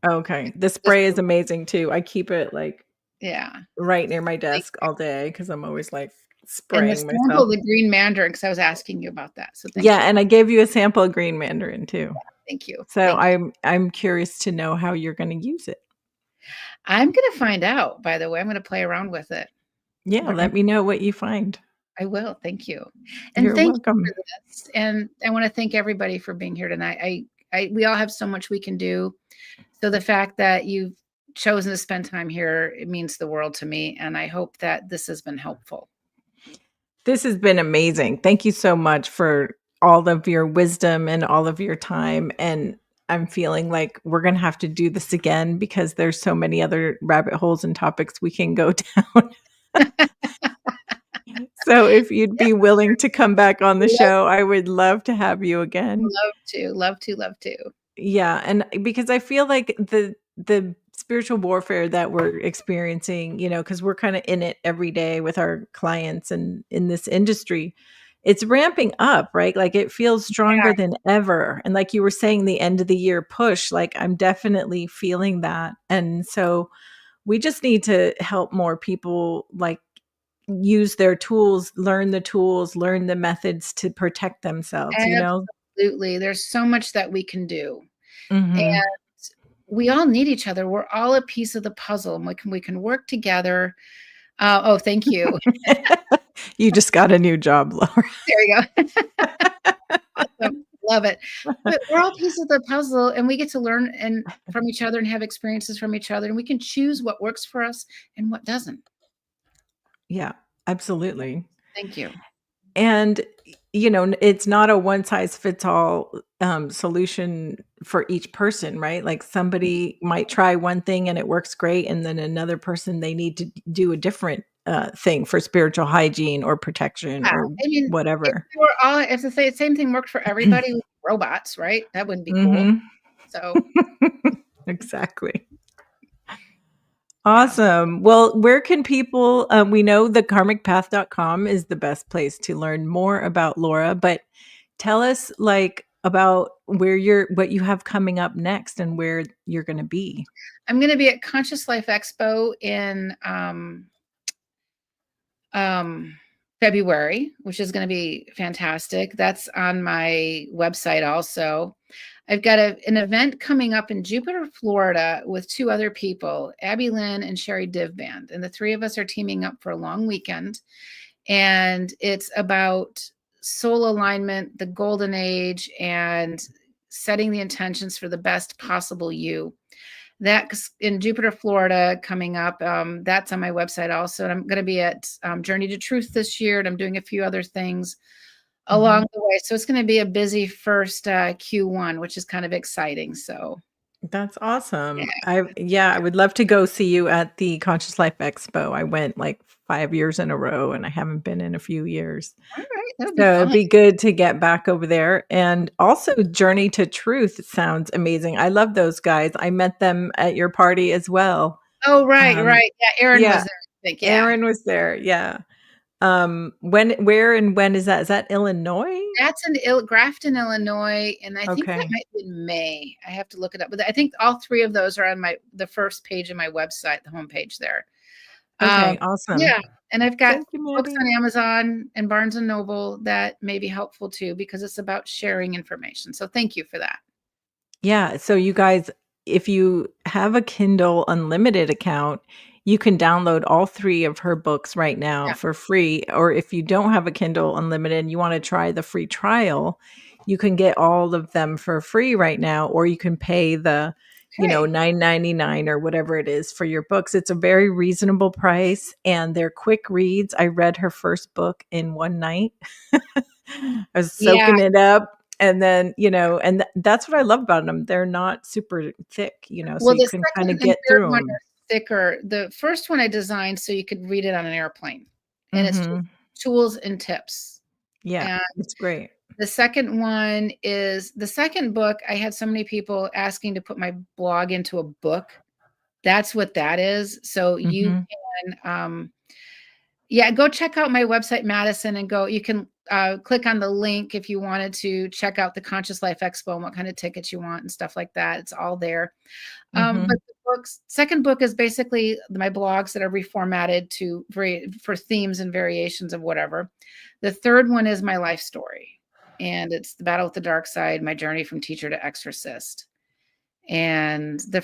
Okay. The Just spray is amazing too. I keep it, like, Yeah. right near my Thank desk you. all day because I'm always like And the spraying sample myself. of the green mandarin, because I was asking you about that. So thank Yeah, you. and I gave you a sample of green mandarin too. Thank you. So Thank you. I'm curious to know how you're gonna use it. I'm gonna find out, by the way. I'm gonna play around with it. Yeah, But let me know what you find. I will. Thank you. And You're thank you for welcome. this. And I want to thank everybody for being here tonight. We all have so much we can do. So the fact that you've chosen to spend time here, it means the world to me. And I hope that this has been helpful. This has been amazing. Thank you so much for all of your wisdom and all of your time, and I'm feeling like we're gonna have to do this again because there's so many other rabbit holes and topics we can go down. So if you'd Yep. be willing to come back on the Love, show, I would love to have you again. love to, love to, love to. Yeah, and because I feel like the spiritual warfare that we're experiencing, because we're kind of in it every day with our clients and in this industry, it's ramping up, right? Like it feels Yeah. stronger than ever. And like you were saying, the end of the year push, like I'm definitely feeling that. And so we just need to help more people like use their tools, learn the methods to protect themselves. Absolutely. There's so much that we can do. And Mhm. we all need each other. We're all a piece of the puzzle and we can work together. Oh, thank you. You just got a new job, Laura. There you go. Awesome. Love it. But we're all pieces of the puzzle and we get to learn and from each other and have experiences from each other and we can choose what works for us and what doesn't. Yeah, absolutely. Thank you. And, it's not a one size fits all solution for each person, right? Like somebody might try one thing and it works great. And then another person, they need to do a different thing for spiritual hygiene or protection Yeah. or I mean, whatever. if the same thing worked for everybody with robots, right? That wouldn't be cool. Hmm. So Exactly. yeah. Awesome. Well, where can people we know the karmicpath.com is the best place to learn more about Laura, but tell us like about what you have coming up next and where you're going to be. I'm gonna be at Conscious Life Expo in um, February, which is going to be fantastic. That's on my website also. I've got an event coming up in Jupiter, Florida with two other people, Abby Lynn and Cheri Band. And the three of us are teaming up for a long weekend. And it's about soul alignment, the golden age, and setting the intentions for the best possible you. That's in Jupiter, Florida, coming up. That's on my website also. And I'm going to be at Journey to Truth this year, and I'm doing a few other things Mhm. along the way. So it's going to be a busy first Q1, which is kind of exciting. So That's yeah, awesome. I would love to go see you at the Conscious Life Expo. I went like 5 years in a row and I haven't been in a few years. all right, that would be So it'd fun. be good to get back over there. And also Journey to Truth sounds amazing. I love those guys. I met them at your party as well. Oh, right, Um, right. Yeah, Aaron was yeah, there. I think. Yeah, Aaron was there. Yeah. Where and when is that? Is that Illinois? that's in Grafton, Illinois, and I think that Okay. might be in May. I have to look it up, but I think all three of those are on the first page of my website, the homepage there. Um, Okay, awesome. yeah, and I've got Thank you, books Maddie. on Amazon and Barnes and Noble that may be helpful too because it's about sharing information. So thank you for that. Yeah, so you guys, if you have a Kindle Unlimited account, you can download all 3 of her books right now Yeah. for free, or if you don't have a Kindle Unlimited and you wanna try the free trial, you can get all of them for free right now, or you can pay the, Okay. $9.99 or whatever it is for your books. It's a very reasonable price, and they're quick reads. I read her first book in one night. I was Yeah. soaking it up. And then, and that's what I love about them. They're not super thick, so Well, you the can kind second of and get third through one them. are thicker. The first one I designed so you could read it on an airplane, and it's just Mhm. tools and tips. Yeah, And it's great. the second one is the second book. I had so many people asking to put my blog into a book. That's what that is. So you Mhm. can, yeah, go check out my website, Madison, and go. You can click on the link if you wanted to check out the Conscious Life Expo and what kind of tickets you want and stuff like that. It's all there. But Mhm. second book is basically my blogs that are reformatted to for themes and variations of whatever. The third one is my life story, and it's the battle with the dark side, my journey from teacher to exorcist. And the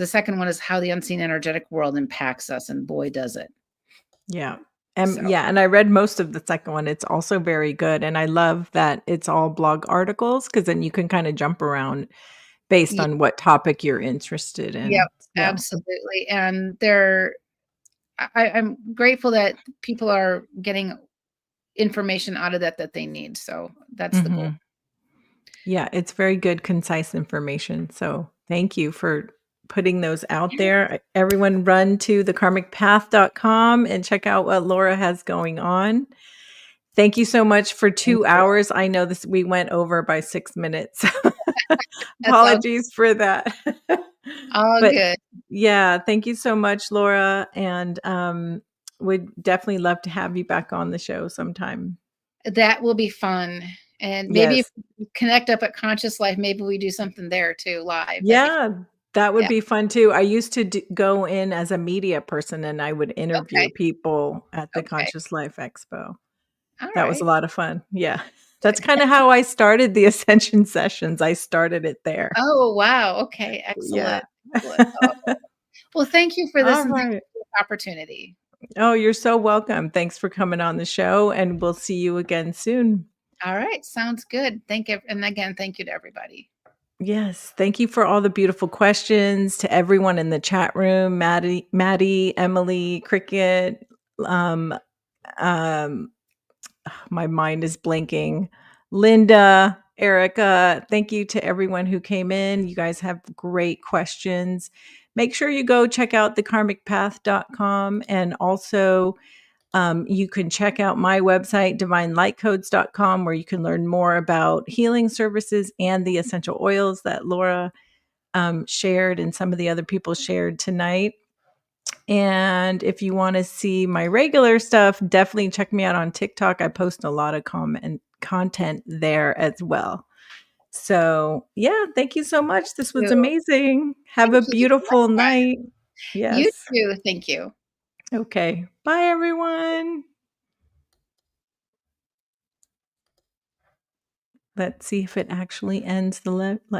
second one is how the unseen energetic world impacts us, and boy, does it. Yeah. So Yeah, and I read most of the second one. It's also very good, and I love that it's all blog articles because then you can kinda jump around based yeah, on what topic you're interested yep, in. So absolutely. And I'm grateful that people are getting information out of that they need. So that's the goal. mhm. Yeah, it's very good, concise information. So thank you for putting those out there. Everyone run to thekarmicpath.com and check out what Laura has going on. Thank you so much for Thank 2 you. hours. I know this we went over by 6 minutes. That's all, Apologies for that. all But good. yeah, thank you so much, Laura, and, would definitely love to have you back on the show sometime. That will be fun. And maybe if Yes. we connect up at Conscious Life, maybe we do something there too live. That'd be fun. Yeah, that would Yeah. be fun too. I used to go in as a media person, and I would interview Okay. people at the Okay. Conscious Life Expo. All That was a right. lot of fun. Yeah. That's kinda how I started the Ascension sessions. I started it there. Oh, wow. Okay. Yeah. Excellent. Excellent. Oh, well, thank you for this, and thank you Alright. for the opportunity. Oh, you're so welcome. Thanks for coming on the show, and we'll see you again soon. All right. Sounds good. Thank you. And again, thank you to everybody. Yes, thank you for all the beautiful questions, to everyone in the chat room, Maddie, Emily, Cricket, um, um, my mind is blanking, Linda, Erica. Thank you to everyone who came in. You guys have great questions. Make sure you go check out thekarmicpath.com, and also you can check out my website, divinelightcodes.com, where you can learn more about healing services and the essential oils that Laura shared and some of the other people shared tonight. And if you want to see my regular stuff, definitely check me out on TikTok. I post a lot of content there as well. So, yeah, thank you so much. This was You. amazing. Have Thank a you. beautiful night. You Yes. too. Thank you. Okay. Bye, everyone. Let's see if it actually ends the